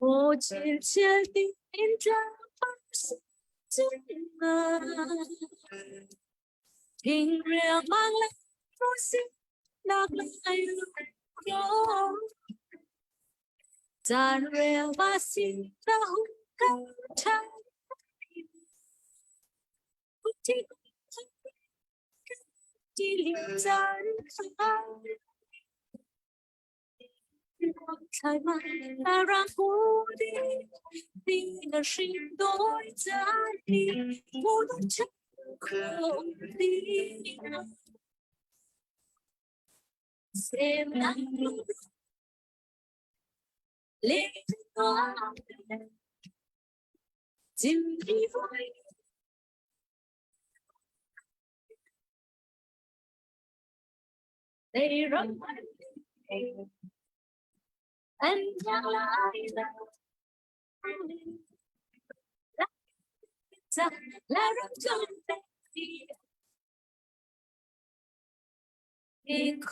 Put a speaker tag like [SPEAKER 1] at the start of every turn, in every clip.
[SPEAKER 1] 我渐渐地长大成人，听人骂来不信，那来有，但人把心那红高唱，不听地里赞叹。才慢慢让蝴蝶，你的心都在你，不能成空里。谁能领我进你怀？谁让我安家来了？来让准备你哭。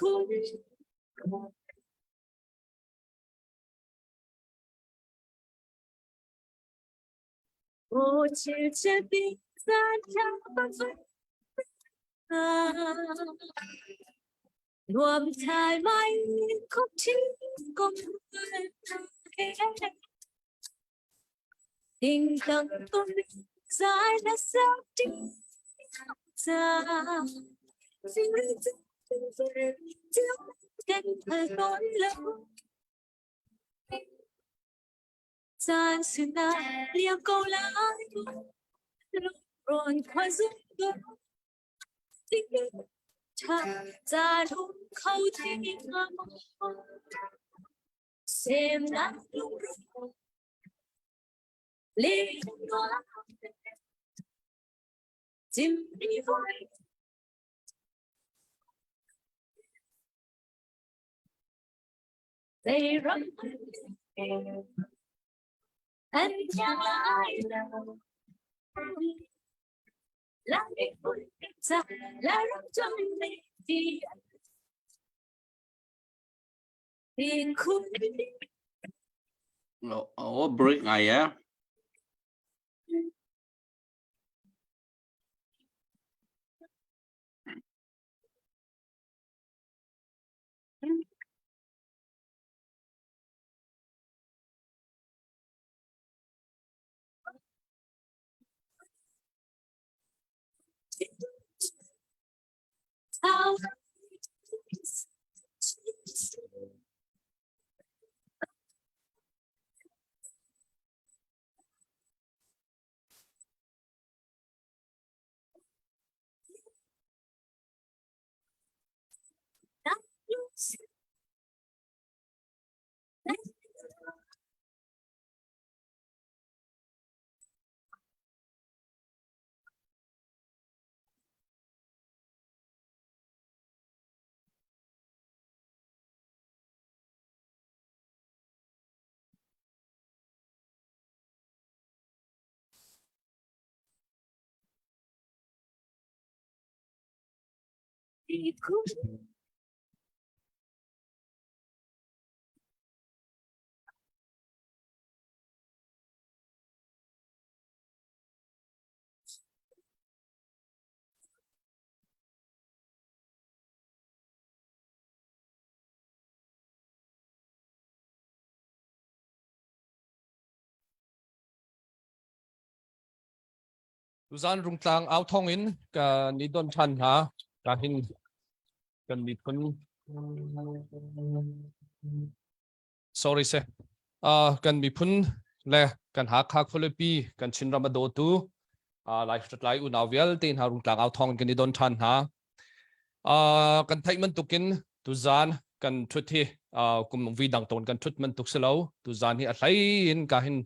[SPEAKER 1] 我渐渐地在跳伴随我们才买一口气共叮当咚在那小地上，心里就跟太多了。在是那两狗来乱快速的他在路口停了谁能路离我进你怀谁让安家来了来回在来让真理的你哭
[SPEAKER 2] break ngày á.
[SPEAKER 1] sao你哭
[SPEAKER 3] Tuzan rung tlang ao thong in ka ni don than ha ka hin kan mi kun sorry se kan mi phun le kan ha khak philipi kan chin ramado tu life stat lai unawial tin ha rung tlang ao thong kan ni don than ha kan thai man tukin tuzan kan thuthi kum vi dang ton kan thut man tuk selo tuzan hi a hlai in ka hin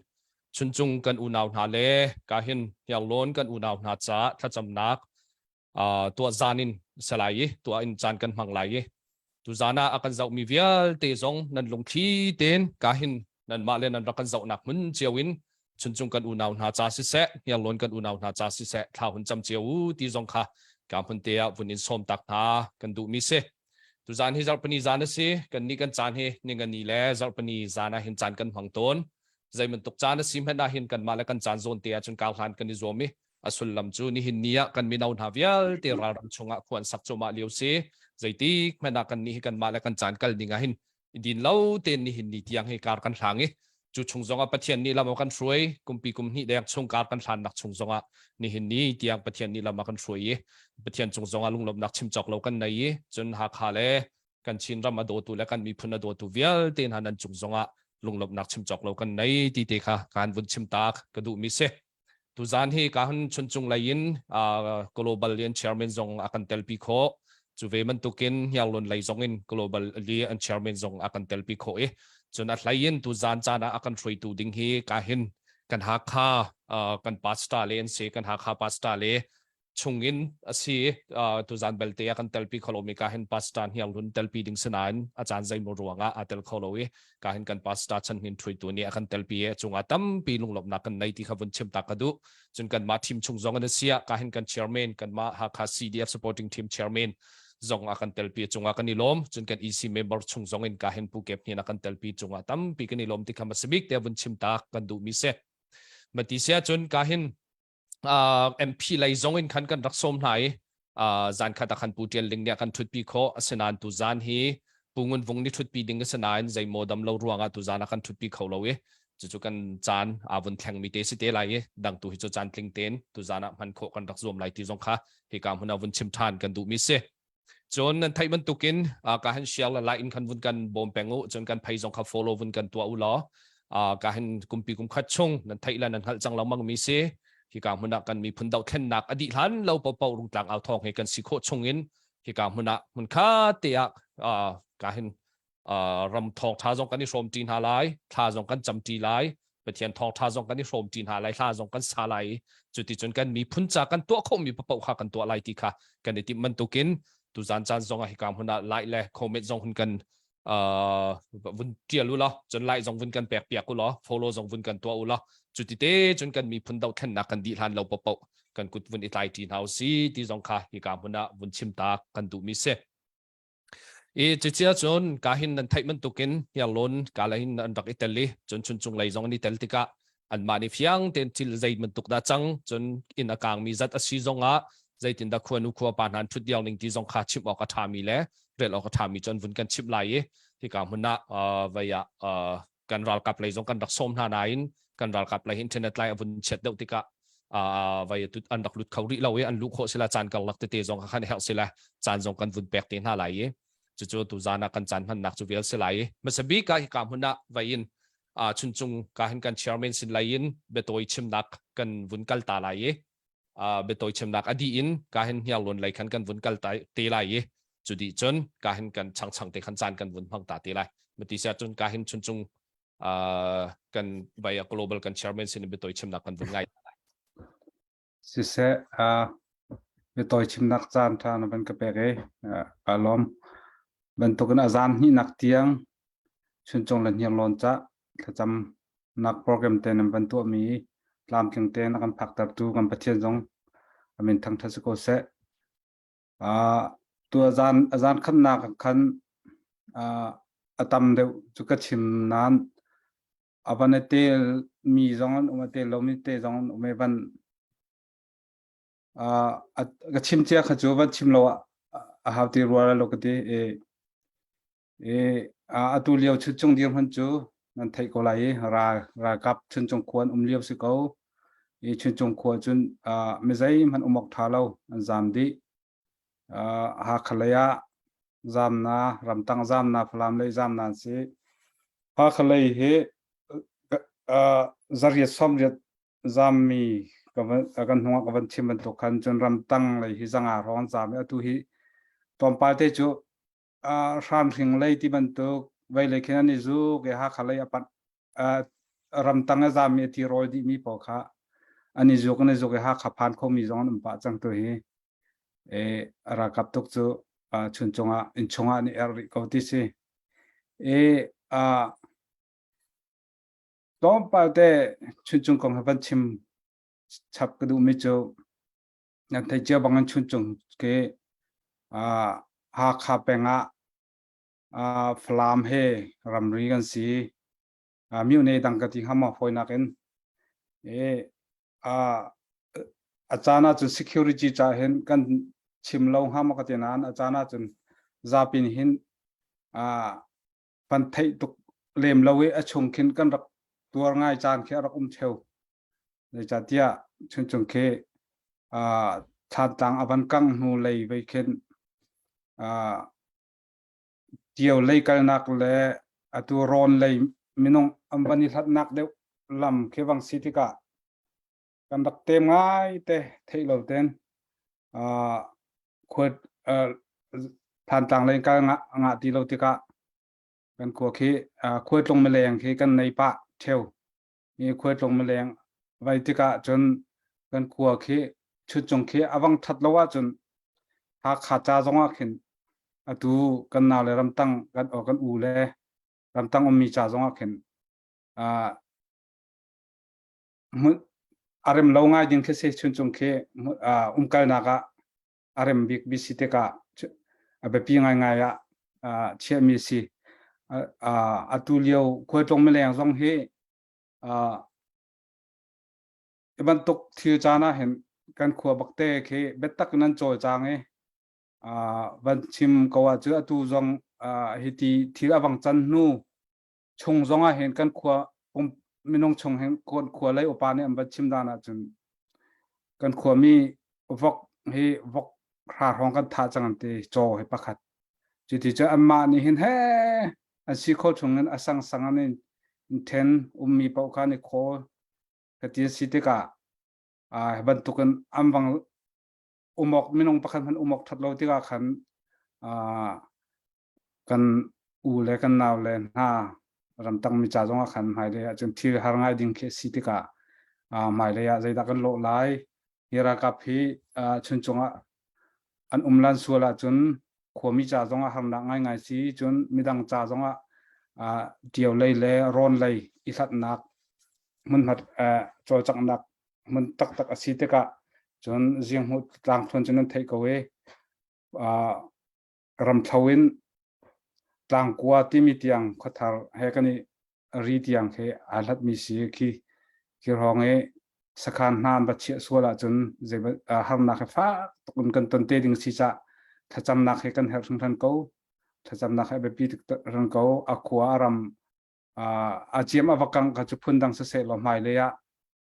[SPEAKER 3] chun chung kan unaw na le ka hin yang lon kan unaw na cha tha cham nak tua zanin salai tua in chan kan mang lai tu zana akan zau mi vial te zong nan lung thi ten ka hin nan ma le nan rakan zau nak mun chiawin chun chung kan unaw na cha si se yang lon kan unaw na cha si se tha hun cham chiaw ti zong kha kam hun te vunin som tak na kan du mi se tu zan hi zar pani zana si kan ni kan chan he ni ngan ni le zar pani zana hin chan kan hang ton ใจมันตกจานสิมเห็นนาหินกันมาแล้วกันจานโซนเตียจนกาวหันกันนิจวมิอสุลลำจูนี่หินเนียกันมีนาวนาวิลเตรารำชงะควรสักจมาเลียวเสใจตีเห็นนากันนี่กันมาแล้วกันจานกันดิ่งหินดินเล่าเตนนี่หินนี่ที่ยังให้การกันทางนี้จุดชงจงะปะเทียนนี่เรามากันช่วยกุมปีกุมนี่แดงชงการกันทานนักชงจงะนี่หินนี่ที่ยังปะเทียนนี่เรามากันช่วยปะเทียนชงจงะลุงลมนักชิมจอกเรากันในจนหาคาเลกันชินรำมาโดตุและกันมีพุนโดตุเวียลเตนหันันชงจงะลุงลบนักชิมจอกเรากันในที่เตค่ะการวุ่นชิมตากกระดูมิเซตุจานที่การชนจงไลยินglobal yen chairman จงอากันเตลปีโคจูเวมันตุกินยาวลนไลจงอิน global yen chairman จงอากันเตลปีโคจนอัดไลยินตุจานจานะอากันช่วยตูดิ้งฮีการเห็นกันหาค่ากันปัสตาเลนเซกันหาค่าปัสตาเลชงอินสิตุจานเบลเตียกันเตลปีโคโลมีการเห็นปัสตาเฮียลุนเตลปีดิ้งสนานอาจารย์ใจมรัวงะอาเตลโคโลการเห็นกันปัสตาชันหินช่วยตัวนี้อากันเตลปีจงอาตั้มปีลุงหลบนักกันในที่ขบวนเชื่อมตากระดูจนกันมาทีมชงจงกันเสียการเห็นกันเช h ร์แมนกันมาหาค่า CDF supporting team chairman จงอากันเตลปีจงอากันนิลมจนกัน EC member ชงจงอินการเห็นผู้เก็บเนี่ยอากันเตลปีจงอาตั้มปีกันนิลมที่ขมาสบิกเดี๋ยวบนเชื่อมตากันดูมิเซมาติเสียจนการเห็นMP ไลจงอินขันกันรักสมไหนจานขัดขันปูเทียนลิงเนี่ยกันทุดปีโคสนานตุจานฮีปุงุนวงนี้ทุดปีดิ้งสนานใจโมดำเรารวงตุจานกันทุดปีเขาเราจุกันจานวันแข่งมีเตสิเตไลดังตุหิจจานลิงเตนตุจานมันโคกันรักสมไหลที่จงค่ะที่การหุ่นวันชิมทานกันดูมิเซจนนั้นไทยมันตุกินการเห็นเชียร์ละลายอินคันวุ่นกันบอมแปงุจนกันไพจงค่ะ follow วุ่นกันตัวอุลอการเห็นกุมปีกุมขัดชงนั้นไทยละนั้นหัดจังเรามังมิเซที่การหุ่นกันมีพุนดาวแค่นักอดีตหันเราเป่าๆลงกลางเอาทองให้กันสิโคชงอินที่การหุ่นมันค่าเตียการเห็นรำทองท่าจงกันที่โรมจีนหาไลท่าจงกันจำจีไลไปเทียนทองท่าจงกันที่โรมจีนหาไลท่าจงกันซาไลจุดที่จนกันมีพุนจากกันตัวคงมีเป่าๆกันตัวไลที่ค่ะกันในที่มันตุกินตุจานจานจงให้การหุ่นไลเลยคอมเมนต์จงหุ่นกันวุ่นเจียรู้ละจนไล่จงวุ่นกันเปียกๆกูละ follow จงวุ่นกันตัวอุละจุดที่เต้จนกันมีพุนดาวแค่นักกันดีหันเราเป่ากันกุดวุ่นอีไลที่เฮาซีที่จงค่ะให้การหุ่นวุ่นชิมตากันดูมิเซจุดเจ้าจนการหินนั้นไทยมันตุกินอย่างล้นการหินอันดักอิตาลีจนจงไล่จงนี่เตลติกะอันมานิฟยังเต็นทิลใจมันตุกดาจังจนอินอากางมีจัดอสีจงอ่ะใจตินดาควนุคัวปานหันชุดเดียวหนึ่งที่จงขาชิบออกกระทามีแล้วเรื่องออกกระทามีจนวุ่นกันชิบไหลที่การหุ่นวิยาการรัลกับไหลจงกันดักส้มหาไหนการรัลกับไหลอินเทอร์เน็ตไหลวุ่นเช็ดเดาติกะวิยาตุอันดักลุดเขาริเราอันลุกโคสิลาจานกันลักเตะจงขันเฮลสิละจานจงกันวุ่นแปลกเต็นหาไหลจู่ๆตุจานักกันจันทันนักจูเวลสิไลมาสบีการการหุ่นวัยินชุนจุงการเห็นกันเชอร์แมนสิไลยินเบตอยชิมนักกันวุ่นกัลตาไลเบตอยชิมนักอดีอินการเห็นยาลวนไลกันวุ่นกัลตาเตไลจุดที่จนการเห็นกันช่างๆเตขันจันกันวุ่นพังตาเตไลมาติเสียจนการเห็นชุนจุงกันวัย global กันเชอร์แมนสินเบตอยชิมนักกันวุ่นไง
[SPEAKER 4] สิเสเบตอยชิมนักจันทานเป็นกระเปกอารมณ์บรรทุกอาจารย์นี่นักเตียงชุนจงเล่นยังลอนจะถ้าจำนักโปรแกรมเต้นบรรทุกมีลามเก่งเต้นกันผักตับตูกันประเทศจงมีทั้งทัศกเสตัวอาจารย์ขันนักขันอาตมเดียวจุกชิมนั้นอันนี้เตลมีจงอันเตลเรามีเตจงไม่บันก็ชิมเจ้าขจูบันชิมเราหาที่รัวเราก็ดีตุเลียวชุดจงเดียมหันจูนั่นไทยก็ไหลรากับชุดจงควรเลียวสิเขาชุดจงควรจนไม่ใช่มันมกท้าเราจามดีหาขลายจามนารำตังจามนาพลามเลยจามนันสิหาขลายจริยสมเรียจามมีกันหัวกันชิมันตุกันจนรำตังเลยฮิจังอาร้อนจามตุฮิตอนปาเตจูรามสิงเลยที่มันตุกไว้เลยแค่นั้นจูเกหาขลายปัดรำตังจามมีที่รอยดีมีปอกค่ะอันนี้จูกันจูเกหาขับผ่านเขามีจงนั้นปะจังตัวฮีรักกับตุกจูชุนจงอินจงนี่ริกอติสิตอนปาเตชุนจงคงให้บันชิมชับกระดูมิจูนั่นไทยเจ้าบางอันชุนจงเกหาคาเปงฟลามเฮรำรีกันสี มิวเนดังกติหามาฟอยนักเอ็นอาจารย์จน security จ่าเห็นกันชิมเราหามากตินานอาจารย์จนซาปินหินปันไทยตุกเลมเราอชงขินกันรักตัวง่ายจานแค่รักเชวในจัดเดียชงเคชาตังอบันกังนูเลยไปเข็นเดียวเลยกันนักเลยตัวรอนเลยมินงอันบันิทัดนักเดียวลำเควังสิทธิกะกันดักเต็มง่ายเตะเทเราเต้นขวดทานต่างเลยกันงะที่เราติกะกันขวดขี้ขวดลงแมลงขี้กันในปะเที่ยวมีขวดลงแมลงไว้ติกะจนกันขวดขี้ชุดจงขี้อวังทัดละว่าจนหากขาดจ้าจงอ่ะขึ้นดูกันนาเลยรำตั้งกันออกกันอูเลยรำตั้งอมีจ้าจงอ่ะขึ้นมุอารมณ์เราง่ายยิ่งแค่เสียชุนจงแค่กันนักอารมณ์บิสิเตกะแบบพี่ง่ายง่ายเชื่อมีสิตุเลียวคุยตรงไม่แรงจงเฮบันตุกที่จานะเห็นกันขวบักเตะแค่เบ็ดตักนั้นโจจางบันชิมก็ว่าเจอตุจงฮิตีที่อวังจันนูชงจงเห็นกันขวผมไม่น้องชงเห็นคนขวเลยอุปาเนี่ยบันชิมดานะจนกันขวมีวกให้วกคราร้องกันท่าจังเตโจให้ประคัดจุดที่เจออันมานี่เห็นเฮ้อันสิโคชงเงินอสังสังนี่เทนมีปอกานี่โคกติสิทธิกะบันทุกันอันวังมอกไม่น้องประคัดมันมอกทัดเราที่กะขันกันอูเลกันนาวเลนรำตั้งมีจ่าจงขันหมายเลยจนที่หางไงดิ้งเคสิติกะหมายเลยใจตะกันโลไลเฮรากับพี่ชนจงอันลันสัวละจนขวมีจ่าจงหันหนักง่ายง่ายสิจนมีดังจ่าจงเดียวเลยร้อนเลยอิสัดนักมันหัดโจจักนักมันตักสิติกะจนเสียงหุดต่างทนจนนั้นเทกเอาไว้รำทวินต่างกว่าที่มีเตียงเขาทาให้กันนี่รีเตียงให้อาลัดมีสีที่ร้องให้สักการนานบัดเชี่ยสัวละจนเจ็บหามนักฟ้าตกุนกันต้นเตดิงสิจะถ้าจำนักให้กันเฮร์ทันเขาถ้าจำนักให้แบบปีติรันเขาอักขวารำอาเจียมอวกังก็จะพุ่นดังเสลอหมายเลย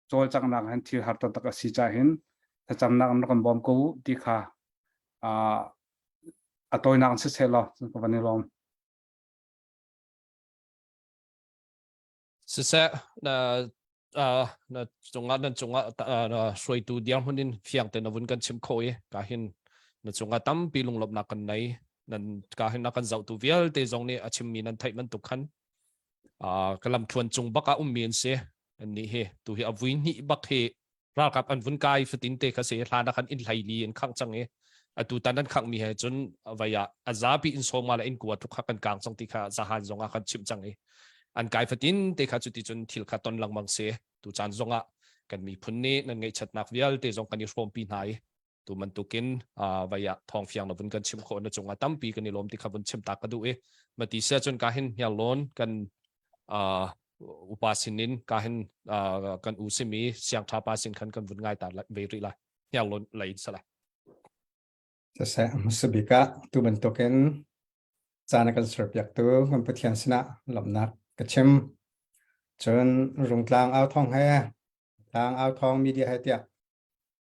[SPEAKER 4] โจลจักนักเห็นที่หาตันตะกสิจะเห็นถ้าจำนักมันกันบอมเขาดีค่ะตัวนักเสลอก็วันนี้ลอง
[SPEAKER 3] 是噻，那那水土点คนนี้เพียงแต่นวันกันชิมโคยกาเห็น那ตั้มปีลงลบนักกันไหนนั่นกาเห็นนักกันเจ้าตัวเวลแต่จงนี้อาชิมมีนั่นไทยมันตุกันกำลังชวนจงบักมีนเสียอันนี้เฮตัวเฮอวินนี่บักเฮรากับอันวันกายฟิตินเตกเสียทานักกันอินไลลีนข้างจังเฮตัวตอนนั้นข้างมีเฮจนวิยาอาซาบีอินโซมาและอินกัวทุกขักันกลางจังที่ข้าจะหันจงกันชิมจังเฮอันกายฟิตินเตกจุดที่จนทิลขัดตอนหลังมังเสียตัวจานจงกันมีพุ่นนี้นั่นไงชัดนักเวลแต่จงกันยิ่งรวมปีไหนตัวมันตุกินวิยาทองเฟียงนวันกันชิมโคนจงตั้มปีกันในลมที่ขับวันชิมตากระดูมาตีเสียจนกาเห็นยาล้นกันอุปาสินินกาเห็นกันอุสิมีเสียงท้าปาสินกันกันวุ่นง่ายแต่เวรีละยาล้นไหลสละ
[SPEAKER 5] จะใช้มุสบิกะตัวมันตุกินจานกันสืบอยากตัวมันเป็นเทียนสนะหลับนักกระชิมจนรุงกลางเอาทองให้กลางเอาทองมีเดียให้เตีย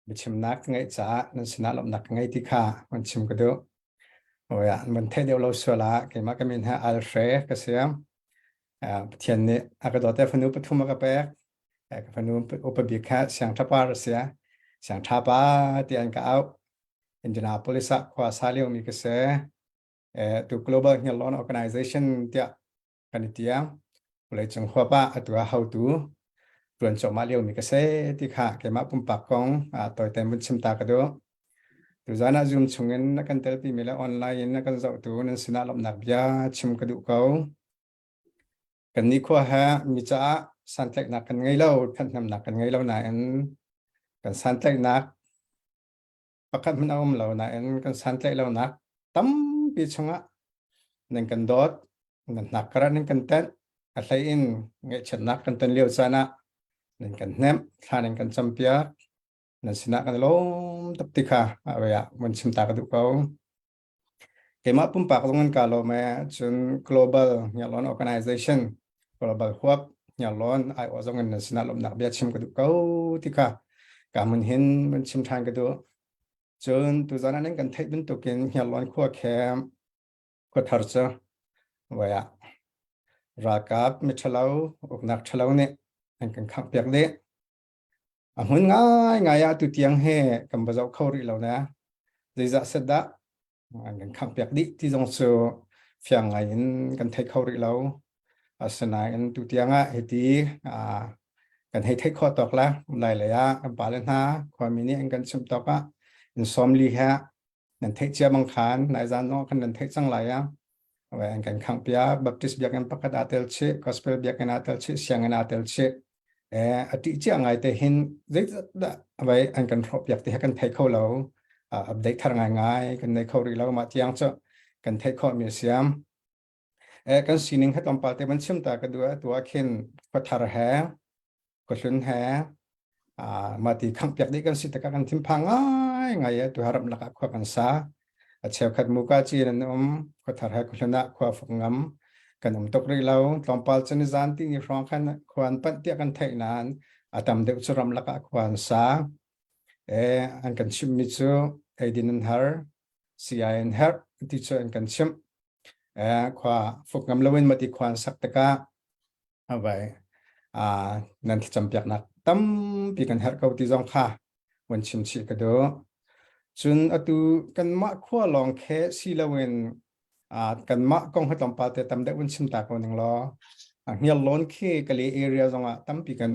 [SPEAKER 5] บิชิมนักไงจ้านั่นสนะหลับนักไงที่ข้ามันชิมก็ดูโอ้ยมันเทเดียวเราสละเกี่ยมากมินให้อัลเฟรก็เสียมเทียนนี้อากาศแต่ฝนุปทุมกระเปกฝนุอุปบิกะเสียงทับปาเสียเสียงทับปาที่อันก็เอาอินเดียนาโพลิสควาซาเลียมีก็เสียตัว global health organization เดียกันเดียเลยจังหัวป้าตัว how to ส่วนจบมาเลียวมีก็เสียที่ข้าเกี่ยมาปุ่มปากกองตัวเต็มบุญชิมตากระดูตัวจานะจุ่มชงเงินนักการเตลปีมีแล้วออนไลน์นักการเจ้าตัวนั้นสนะลำหนักยาชิมกระดูเขากันนี้ข้อหามีจ้าสันเทกนักกันไงเล่าขันนำหนักกันไงเล่าไหนอันกันสันเทกนักประคับมันเอาเหล่าไหนอันกันสันเทกเล่านักตั้มปีชงะนั่นกันดอดนั่นหนักกระนั้นกันเต้น อะไรอินเงยชนะกันตันเลี้ยวซานะนั่นกันเนมท่านั่นกันจำเปียกนั่นสินะกันล้มตับติค่ะอะไรอะมันชิมตากระดูกเขาเกมาปุ่มปากลงกันกาโลแม่จน global เนี่ยล้อน organization global ฮวบเนี่ยล้อนไอวอซงกันนั่นสินะลมหนักเบียดชิมกระดูกเขาติค่ะกามันเห็นมันชิมทานกระดูกจนตัวจานั้นกันเทปเป็นตัวกินเนี่ยล้อนขั้วแคมขั้วทาร์เจอไว้อะ รากับมิชลาวอกนักชลาวเนี่ยอันกันขับเปียกเละหุ่นง่ายตุเตียงเฮกับบะเจ้าเข้าริเรานะจะจะเสด็จอันกันขับเปียกดิที่ตรงโซเฟียงไงกันเทเข้าริเราสนายกันตุเตียงเฮตีกันให้เทข้อตอกละหลายๆกันบาลนะความมีนี่กันชมตอกอินซอมลีฮะนั่นเทเจียบังคานนายจานนอกันนั่นเทจังหลายว่าอันกันขังเปียบัพติสเบียกันปักกาเตลเชกอสเปลเบียกันอาเตลเชเสียงกันอาเตลเชอติเจียงไงแต่เห็นเด็กว่าอันกันรบอยากที่ให้กันไทยเข้าเราอัปเดตทางง่ายๆกันในเข้ารีเรามาที่ยังจะกันไทยเข้ามีเสียมกันสิ่งหนึ่งให้ตอนปาเตมันชิมตากันด้วยตัวเข็นก็ทาร์แฮก็ชุนแฮมาที่ขังเปียกได้กันสิตะกันทิมพังง่ายตัวหารับหลักความกันซาเชื่อขัดมุกาจีนนก็ทาร์แฮก็ชนะความฝึกงำกันตกรีเราตอนปาลชนิดานที่นี่ฟังกันควรปันเตียกันไทยนานตามเด็กสุรมลักควรซาอันกันชิมมิจูดินันฮาร์ซีไอเอ็นฮาร์ที่ช่วยอันกันชิมความฝึกงำเลวินมาที่ควรสักตะกะเอาไว้นั่นที่จำเป็นนักตั้มปีกันฮาร์เขาที่จงค่าวันชิมชิกระโดจนตุกันมาขั้วลองแค่ซีเลวินกันมากองให้ตอมปาเตตำได้วันชิมตาคนหนึ่งล้อเฮียล้นแค่กะเลเอเรียจงตั้มปีกัน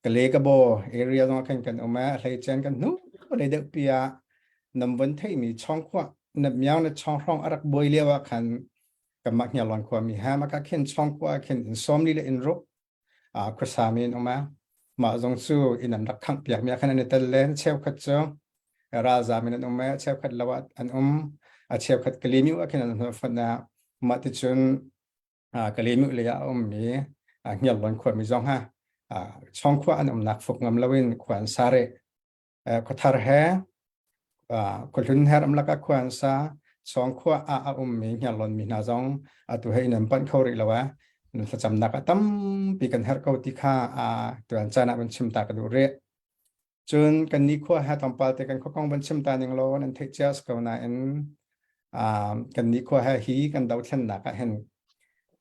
[SPEAKER 5] กะเลกะโบเอเรียจงกันอะไรเช่นกันนู้นเลยเด็กปีนำวันที่มีช่องขั้วนับยาวในช่องร่องอารักบอยเลียวกันกันมาเฮียล้นขั้วมีฮะมาก็เข็นช่องขั้วเข็นอินซอมลีเลอินรุกคริสามีนมาจงสู้อินันรักขังเปียกมีขนาดนี้แต่เล่นเชฟขัดเจ้าราซามินันเชฟขัดละวัดอันเชฟขัดกลีมิวขนาดนั้นฟันนะมาติจนกลีมิวเลยมีเงียบล้นขวดมีจงฮะช่องขวดอันนักฝึกงำละวินขวานซาเร่ก็ทาร์แฮคนทุนแฮร์มลักขวานซาช่องขวดมีเงียบล้นมีนาจงตัวให้นันปันเขาเรียกว่านั่นจำนักตั้มปีกันเฮร์เขาที่ข้าตัวอันจานะเป็นชิมตากระดูเรจนกันนี้ขั้วฮะตอนปาเตกันเขากองเป็นชิมตาหนึ่งโลนั่นเทเจสเขาหน้ากันนี้ขั้วฮะฮีกันดาวเช่นนักเห็น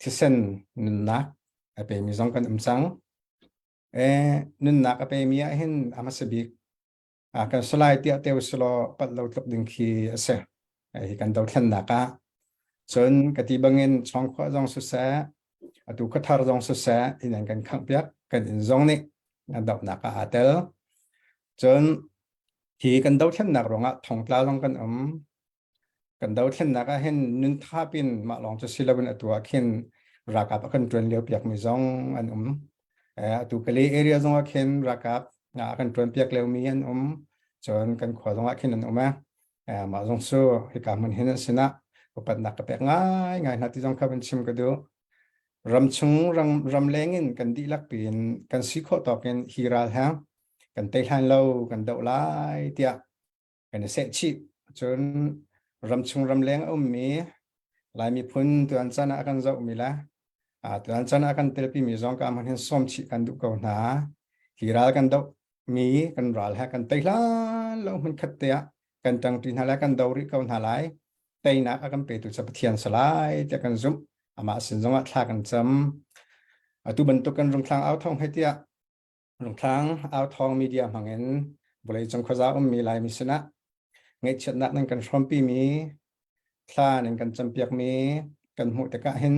[SPEAKER 5] ที่เส้นนึนนักไปมีสองกันสังนึนนักไปมีเห็นมาสบิกกันสไลด์ที่เตวสโลปัดเราตบดึงคีเสกันดาวเช่นนักจนกติบังเงินช่องขั้วจงสุดแสตุกทาร์จงสุดแสอินันกันขังเปียกกันอินจงนี่ดาวนักเตลจนที่กันดาวเช่นนักร้องทองปลาลงกันดาวเช่นนักเห็นนึนท่าปินมาลองจะศิลปินตัวเข็นรักกับกันจวนเลี้ยวเปียกมีจงอันตัวกะเลเอเรียจงเข็นรักกับกันจวนเปียกเลี้ยวมีอันจนกันขวาจงเข็นอันมาจงสู้ให้การมันเห็นสินะก็ปัดนักกับเปียกง่ายนาทีจงเข้าเป็นชิมก็ดูรำชงรำแรงกันกันดีลักปีนกันสิโคตอกันฮีราลฮะกันเตะหันเรากันดาวไล่เตียกันเสกชิจนรำชงรำแรงมีลายมีพ้นตัวอันจานะกันจะมีละตัวอันจานะกันเตลปีมีจงการมันเห็นส้มชิกันดูเก่าหนาฮีราลกันดาวมีกันรัลฮะกันเตะหันเรามันขัดเตียกันจังตีนหาแล้วกันดาวริเก่าหนาไล่เตะนักกันไปตัวจะเทียนสลายเตียกันซุ่มมาสินจงทากันจำตัวบรรทุกกันรองทางเอาทองให้เตียรองทางเอาทองมีเดียมังเงินบริจงขจามีลายมิสนะเงยชนะนั่งกันพร้อมปีมีคลานั่งกันจำเปียกมีกันหูตะกะเห็น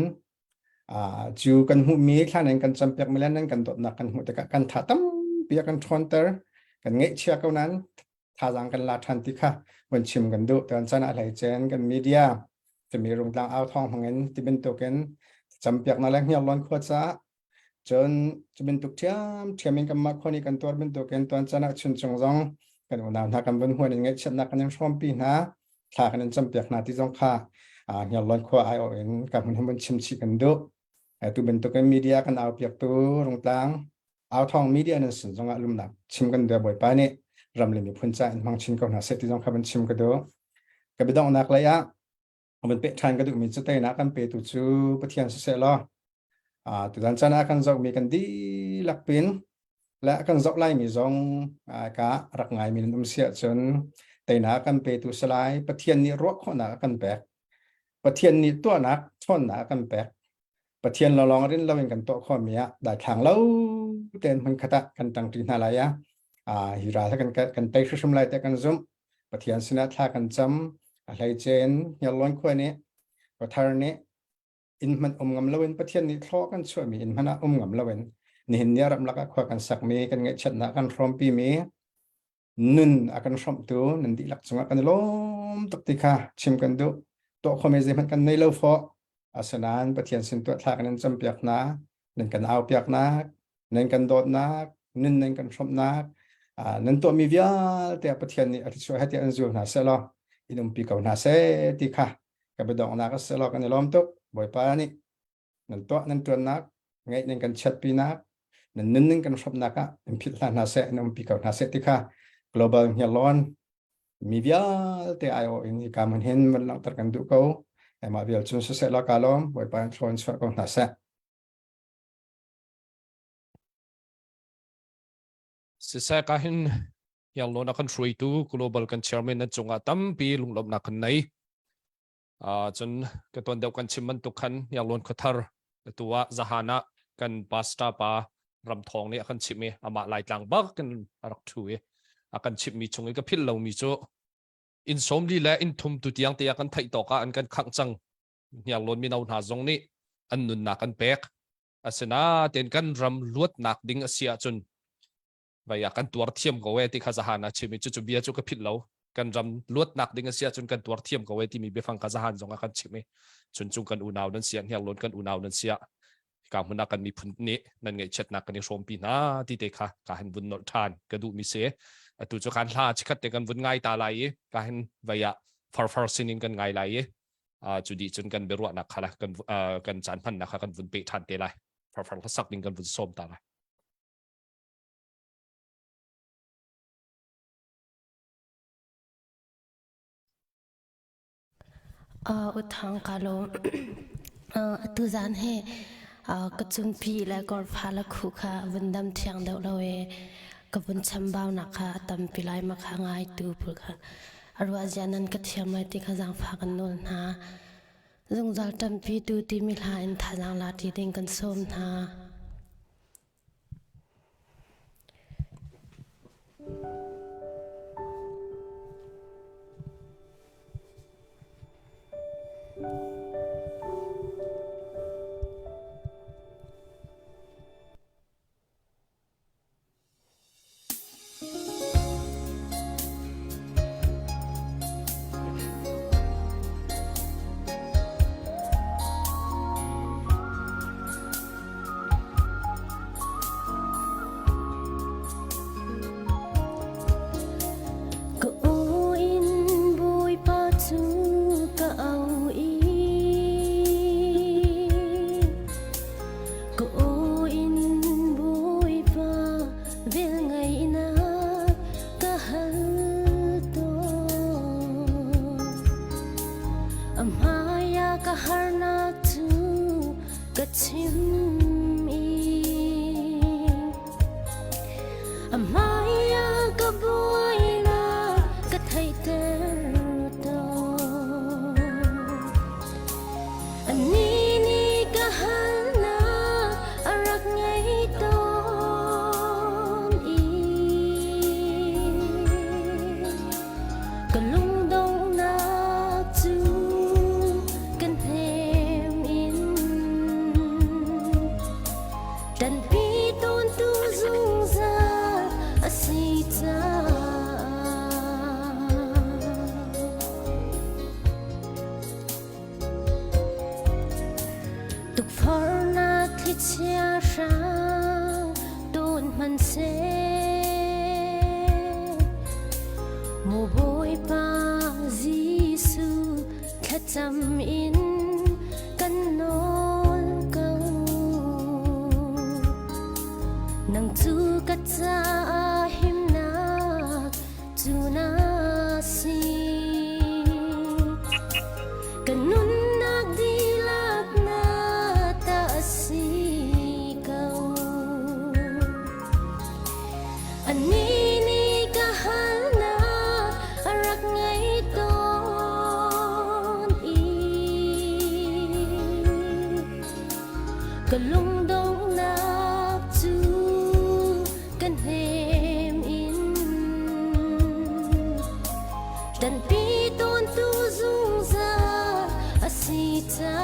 [SPEAKER 5] จูกันหูมีคลานั่งกันจำเปียกมีแล้วนั่งกันตดหนักกันหูตะกะกันถาตั้มเปียกกันทอนเตอร์กันเงยเชียร์เขานั้นทาจังกันลาทันติค่ะวันชิมกันดูตอนจันอะไรเจนกันมีเดียจะมีโรงกลางเอาทองของเงินที่เป็นตัวกันจำเปียกนั่นแหละเหี่ยวร้อนขวดซะจนจะเป็นตุกเทียมมีกันมาคนนี้กันตัวเป็นตัวกันตัวจันชุนจงจงกันวันนั้นถ้ากันเป็นหัวยังไงชนะกันยังชมปีนะถ้ากันจำเปียกนาที่จงค่าเหี่ยวร้อนขวดไอโอเอ็นกับมันให้มันชิมชิกันดู tu bentuk media kan au piak tu rung tlang au thong media nan sin zonga lum nak chim kan de boy pa ni ram le mi phun cha in mang chin ko na se ti jong khaban chim ka do ka bi dong nak la yaมันเป็นทางกระดูกมีจุดเตนะกันเปตุจูปะเทียนเสร็จแล้วตุดันจานะกันจอกมีกันดีหลักเป็นและกันจอกไล่มีจงกะรักไงมีนุ่มเสียจนเตนะกันเปตุสลายปะเทียนนี้รัวข้อหนากันแบกปะเทียนนี้ตัวนักท่อนหนากันแบกปะเทียนเราลองเล่นเราเป็นกันโตข้อมีอะได้ทางเราเต้นมันขตะกันตั้งตีนาลายะฮิราถ้ากันเตะชุ่มไล่แต่กันซุ่มปะเทียนสินะถ้ากันจำอะไรเจนอย่าล้วนควายนี้ก็ทาร์นี้อินมันงำละเวนประเทศนี้ทอกันช่วยมีอินมันงำละเวนนี่เห็นเนี่ยรับลักควากันสักมีกันไงชัดนะกันพร้อมปีมีนุนอากันพร้อมตัวนันดีหลักสงกันล้มตกติค่ะชิมกันดูตัวคอมเมดี้มันกันในเล่าฟออาสนานประเทศสินตัวทากันนั้นจำเปียกนะนั่นกันเอาเปียกนะนั่นกันโดดนะนั่นกันพร้อมนะนั่นตัวมีวิญญาณแต่ประเทศนี้อาจจะช่วยให้ที่อันจูน่าเสียละอินุมปีเก่าน่าเสียที่ค่ะกับไปดองนักเสียละกันในล้อมตุกบ่อยป้านี่นั่นตัวนักไงนั่นกันชัดปีนักนั่นกันพร้อมนักอินพิลาน่าเสียอินุมปีเก่าน่าเสียที่ค่ะ global เฮียร้อนมีวิญญาณแต่ไอโออินที่การมันเห็นมันหลังตัดกันดูเขาแต่มาวิญญาณจุนเสียละกันล้อมบ่อยป้าทรอนช่วยกันน่าเสีย
[SPEAKER 3] สิเสกหินยังล้นนักช่วยตัว global กัน chairman นั่นจงอาตั้มปีลุงลบนักไหนจนกระตัวนเดียวกันชิมมันตุกันยังล้นขทาร์ตัวจหานะกันปาสตาปารำทองเนี่ยกันชิมอามาลายต่างบักกันรักช่วยกันชิมมีชงก็พิลเรามีโจอินสมดีและอินทุมตุที่ยังเตียกันไทยต่อกันกันขังจังยังล้นมีนาหนาจงนี้อันนุนนักกันเปกอาศนาเต็นกันรำลวดนักดิ้งเสียจนไปอยากกันตัวเทียมกับเวทีข้าจหานะชิมิจุเบียจุก็ผิดเรากันรำลวดนักดิ้งเสียจนกันตัวเทียมกับเวทีมีเบฟังข้าจหานจงกันชิมิจนจุกันอุณาวนั้นเสียงเฮียล้นกันอุณาวนั้นเสียการมันนักกันมีพื้นนี้นั่นไงเช็ดนักกันในโรมปีน่าที่เด็กค่ะการบุญนอทานกระดูมีเสียตัวจุกันลาชิคัดเด็กกันบุญง่ายตาไหลการไปอยากฟาร์ซินิงกันง่ายไหลจุดีจนกันเบรวนักค่ะกันจานพันนักกันบุญเปทันเตลัยฟาร์สักนิ่งกันบุญส้มตาไหล
[SPEAKER 6] อุทางกาลมตุจานให้กจุนพีและกอล์ฟาลคุค่ะวันดำเทียงเดาเรากับวันชัมบาวนักค่ะตั้มพิไลมาค่ะง่ายตูปุค่ะอารวาจานันกัดเทียมไม่ติขจังฝากันนนฮะจงจัลตั้มพีตูที่มิลาอินทาจังลาที่ดิ่งกันส้มฮะจำอินกันนอนกัง อันนี้นี่ก็หันหน้ารักไงตอนอีก็ลงดงนับจูกันเฮมอินดันปีต้นตูซุงซาอาศิตา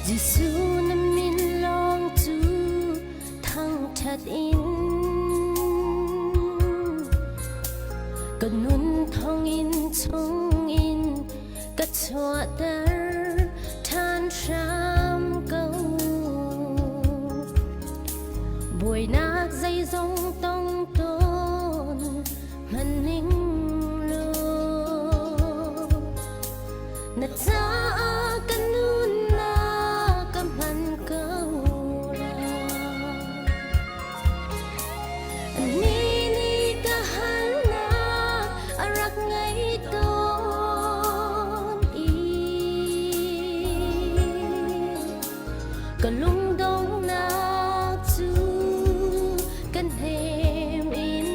[SPEAKER 6] จิสูน้ำมินลองจูทั้งทัดอินก็นุนทองอินชงอินก็ชวดเดอทานชามเก่าบวยนักใจทรงต้องตนมันนิ่งโลนะจ๊ะกันนุนมันเก่าอันนี้นี่ก็หันหน้ารักไงตอนอีก็ลุงดงนักจูกันเฮมอิน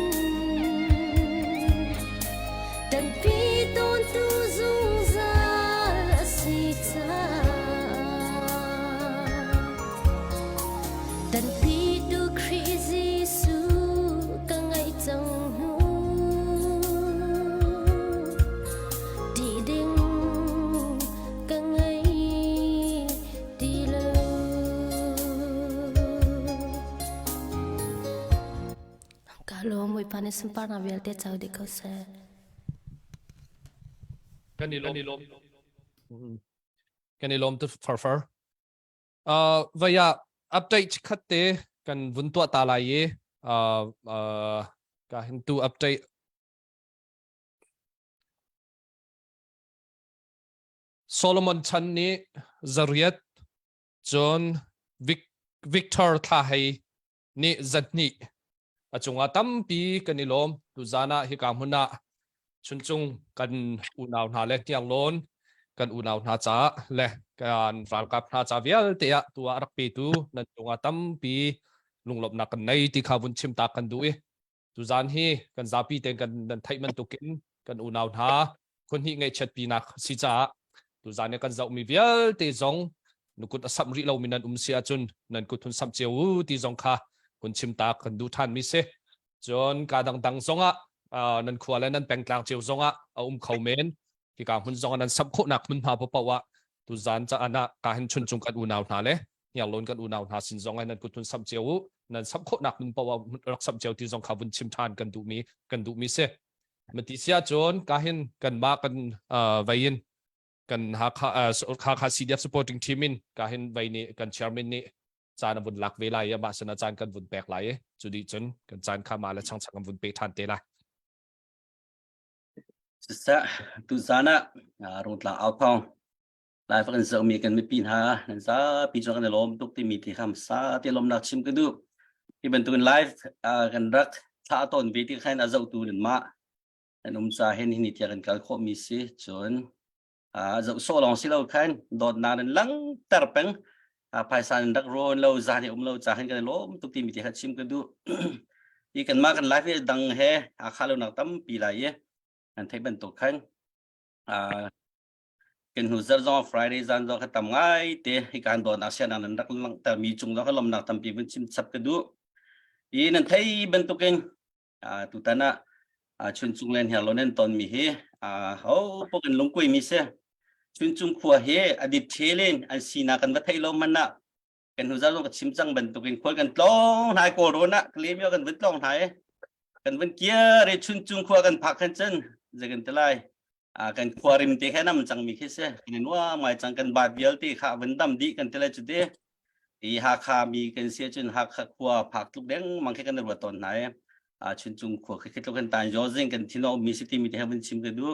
[SPEAKER 6] ดันปีต้นตูซุงซาละสิตาdan pidu crazy su ka ngai chang nu di ding ka ngai di lo kalau moi pane sempana vel te chau de ko se
[SPEAKER 3] kan ni lom tu far vaya update khát tế cần vun tua ta lại ye cả hình tu update Solomon chan ni Zariat John Victor tha hay ni zatni achunga tampi kanilom tu zana hi kam huna chunchung kan unaw na le tiang lon kan unaw na cha le kan ral kap na cha vial te ya tu arak pi tu nan chunga tampi lunglop na kan nei ti khavun chim ta kan du e tu zan hi kan zapi ten kan nan thai man tukin kan unaw na kon hi ngai chat pi na si cha tu zan kan zau mi vial te zong nukut asam ri lo minan sia chun nan kutun sam cheu ti zong kha kun chim ta kan du than mi se chon ka dang zonga nan khwala nan pengtlang cheu zonga khaumen ki ka hun zonga nan sab kho nak mun ha pawa tu zan cha ana ka hin chun chung kan unaw na le yang lon kan unaw na sin zonga nan kutun sam cheu nan sab kho nak mun pawa rak sam cheu ti zong kha bun chim than kan du mi se mati sia chon ka hin kan ma kan vain kan ha CDF supporting team in ka hin vai ni kan chairman ni chan bun lak ve lai ya ba sana chan kan bun pek lai chu di chun kan chan kha ma la chang chang bun pe than te lai
[SPEAKER 2] sa tu sana rung tlang ao thong lai fa kan zo mi kan mi pin ha nan sa pi chong kan lom tuk ti mi ti kham sa ti lom nak chim kan du ti ban tu live kan rak tha ton vi ti khain a zo tu nin ma an sa hen ni ti kan kal kho mi si chon zo so long si lo khan dot na nan lang tar peng phai san dak ron lo za ni lo cha hen kan lom tuk ti mi ti khat chim kan du i kan ma kan live dang he khalo nak tam pi lai ye an thai ban to khan kan hu zar zo Friday zan zo khatam ngai te hi kan don asian an dak lang tar mi chung zo khalom nak tam pi bun chim chap kan du i nan thai ban to ken tu tana chun chung len hia lonen ton mi he ho pokin lungkoi mi se chun chung khua he adit thelen an sina kan va thai lo man na kan hu zar zo ka chim chang ban to ken khol kan tlong nai corona klem yo kan vut tlong nai kan vun kia re chun chung khua kan phak kan chen zegan telai kan khwarim te khanam chang mi khise nin wa mai chang kan ba bial ti kha vun dam di kan telai chu de i ha kha mi kan sia chun ha kha khwa phak tuk deng mang khe kan ro ton nai chun chung khua khe tuk kan tan jo zeng kan thino mi city mi te havun chim kan du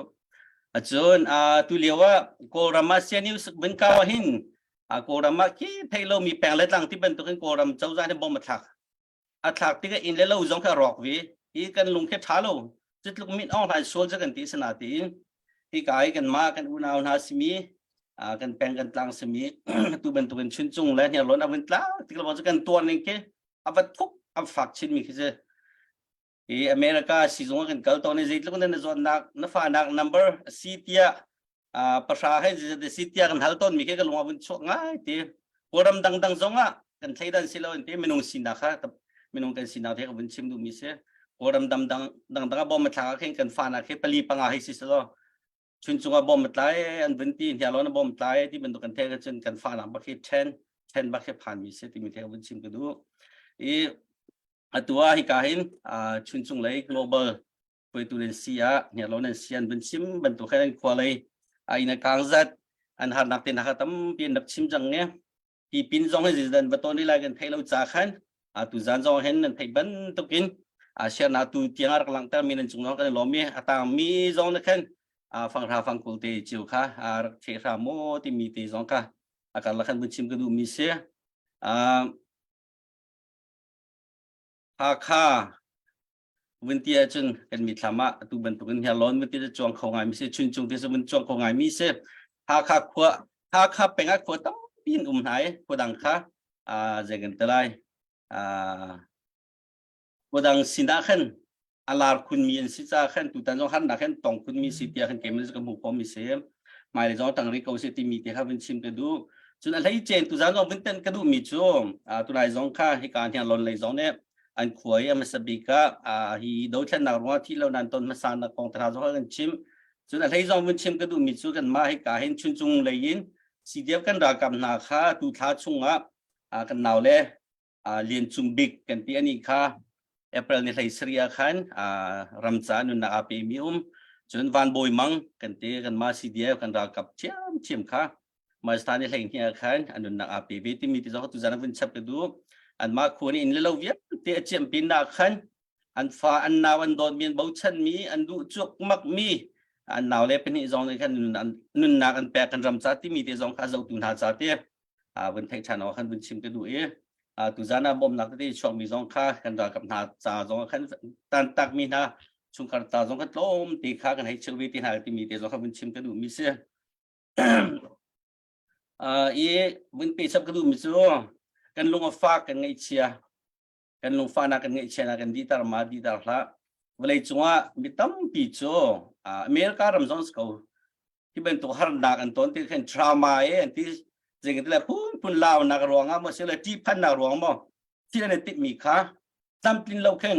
[SPEAKER 2] จนตุเลียวว่าโกรามาเซียนิวสึกเป็นกาวหินโกรามาคิดให้เรามีแปลงเล็ดลังที่เป็นตัวเป็นโกรามเจ้าจ้าที่บ่มาถักถักที่ก็อินเลเราจงแค่รอกวีอีกันลุงแค่ช้าเราจุดลุงมิดอ้อมหายโซลจะกันตีสนาตีที่กายกันมากันอุณาวนาสมีกันแปลงกันตลางสมีตัวเป็นตัวเป็นชุนจุงและเนี่ยล้นเอาเป็นตลาที่เราบอกจะกันตัวนึงแค่เอาไปทุกเอาฝากชิ้นมีแค่ อเมริกาซีซงกันเกิดตอนนี้จิตลูกนั้นจะนักนับฟ้านัก number ซีเทียภาษาให้จะซีเทียกันฮัลต้นมีแค่กันลงมาเป็นช่วงง่ายที่โปรดดังซงกันใช้ดันสิเราที่ไม่นุ่งสินาค่ะแต่ไม่นุ่งกันสินาที่เขาเป็นชิมดูมิเซ่โปรดดังบอมมาทางแข่งกันฟ้านักแค่ปลีปังอาให้สิสโลชุนจุงบอมมาตายอันเป็นที่ที่เราเนี่ยบอมตายที่เป็นตัวกันเทกันจนกันฟ้านักบักเช่นบักผ่านมิเซ่ที่มีที่เขาเป็นชิมกันดูตัวที่การเห็นชุนจุงเลย global ไปตัวเรียนเสียเนี่ยเราเนี่ยเสียนเป็นชิมเป็นตัวแค่นั้นควาเลยในกลางจัดอันหานักเต้นนักตั้มเป็นนักชิมจังเนี่ยที่ปินจงให้จิตดันประตูนี่แหละกันให้เราจ่าขันตัวจานจงเห็นนั่นให้บันตุกินเสียนาตัวเตียงรักหลังแต่มีนั่นจงน้องกันล้อมเนี่ยต่างมีจงนักขันฟังราฟังกุลเตจิวค่ะเชราโมที่มีเตจงค่ะการละขันเป็นชิมกันดูมีเสียค่าวันที่จนกันมีธรรมะตัวบรรทุกเงินล้นวันที่จะจวงของไงมิเสชุนจงที่จะมันจวงของไงมิเสค่าขวดค่าเป็นขวดต้องปีนไหนขวดดังค่าเจกันตะไลขวดดังสินาขันลาร์คุณมีนสิจ้าขันตุตันจงขันนักขันตองคุณมีสิทธิ์ขันเกมมันจะกำบุกพอมิเสหมายถึงจงตั้งริกเอาสิทธิ์มีที่เขาเป็นชิมกันดูจนอะไรเจนตุจันจงเป็นเต้นกันดูมิจูตัวนายจงค่าให้การที่ล้นเลยจงเนี่ยอันขวายมันสบิกะฮีดูแลนักว่าที่เรานั่นต้นมาสานนักของตราจงกันชิมส่วนอะไรจงเป็นชิมก็ดูมิจูกันมาให้การเห็นชุนจุงเลยยินสีเดียวกันรักกับนาคาตูท้าชุงกันนาวเล่เรียนจุงบิกกันที่อันนี้ค่ะเอเปริลในไทยสเรียขันรำจานุนนักอาเปมิอุมจนวันบอยมังกันที่กันมาสีเดียวกันรักกับเชี่ยมค่ะมาสถานในไทยที่ขันอนุนักอาเปมิที่มีที่จงตุจานักเป็นชับกันดูอันมาควรอินเลวเวียที่เจียมปินนักขันอันฟ้าอันนาวันโดนเมียนเบาชันมีอันดูจุกมักมีอันนาวเล่เป็นอีจงในขันนุนนักอันแปลกันรำจัดที่มีที่จงข้าจะตุนหาจัดเดียวันไทยชาญเอาขันวันชิมกันดูตุจานาบอมนักที่ช่วงมีจงข้ากันรักกับหาจ่าจงขันตันตักมีนะช่วงการตาจงขันล้มตีข้ากันให้เชื่อวิธีหาที่มีที่จงขันวันชิมกันดูมิเสียวันปีชับกันดูมิจูกันลงฟ้ากันไงเชียกันลงฟ้านักกันไงเชียนักกันดีตามาดีตาละเวลาจังหวะมีตั้มปีโจอเมริการำจงสกาวที่เป็นตัวฮาร์นักอันตอนที่เห็นทรามาที่จริงๆแล้วพุ่นลาวนักร้องมาเสียเลยที่พันนักร้องมั้งที่นั่นติดมีค่ะตั้มปินเราเข่ง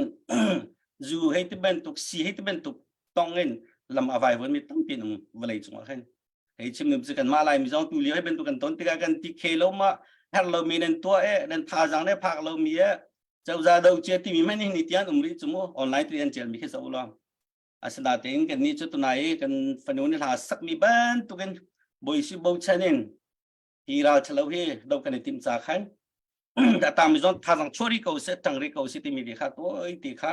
[SPEAKER 2] จูให้ที่เป็นตุกซีให้ที่เป็นตุกต้องเงินลำอวัยวันมีตั้มปินเวลาจังหวะเข่งให้ชิมนึกสึกกันมาลายมีจงตุเลียให้เป็นตุกันตอนที่กันที่เคลมาถ้าเรามีนั่นตัวนั่นท่าจังได้พักเรามีเจ้าจะดูเจติมีไม่นี่นิตยานุ่มริจมูออนไลน์เรียนเจอมีแค่สองล้อสนาติงกันนี่จุดไหนกันฟันวันนี้หาสักมีบ้านตุกันบอยสิบอยชนินที่เราเฉลยดูกันในทีมจากขันแต่ตามมีจงท่าจังช่วยริโกเซตังริโกเซที่มีดีค่ะตัวที่ค่ะ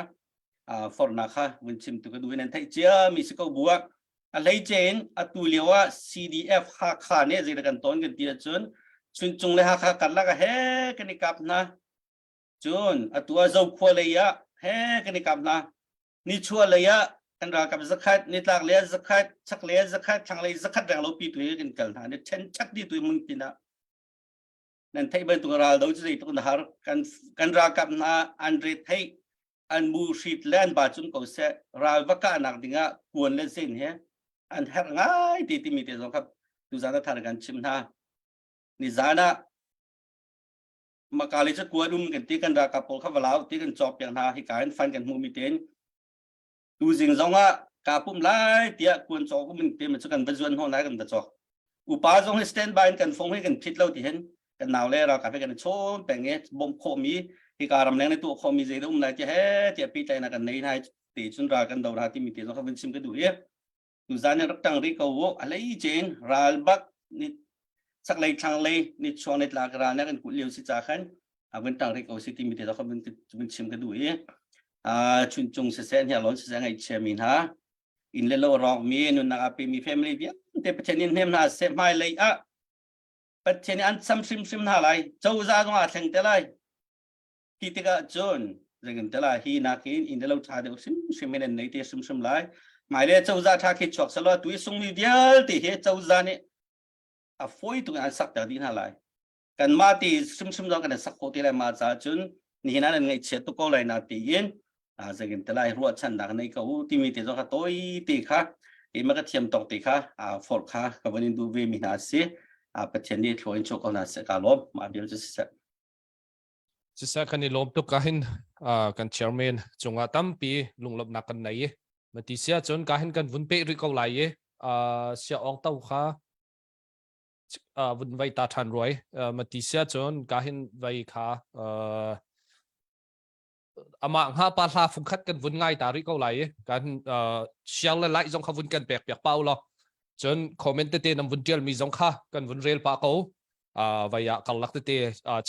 [SPEAKER 2] ฟอร์นักค่ะวันชิมตุกันดูนั่นไทยเจ้ามีสกุลบวกอะไรเจนตุเลียวว่า CDF หักขาเนี่ยจะกันต้นกันที่จนชุนจุงเลยหักกันละก็เฮ้กันนี่กับนะจนตัวเจ้าขวเลยะเฮ้กันนี่กับนะนี่ชัวเลยะกันรักกับสักขัดนี่ตักเลยสักขัดชักเลยสักขัดช่างเลยสักขัดแรงเราปีตัวกันกันนะเนี่ยเช่นชักดีตัวมึงตินะนั่นไทยเป็นตัวเราดูจะได้ตัวนั้นหากันรักกับนะอันเรทให้อันบูชิดแลนบาจุนก็เสเราวักกันนักดิ่งะควรเล่นเส้นเฮ้อันแหงง่ายที่มีแต่สองครับดูจานทานกันชิมนะนิจานะมากาลิจะกวนกันที่กันรักกับพวกเขาเวลาที่กันจอบอย่างนาให้การฟันกันมูมิเตนดูสิ่งสองว่ากาปุ่มไล่เตี้ยกวนจอก็มันเตี้ยมันจะกันเป็นส่วนห้องไหนกันแต่จออุปาจงให้สแตนบายกันฟงให้กันคิดเราที่เห็นกันหนาวเลยเรากับให้กันโชว์แต่งเงี้ยบ่มโคมีให้การรำแรงในตัวโคมีเจดุมไหนจะเฮ้จะปีใจนักกันในไทยตีจนรักกันดาวราที่มีเตี้ยเขาเป็นชิมกันดูเยอะดูจานนี้รักตังริกเอาอะไรเจนรัลบักนี่สักเลยทางเลยนี่ชวนในตลาดกลางเนี่ยกันกุเลียวสิจ่าขันวันต่างเรื่องเอาสิที่มีแต่เราเขาเป็นชิมกันดูชุนจงเสียเนี่ยล้นเสียไงเชื่อมีนะ อินเลโลรองมีนุนนักปีมีแฟมิลี่เบียแต่ประเทศนี้เนมนาเซไม่เลยประเทศนี้อันซ้ำซิมหาไรเจ้าจ้าตรงอาเซงเตลัยที่ติกาจนเรื่องเตลัยฮีนักอินเลโลชาเดอซิมเมนในที่ซิมไรหมายเลขเจ้าจ้าทักคิดชกสลัดตัวส่งวิดีโอที่เฮเจ้าจ้าเนี่ยฝอยตัวอันสักแต่ดีหาไรกันมาที่ซิมจงกันสักโคตรเลยมาจ้าจนนี่นั่นไงเช็ดตุกเอาเลยนาทีเย็นสิ่งที่เรารู้ชันดังในเขาที่มีที่เราตัวตีค่ะที่มันก็เทียมตกตีค่ะฟอร์ค่ะกับวันนี้ดูเวมินาสีประเทศนี้ช่วยชกเอาหน้าเสกลมมาเดี๋ยวจะเสร็จ
[SPEAKER 3] จะเสร็จกันนี่ลมตุกกันกันเชอร์แมนจงอาตั้มปีลุงลบนักกันไหนมาที่เสียจนกันกันวุ่นเปริกเอาไหลเสียองเต้าค่ะวุ่นไวตาทันรวยมาที่เสียจนกันไวค่ะอามาหาปลาฟุกขัดกันวุ่นง่ายตาริกเอาไหลกันเชียงละไหลจงขวุ่นกันเปียกเปล่าหรอจนคอมเมนต์เตนำวุ่นเดียลมีจงค่ะกันวุ่นเรียลปากเอาวายกัลลักเต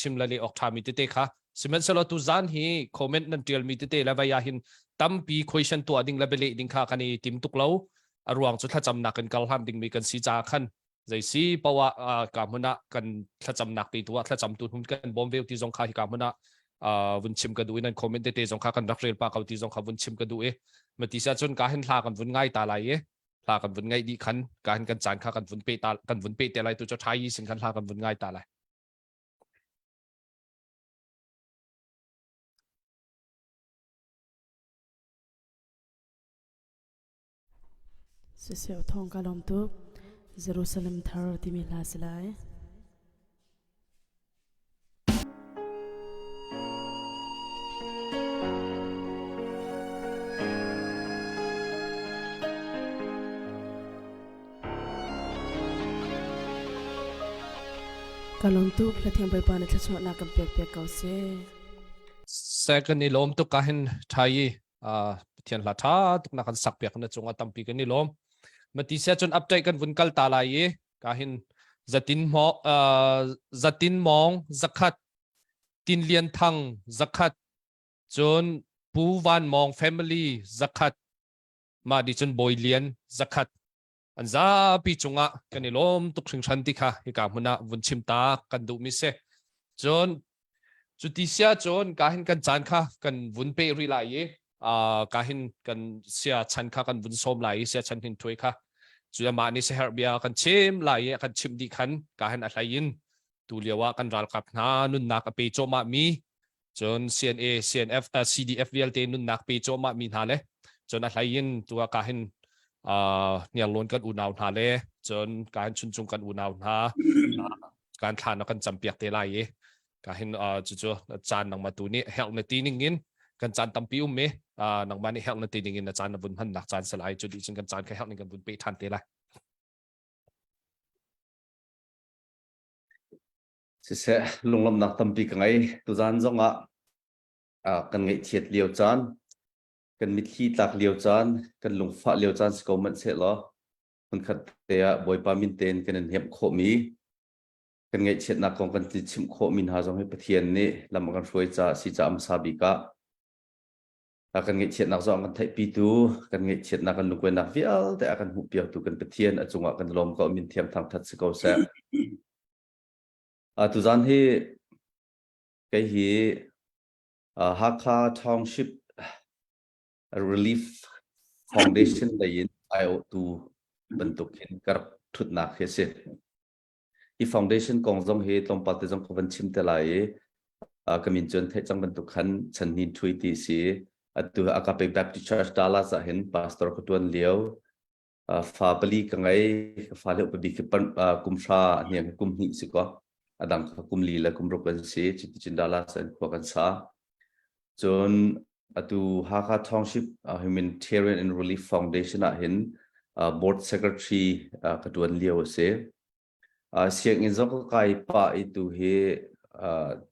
[SPEAKER 3] ชิมละเลออกทามีเตค่ะสิมันสลอตุจานฮีคอมเมนต์นั่นเดียลมีเตแล้ววายหินตั้มปีคุยชันตัวดิ่งละเบลดิ่งค่ะกันนี่ติมตุกเล่ารวงจุดถ้าจำหนักกันกัลฮัมดิ่งมีกันสีจาขันใจสีเพราะว่ากามุนะกันถ้าจำหนักตีตัวถ้าจำตัวหุ่นกันบอมเวลที่จงค่ะที่กามุนะวุ่นชิมกันดูนั่นคอมเมนต์เตจงค่ะกันรักเรียลปากเอาที่จงค่ะวุ่นชิมกันดูมาที่เสียจนการเห็นลากันวุ่นง่ายตาไหลลากันวุ่นง่ายดีขันการกันจานค่ะกันวุ่นเปตากันวุ่นเปตอะไรตัวจะท้ายสิ่งกันลากันวุ่นง่ายตาไหล
[SPEAKER 7] เสียวทองกาลอมตุกเยรูซาเล็มทาร์ที่มีลาสลายกาลอมตุกและเทียมใบปานในทัศนากำเปียกเก่าเซ่
[SPEAKER 3] เซกันนี่ลมตุกกันไทยเทียนลาท่าตุกนักสักเปียกนั่นจงอาตั้มปีกันนี่ลมมาที่เสียจนอัปเดตกันวุ่นกัลตาลายกันจัตินมองจักขัดตินเลียนทังจักขัดจนปูวันมองแฟมิลี่จักขัดมาดิจนบอยเลียนจักขัดอันซาปีจงอ่ะกันนี่ลมตุกชิงชันติค่ะที่กามุนะวุ่นชิมตากันดูมิเซจนจุดที่เสียจนกันจานค่ะกันวุ่นเปรีไลกันเสียชันค่ะกันวุ่นส้มไหลเสียชันหินถ้วยค่ะจุดมานี่เสียเบียกันชิมไหลกันชิมดีขันอะไรยินตัวเลียวว่ากันรัลกับนานุนนักไปโจมามีจน CNA CNF CDF VLT นุนนักไปโจมามีนาเลยจนอะไรยินตัวเนี่ยล้วนกันอุณาวนาเลยจนการชุนจุงกันอุณาวนาการทานกันจำเปียกเตลัยการจู่ๆจานนังมาตัวนี้เฮลในตีนิ่งกันจานตั้มปิวเมนังมานี่เฮลในตีนิ่งนะจานนับบุญหันนักจานสลายจุดที่จริงกันจานแค่เฮลในกันบุญไปทันเตลัย
[SPEAKER 2] เสียลงลำนักตั้มปีกันไงตัวจานจงกันไงเทียดเลี้ยวจานกันมิดขี้ตักเลี้ยวจานกันลงฟ้าเลี้ยวจานสกอมันเสร็จแล้วมันขัดเตะบอยปามินเตนกันเห็บโคมีกันไงเช็ดนักของกันติดชิมโคมินหาจงให้ประเทียนนี่ลำกันช่วยจะสิจะอัมซาบิกะกันไงเช็ดนักจงกันไทยปีตูกันไงเช็ดนักกันลุกเวนักวิอัลแต่กันหุบเปียวตูกันประเทียนจงกันลมก็มินเทียมทางทัดสกอเซตุจานที่ไกฮีฮักคาทองชิปRelief Foundation ได้ยินไอโอตูบรรทุกเห็นกระทุดนักเฮเซอี Foundation กองจงเฮตรงปัตตจงขบันชิมเตลัยกมินจนเทจังบรรทุกขันฉันนินทวีตีสีตัวอากาเป Baptist Church ดาลาจะเห็นปาสตอร์กตัวนเลี้ยวฟาบลีกังไงฟาเลี้ยวไปบิกปันกุมชาเนี่ยกุมหิสิก็ดังกุมลีและกุมรกันสีจินดาลาสันขวกันซาจนตัวฮักทองชิป Humanitarian and Relief Foundation เห็นBoard Secretary กตัวนเลี้ยวเสียงอินทร์ก็กลายป่าตัวเฮ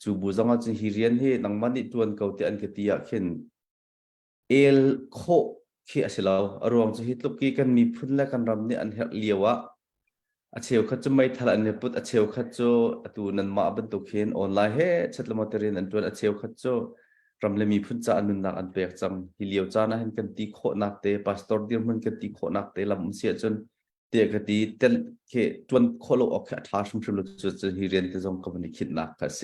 [SPEAKER 2] จูบุจังอาจจะฮิเรียนเฮนังมันตัวเขาที่อันกติยาเข็นโคเขียสิลาวรวมจะฮิตลูกกี้กันมีพุ่นและกันรำเนี่ยอันเลี้ยวะเชียวขัดจะไม่ทันอันเนี่ยพุทธเชียวขัดจะตัวนั้นมาบรรทุกเห็นออนไลน์เฮชัดละมาเตอร์อันตัวเชียวขัดจะ
[SPEAKER 8] รำเลยมีพุ่นจะอนุนักอันเปียกจังฮิเลียวจานะเห็นกันตีโคนักเตะพาสตอร์เดียมันกันตีโคนักเตะลำเสียจนเตียกตีเตลเคจวนโคโลออกแค่ท้าชุมชนลุจนฮิเรียนที่จงกำลังคิดนักกันเส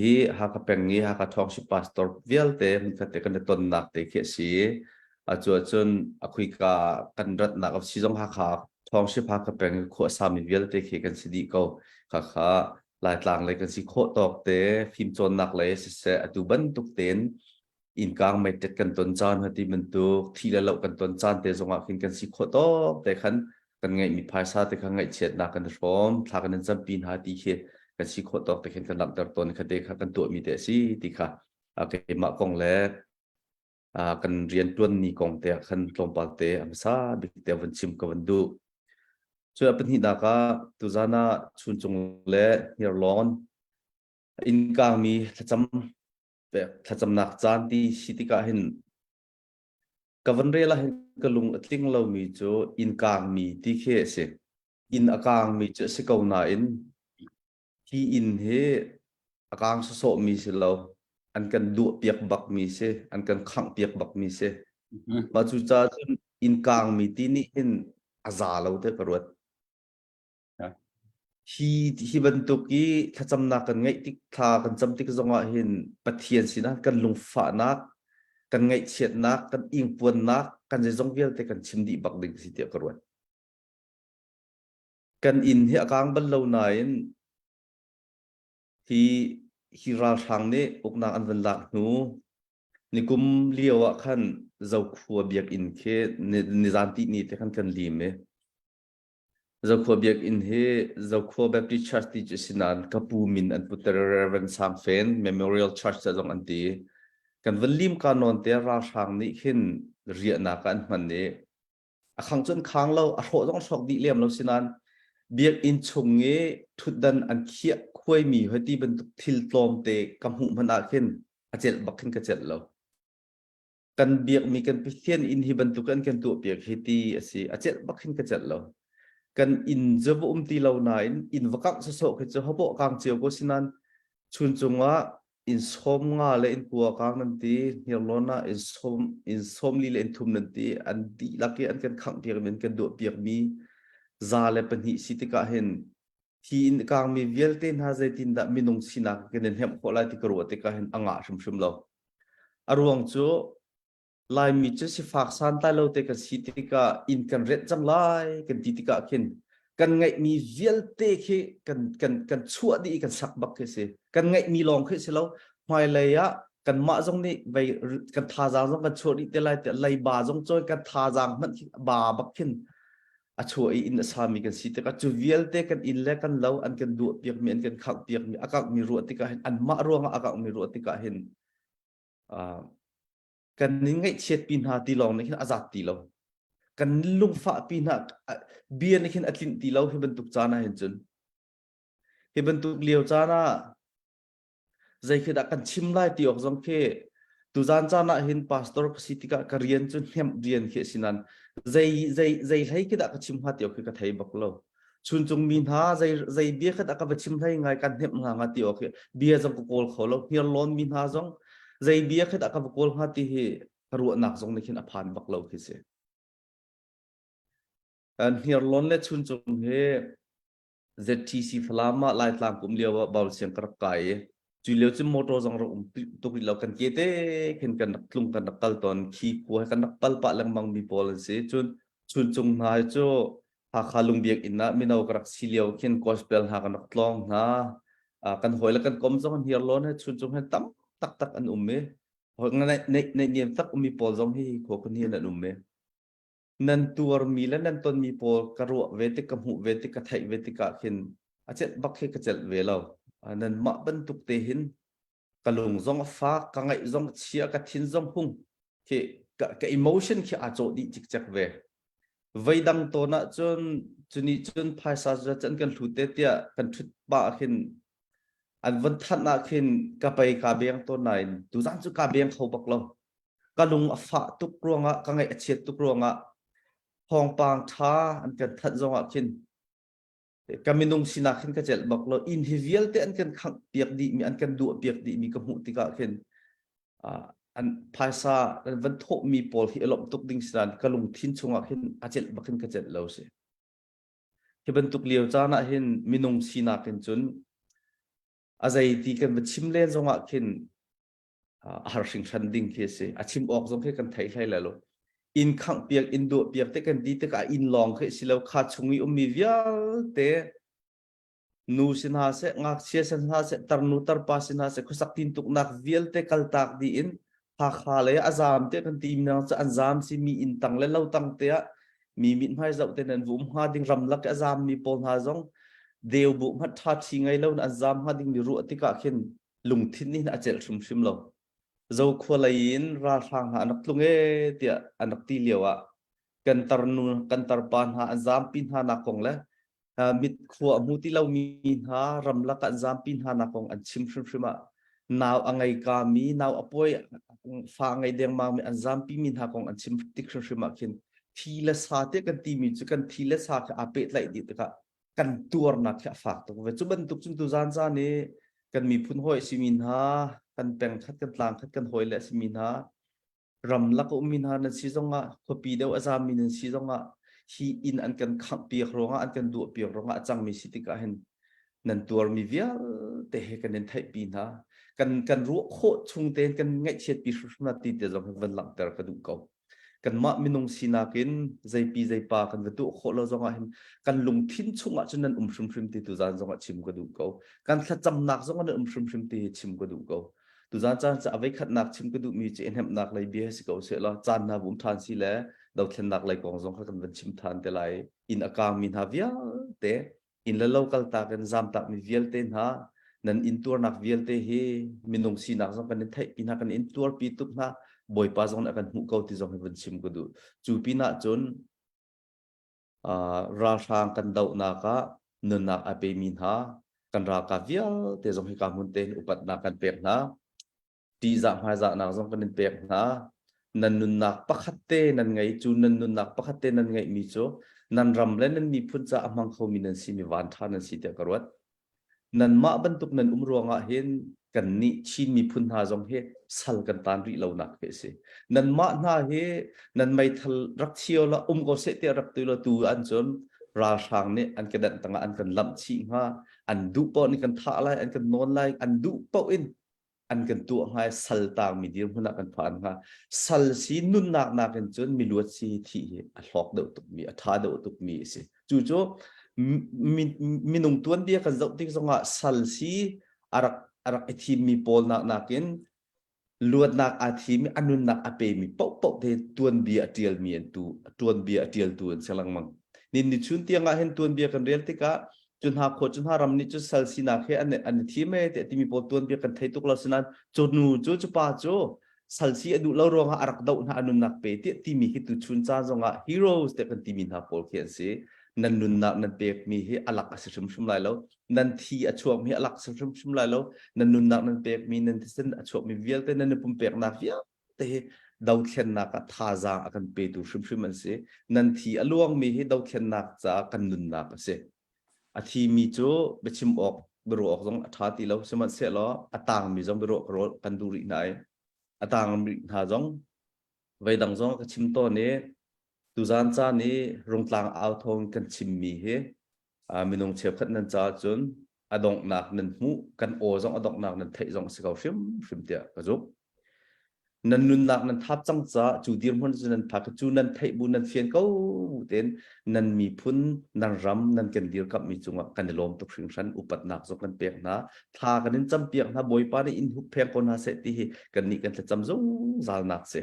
[SPEAKER 8] ฮิฮักเป็นงี้ฮักทองชิพาสตอร์เวลเตะมันกันเตะกันต้นนักเตะเคสีจนคุยกันรัดนักกับซีจงฮักทองชิพฮักเป็นขวดสามีเวลเตะเคกันสิดีก็ค่ะลายต่างเลยกันสิโคตอกเตะฟิล์มจนนักเลยเสียดูบันตุกเต็นอินกลางไม่เด็ดกันต้นจานที่มันตุกที่ละเรากันต้นจานเตะจงอ่ะฟินกันสิโคตอกแต่ขันกันไงมีภาษาแต่ขันไงเฉียดนักกันพร้อมถ้ากันนั้นจำปีนหาตีเคกันสิโคตอกแต่ขันกันหลับแต่ต้นขันเด็กขันตัวมีแต่สิตีค่ะก็มากองแล้วกันเรียนต้นนี้กองเตะขันลงปากเตะอันซาบิเตะวันชิมกับวันดูช่วยเป็นหินากาตุจานะชุนจงเล่เฮียร้อนอินกางมีถ้าจำนักจานที่สิติกาเห็นกับวันเรียละเห็นกลุงติ้งเรามีโจอินกางมีที่เคเสอินอากางมีโจสิกาวนาอินที่อินเฮอากางสโสมีสิเราอันกันดูเปียกบักมีเสอันกันขังเปียกบักมีเสมาจุจ้าจนอินกางมีที่นี่เห็นอาซาเราเตะกระวดที่บรรทุกีถ้าจำนักกันไงที่ถ้ากันจำที่ก็จะว่าเห็นปะเทียนสินะกันลงฝานักกันไงเฉียดนักกันอิงปวนนักกันจะจงเวียนแต่กันชิมดีบักดึงสิเดียกระวนกันอินที่อากางบรรลุนายที่ฮิราชังเนี่ยอกนางอันวันหลักหนูนิกุมเลี้ยวขันเจ้าขัวเบียกอินเคนิจานตินี่แต่ขันกันลีมเจ้าขัวเบียกอินเฮเจ้าขัวแบบที่ชัดที่จะสินานกับปูมินอันพุทธเรเวนสังเฟนเมมโมเรียลชัดจะจงอันตีกันวันลิมการนอนเตะราชังนี่ขึ้นเรียนากันมันเนี่ยขังจนขังเราอโศกต้องสอกดีเลี่ยมเราสินานเบียกอินชงเงทุดดันอันเขียคุยมีหัวที่เป็นทิลตอมเตะกำหุมันอาขึ้นอาเจ็ดบักขึ้นกระเจ็ดเรากันเบียกมีกันไปเทียนอินฮิบันตุกันตัวเบียกฮิตีสิอาเจ็ดบักขึ้นกระเจ็ดเรากันอินจะบุตีเราหนอินวักสะโสคือจะเขาบอกกางเจียวก็สินันชุนจงว่าอินสมงาเลยอินกัวกางนันตีเฮียโลน่าอินสมลีเลยอินทุมนันตีอันดีลักเกอันกันขังเบียกมันกันตัวเบียกมีซาเลปันหิสิติกาเห็นที่อินกางมีเวลเตนฮาเจตินดะมินงสินักกันเห็นขอไล่ที่กรัวติกาเห็นอ่างชุมเราอารวงจูลายมีจุดสิฝากสันใต้เราเตกันสิติกาอินกันเร็ดจังไลกันติติกาเห็นกันไงมีเวลเตะกันชั่วดีกันสักบักเสียกันไงมีลองขึ้นเสียแล้วไม่เลยอะกันมาจงนี่ไปกันทาจางจงกันชั่วดีแต่ไรบาจงจอยกันทาจางมันบาบักขึ้นช่วยอินสามีกันสิแต่ก็จูเวลเตกันอินเล่กันเราอันกันดูเปียกมีอันกันขังเปียกมีอากาศมีรัวติกาเห็นอันมารัวอากาศมีรัวติกาเห็นกันนี่ไงเช็ดปีนหาตีลองนี่ขึ้นอาจัดตีเรากันลุงฟ้าปีนหาเบียนี่ขึ้นอัดลินตีเราให้บรรทุกจานะเห็นจนให้บรรทุกเลี้ยวจานะใจคือดักกันชิมไล่ตีออกจงเคตุจานจานะเห็นพาสตอร์สิติกาเรียนจนเห็นเรียนเคสินันใจให้คือดักชิมหาตีออกคือกระไทยบักเราชุนจงมีหาใจเบียคือดักกันชิมให้ไงกันเห็นงานตีออกเบียจงกูโกลเขาเราเฮียร้อนมีหาจงใจเบียคือดักกันกูโกลหาตีเหรัวหนักจงในขึ้นอภันบักเราคือเสียอันเฮียร้อนและชุนจงเฮ ZTC ฟลามาไล่ตามกลุ่มเลี้ยวบอลเสียงกระไก่จุดเลี้ยวจิ้มมอเตอร์จงเราตุกเรากันเกตเห็นกันนักลุงกันนักตัลตอนขี้กัวกันนักตัลปะลังมังมีบอลเสียชุนจงนายโจหากลุงเบียกอินนะมินเอากระสิเลี้ยวเห็นกอสเปลหากันนักลองนะกันหอยแล้วกันกลมจงเฮียร้อนให้ชุนจงให้ตั้มตักอันเมเพราะงั้นในเนียมตักมีบอลจงให้ขวกันเฮียนั่นเมนันตัวมีและนันตนมีโปลกระวเวติกหูเวติกไทยเวติกาเห็นอาจจะบักให้กระเจเวลานันมาบรรทุกเตหินกลุงจงฟ้ากังไอจงเชียกทินจงหุ่งque emotion que a cho di chik chak ve veidang to na chun phaisa ja chan kan thute tia kan thut ba khin an van that na khin ka pai ka beng to nai tu jang chu ka beng khau bak lo kalung afa tuk ruanga ka ngai achet tuk ruanga hong pang tha an kan that zonga khin kaminung sina khin ka chel bak lo in hivial te an kan khang piak di mi an kan du piak di mi ka mu ti ka khin อันภาษาวันทมีปอลที่อารมณ์ตุกดิ้งสานกะลุงทิ้นชงขึ้นอาเจลบักขึ้นกระเจ็ดเราสิที่บรรทุกเลี้ยวจ้านะเห็นมินงสีนักขึ้นจนอาศัยที่กันบัดชิมเล่นจงขึ้นหาสิ่งชันดิ้งเคสอาชิมออกจงขึ้นกันไทยไทยแล้วอินขังเปียกอินโดเปียกแต่กันดีแต่ก็อินลองขึ้นสิแล้วขาดชงอีมีวิาแต่นูสินหาเสงักเชียสินหาเสตรนูตรปาสินหาเสคุสักตินตุกนักวิลแต่กัลตักดีอินหาขาเลยอาจามเตกันทีมนังจะอันจามสิมีอินตังและเล่าตังเตะมีมิตรให้เจ้าเตนันวุ้มหาดิ่งรำลักอาจามมีปนหาจงเดียวบุมัดทัดชิงไงเล่าอันจามหาดิ่งมีรู้ติกะขึ้นลุงทินนี่อาจจะชุมชิมเราเจ้าขวายินราชางหานักลุงเตะอันนักตีเลียวะกันตรนูกันตรปานหาอันจามปินหานักคงและมิดขวามุติเรามีหารำลักอันจามปินหานักคงอันชิมชิมะนาวอังไงกามีนาวอภัยฟังไงเดียงมามีอันจามปินหาคงอันชิมติกชิมะขึ้นทีละสาเตกันตีมีจุกันทีละสาอาเปตไหลดิตะกันตัวนักแค่ฝากตัวเวจุบันตุกจุนตุจานจานี่กันมีพุ่นหอยสิมินหากันแปลงคัดกันตางคัดกันหอยและสิมินหารำลักอุมินหานันซีจงะขปีเดียวอาจารย์มีนันซีจงะฮีอินอันกันขับเปียกร้องอันกันดูเปียกร้องจังมีสิติกาเห็นนันตัวมีเวียแต่เหกันเน้นไทยปีนะกันรู้โคชุงเตนกันง่ายเฉียดปีสุดนาทีเดียวจงวันหลังแต่กระดูกเก่ากันมามินงสีนักินใจปีใจปากันวัตถุโคเราจงเห็นกันลงทิ้นชงจนนั้นชุมชุมตีตุจานจงชิมกระดูกเก่ากันขัดจำนักจงนั้นชุมชุมตีชิมกระดูกเก่าตุจานจานจะเอาไว้ขัดนักชิมกระดูกมีเจนเห็นนักเลยเบี้ยสิเก่าเสียละจานนาบุมทานสิแล้วดาวเทนนักเลยกองจงขัดกันวันชิมทานแต่ไรอินอากามินฮาวิอาเตอินละโลกัลตากันจามตักมีเวียลเตนฮานั้นอินตัวนักเวียลเตเฮมินงสีนักจงกันเนไทยปีนักกันอินตัวปีตุกนะบอยป้าจงนักกันหุกเอาที่จงให้วันชิมกระดูจูปีนักจนราชางกันดาวนักนนนักอเปมินฮากันรากาเวียลเตจงให้การมุนเตนอุปัตนักกันเปียกนะตีจามหายจานักจงกันเปียกนะนันนุนนักปักขัดเตนันไงจูนันนุนนักปักขัดเตนันไงมิโจนันรำเล่นนันมีพุ่นจะอมังเขามีนันสีมีวันทานันสีเดียกรวดนันมาบรรทุกนันรวงเห็นกันนี่ชินมีพุ่นหาจงเฮสัลกันตานริเหล่านักเสนันมาหน้าเฮนันไม่ทัลรักเชียวละก็เสตีรักตัวละตัวอันจนราชางเนี่ยอันกันดันตั้งอันกันลำชิงฮะอันดูปอนี่กันท่าไรอันกันนอนไรอันดูปออินอันกันตัวหายสัลตางมีเดียมหุ่นกันผ่านฮะสัลสีนุนนักนักกันจนมีลวดสีที่หลอกเดาตุกมีท่าเดาตุกมีสิจู่มีนุ่งตัวเดียกันจะติ๊กสงะสัลสีอารักทีมีปอลนักกินลวดนักอาทีมีอนุนักอเปมีปอกเดตัวเบียเดียลมีอันตัวเบียเดียลตัวเสลังมังนิชุนเตียงเห็นตัวเบียกันเรียลติกะจนหาโคจนหารำนิจุสัลสีนักเฮอันทีไม่แต่ที่มีปอตัวเบียกันไทยตุกเราสนันจนูจุป้าจูสัลสีอดูเรารองอารักดาวน์อนุนักเปติที่มีฮิตุชุนจ้าจงะฮีโร่สแต่กันที่มีหาปอลเขียนสินันนุนนักนันเปียกมีให้อลักอสิชุมไลแล้วนันทีอช่วงมีอลักสิชุมไลแล้วนันนุนนักนันเปียกมีนันที่เส้นอช่วงมีเวียลแต่นันปุ่มเปียกนักเวียแต่ดาวเทียนนักท่าจางกันเปตูชุมมันเสนันทีอลวงมีให้ดาวเทียนนักจากกันนุนนักเสอทีมีโจไปชิมออกบรออกตรงท่าตีแล้วสมัติเสล้ออต่างมีจงบรอกันดูริไหนอต่างมีหาจงไว้ดังจงก็ชิมตัวนี้ตุจานจานี่รงกลางเอาทองกันชิมมีเฮมีนงเชียบขัดนันจ้าจนอดองนักนันหูกันโอจงอดองนักนันเทจงสกาวชิมเตียกระจุกนันนุนนักนันทับจังจ้าจูดีมคนจนันพักจูนันเทบุนันเฟียนเขาเต็นนันมีพุ่นนันรำนันกันเดียวกับมีจงกันลมตกชิงชันอุปัตนักจงกันเปียกนะทากันนั้นจำเปียกนะบอยปาได้อินหุบเพียงคนหาเสติกันนี่กันจะจำจงจานักเส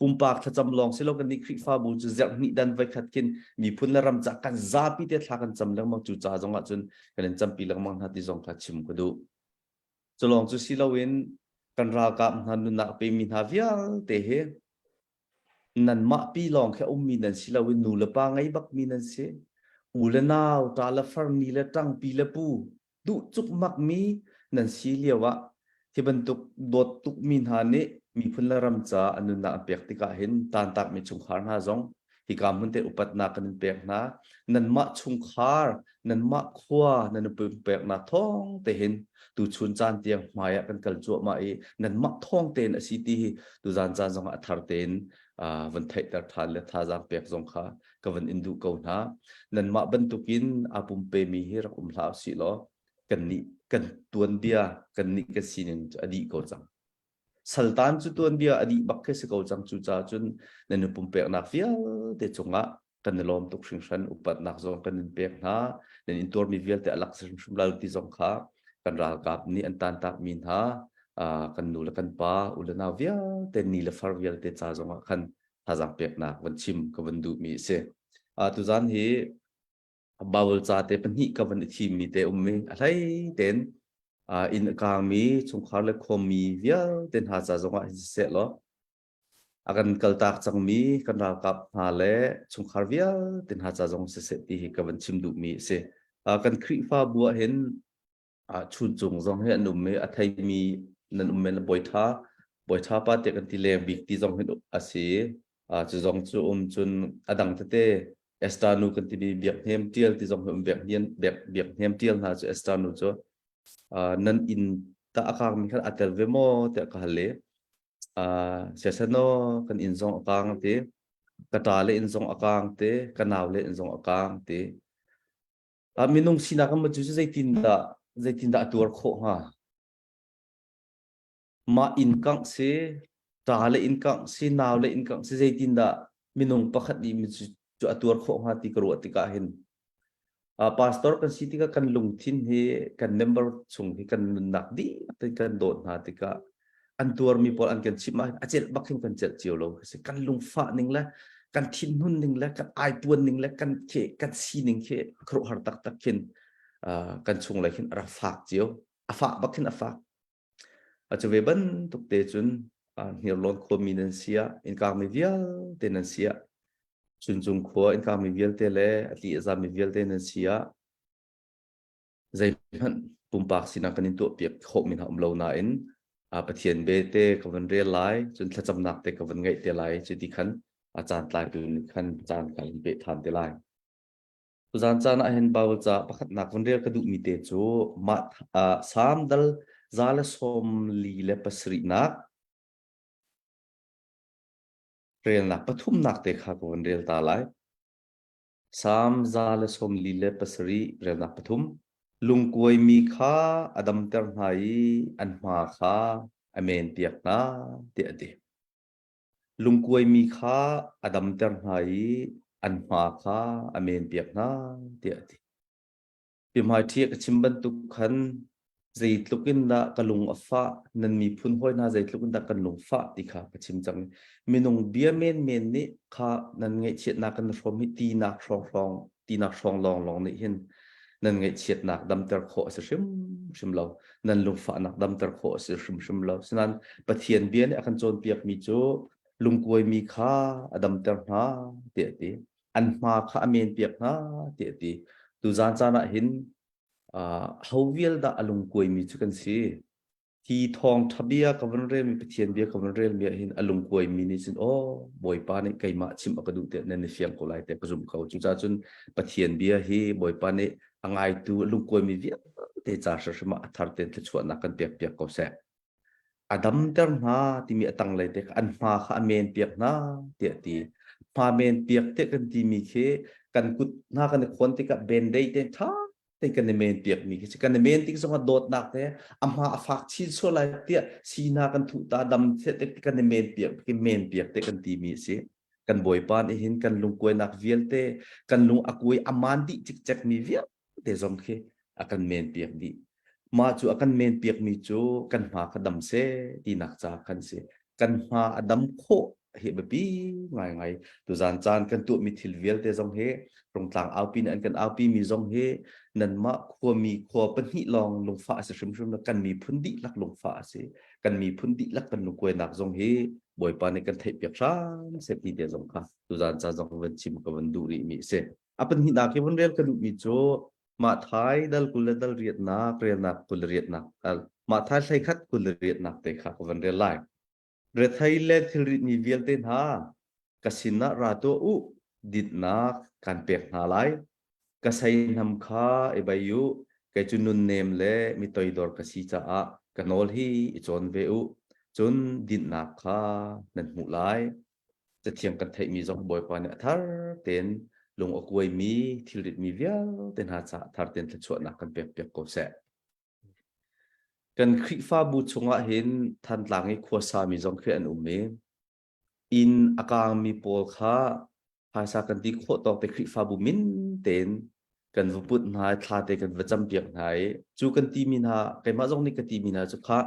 [SPEAKER 8] ปุ่มปากถ้าจำลองสิเรากันนี่คลิกฟ้าบูจะจากนี่ดันไว้ขัดกินมีพุ่นละรำจากกันซาปีเตะทากันจำแล้วมังจูจ่าจงจนกันจำปีละมังหัดที่จงขัดชิมก็ดูจะลองจุสิเราเว้นกันรากานันนุนักไปมีนาวิอาเตะนันมาปีลองแค่มีนันสิเราเว้นนูละปางไงบักมีนันเสอูละนาวตาละฟร์นีละตั้งปีละปูดูจุกมักมีนันสิเลียวะที่บรรทุกโดดตุกมีนาเนมีพุ่นละรำจ้าอนุนักเปียกติกาเห็นตานตักมีชงขารหาจง hi kam hun te upat na kan pek na nan ma chung khar nan ma khwa nan pek na thong te hin tu chun chan tiang maya kan kal chu ma I nan ma thong ten asiti tu zan chan jong athar ten van thai tar than le tha jang pek jong kha ka van indu ko na nan ma ban tukin apum pe mi hi ra hla si lo kan ni kan tuan bia kan ni ka sinin adi ko chang Sultan chu tuan bia adi bakke se ko chang chu cha chun nan pum pek na fial te chunga kan lom tuk hring hran upat nak zong kan pek na nen in tor mi vial te alak hring hrum lau ti zong kha kan ral kap ni an tan tak min ha kan nu la kan pa ulana vial te ni la far vial te cha zong khan hazang pek na wan chim ka wan du mi se tu zan hi bawal cha te pan hi ka wan thi mi te ummi alai ten in kang mi chung khar le khom mi vial ten ha cha zong a se lo akan kaltak chang mi kan ra kap ha le chung khar vial ten ha cha zong se ti hi ka wan chim du mi se kan khri fa bua hen chun chung zong he anum me athai mi nan umme la boi tha pa te kan ti le big ti zong hen ase chu zong chu chun adang te estanu kan ti bi biak hem tiel ti zong hem biak hem tiel na chu estanu chu nan in ta akang mi khan atel vemo te ka hale sesano kan in zong akang te katale in zong akang te kanaw le in zong akang te minung sina kan maju zaitin da tur kho ha ma in kang se tale in kang se naw le in kang se zaitin da minung pakhat ni mi chu atur kho ha ti karo ti ka hin pastor kan city ka kan lungthin he kan member chung he kan nak di te kan dot na ti ka an tur mi pol an kan chima achel bakhim kan chel chiu lo se kan lung fa ning la kan thin hun ning la kan ai tuan ning la kan che kan si ning che khro har tak tak khin kan chung la khin ra fak chiu afa bakhin afa acha ve ban tuk te chun hir lon kho minancia in ka mi vial tenancia chun chung kho in ka mi vial te le ati za mi vial tenancia zai han pumpak sina kan in to piak kho min ham lo na in pathian be te kawan re lai chun thacham nak te kawan ngai te lai chiti khan achan tlai tu khan chan kan be than te lai tu zan chan a hen bawl cha pakhat nak wan re ka du mi te chu ma sam dal zala som li le pasri nak rel nak pathum nak te kha kawan rel ta lai sam zala som li le pasri rel nak pathum lungkoi mi kha adam ter hai an ma kha amen piak na te ade lungkoi mi kha adam ter hai an ma kha amen piak na te ade pimhai thiak chimban tu khan zaitlukin da kalung afa nan mi phun hoi na zaitlukin da kalung fa ti kha pachim chang minung bia men ni kha nan ngai chet na kan rom hi ti na rong long ni hin nan ngai chet nak dam ter kho se shim lo nan lung fa nak dam ter kho se shim lo sanan pathian bia ni akan chon piak mi chu lungkoi mi kha adam ter na ti an ma kha amen piak na ti tu zan chana hin hauvial da alungkoi mi chu kan si ti thong thabia kawan rel mi pathian bia kawan rel mi hin alungkoi mi ni chin boy pa ni kaima chim akadu te nan fiang ko lai te kazum ko chu cha chun pathian bia hi boy pa ni angai tu lungkoi mi via te cha shma athar te chuan na kan piak ko se adam ter na ti mi atang lai te an ma kha amen piak na ti pa men piak te kan ti mi khe kan kut na kan khon te ka ben dei te tha te kan men piak mi khe kan men ti so dot nak te amma afak chi so lai te si na kan thu ta dam te kan men piak te kan ti mi se kan boy pan hin kan lungkoi nak vial te kan lung akui amandi chik chak mi vial te zom khe akan men piak di ma chu akan men piak mi chu kan ma khadam se ti nak cha kan se kan ma adam kho he babi ngai tu zan chan kan tu mi thil vial te zong he rong tlang alpin an kan alpi mi zong he nan ma kho mi kho pan hi long lung fa se shum kan mi phundi lak lung fa se kan mi phundi lak kan lung koi nak zong he boy pa ne kan thai piak sang se pi te zong kha tu zan cha zong wan chim ka wan du ri mi se apan hi na ke wan rel kan mi cho ma thai dal kul dal riat na rel na kul riat na ma thai sai khat kul riat na te kha wan rel lai re thai le thil ri ni vial te na kasina ra to ดิดนักการเปียกหาไลกษัยนำข้าไอใบยุกจุนุนเนมเล่มีตัวดอร์กสีจ้ากันอลฮีจนเวอุจนดิดนักข้านั่นมุไลจะเทียงกันไทยมีจงบอยปานเนี่ยทาร์เต็นลงอกวยมีทิลิดมีเวียเต็นหาจะทาร์เต็นทชวนักกันเปียกเปียกโกเสกันคริฟ้าบูชงะเห็นทันหลังไอ้ขวสามีจงเคลื่อนเมอินอากามีโปลข้าภาษากันที่โคตอกแต่คริฟ้าบูมินเต็นกันวปุตนายทาเตกันวจำเปียกนายจูกันตีมินาไกมาจงนี่กันตีมินาจุข้า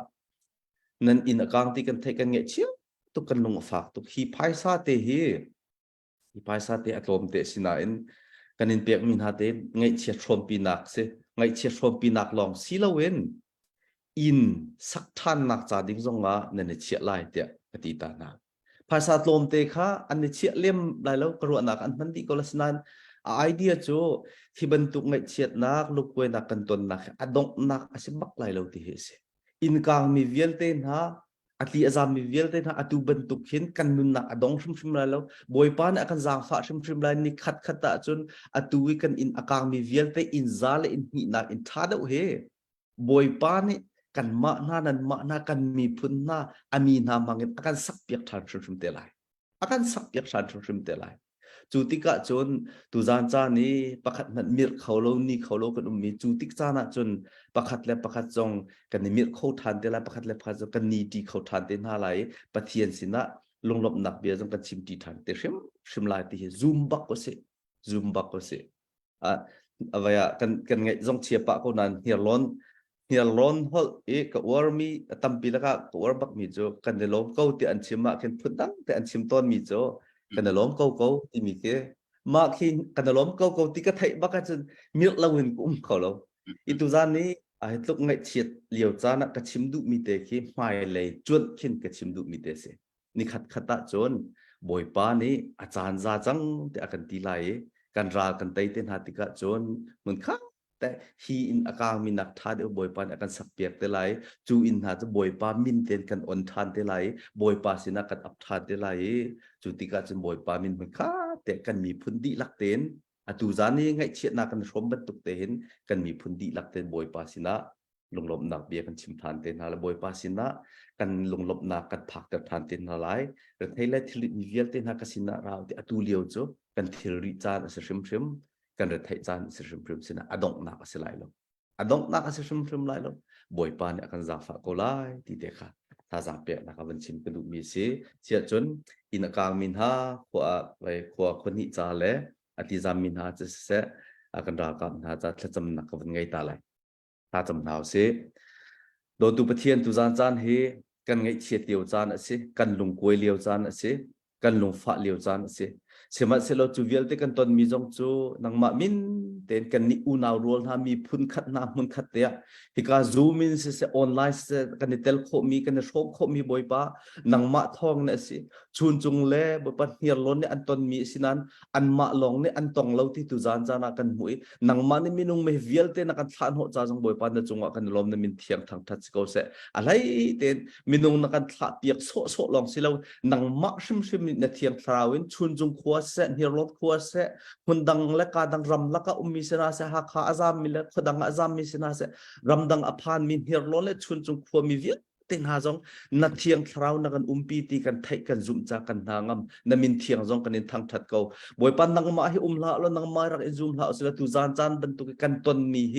[SPEAKER 8] นั่นอินอากาที่กันเทกันเงี้ยเชี่ยวตุกันลงฝากตุฮีภาษาเตฮีภาษาเตอารมณ์เตสินาอินกันอินเปียกมินาเตเงี้ยเชี่ยวชมปีนักเสเงี้ยเชี่ยวชมปีนักลองสิละเว้นอินสักท่านนักจ่าดิ้งจงว่านั่นเชี่ยไล่เตะกติตานาภาษาลมเตค่ะอันนี้เชี่ยเลี่ยมไล่แล้วกระวนักอันมันดีก็ลักษณะไอเดียโจที่บรรทุกเงี้ยเชี่ยนักลูกเวนักกันตนนักอดงนักอาศัยบักไล่แล้วที่เหตุอินกลางมีเวียนเตนฮะอัตลีอาจารย์มีเวียนเตนฮะอัตุบรรทุกเห็นกันนุนนักอดงชิมไล่แล้วบอยปานอาการจางฟ้าชิมไล่นี่ขัดตาจนอัตุวิกันอินอากางมีเวียนเตอินซาเลอินหินักอินท่าเดาเฮบอยปานนี่กันมาหน้านั้นมาหน้ากันมีพุ่นหน้าอามีนามังอาการสักเปียกทานชิมเตลัยอาการสักเปียกทานชิมเตลัยจุติกะจนตุจานจานี้ประคัดมันมีเขาโลนี่เขาโลกันมีจุติกจานะจนประคัดและประคัดจงกันมีเขาทานเตลัยประคัดและประคัดจงกันนีดีเขาทานเตน่าไหลปะเทียนสินะลงหลบหนักเบียจงกันชิมตีทานเตชิมลายที่ซูมบักก็เสอะไรอะกันไงจงเชียปะคนนั้นเฮียร้อนฮอลกับวอร์มีตั้มปีละก็วอร์บักมีโจกันเดล้อมเก้าที่อันชิมมากันพุ่นดังแต่อันชิมต้นมีโจกันเดล้อมเก้าที่มีแค่มาคินกันเดล้อมเก้าที่ก็ไทยบักจนมีเราเห็นกุ้มเขาแล้วอีตุจานนี้ไอ้ตุกไงเฉียดเลี้ยวจานะก็ชิมดุมีแต่แค่ไม่เลยจวนขินก็ชิมดุมีแต่เสนี่ขัดตาจนบอยป้านี้อาจารย์จาจังแต่อากันตีไลกันรากันไตเต้นหาติกะจนเหมือนข้าแต่ฮีอินอากางมีนักทาเดียวบอยปานอาการสักเปียกเตลัยจูอินหาจะบอยปามินเต็นกันอ่อนทานเตลัยบอยปาสินักกันอับทานเตลัยจูติกาจนบอยปามินเหมือนข้าแต่กันมีพุนดีลักเต็นอตูจานี่ไงเชียนักกันชมบรรทุกเต็นกันมีพุนดีลักเต็นบอยปาสินะลงหลบหนักเบียกันชิมทานเต็นหาละบอยปาสินะกันลงหลบหนักกันผักกันทานเต็นหาไรแต่ไทยและทิลิมีเวียเต็นหากสินะเราที่อตูเลียวโจกันทิลิจานสิชิมกันเรื่องไทยจานสิริมพริมสินะอดงนักสิไลลงอดงนักสิริมพริมไลลงบอยปานอาการจาฟ้าก็ไลที่เด็กค่ะถ้าจาเปียนักวันชิมกันดูมีเสียจนอินกางมินหาขวาไปขวาคนนี้จาเล่อธิจามินหาจะเสะอาการรากันหาจะจำนักวันไงตาไลถ้าจำนาวเสโดนตุปเทียนตุจานจานเฮกันไงเชียเดียวจานเสกันลงกวยเลียวจานเสกันลงฟ้าเลียวจานเสเชื่อมันเสลจูเวลเตกันตอนมีจงจูนังมามินเต็นกันนี่อุณาวรัวนามีพุ่นขัดน้ำมันขัดเตะฮิกาซูมินเสออนไลน์เสกันนี่เตลโคมีกันนี่โชคโคมีบ่อยปะนังมาทองเนี่ยสิชุนจุงเล่บ่ปะเฮียล้นเนี่ยอันตอนมีสินั้นอันมาลองเนี่ยอันตองเราที่ตุจานจานากันหวยนังมานี่มินุงไม่เวลเตนักันทานหัวจ้าจงบ่อยปะเนี่ยจงว่ากันลมเนี่ยมินเทียงทางทัดสกอเสอะไรเต็นมินุงนักันทาเปียกโซลองสิเรานังมาชิมเนี่ยเทียงทราวินชุนจุงขวเสเฮียรถขวเสคนดังและกาดังรำและก็มีสินาเสหักอาซามมีและคนดังอาซามมีสินาเสรำดังอภานมีเฮียรถและชุนจุงขวมีเวียเต็นหาจงนัดเทียงทราวนักันปีตีกันไทยกันจุ่มจากกันนางำนัมินเทียงจงกันในทางถัดเก่าบ่อยปันนังมาให้ละแล้วนังมารักจุ่มละสุดตุจานบรรทุกกันตนมีเฮ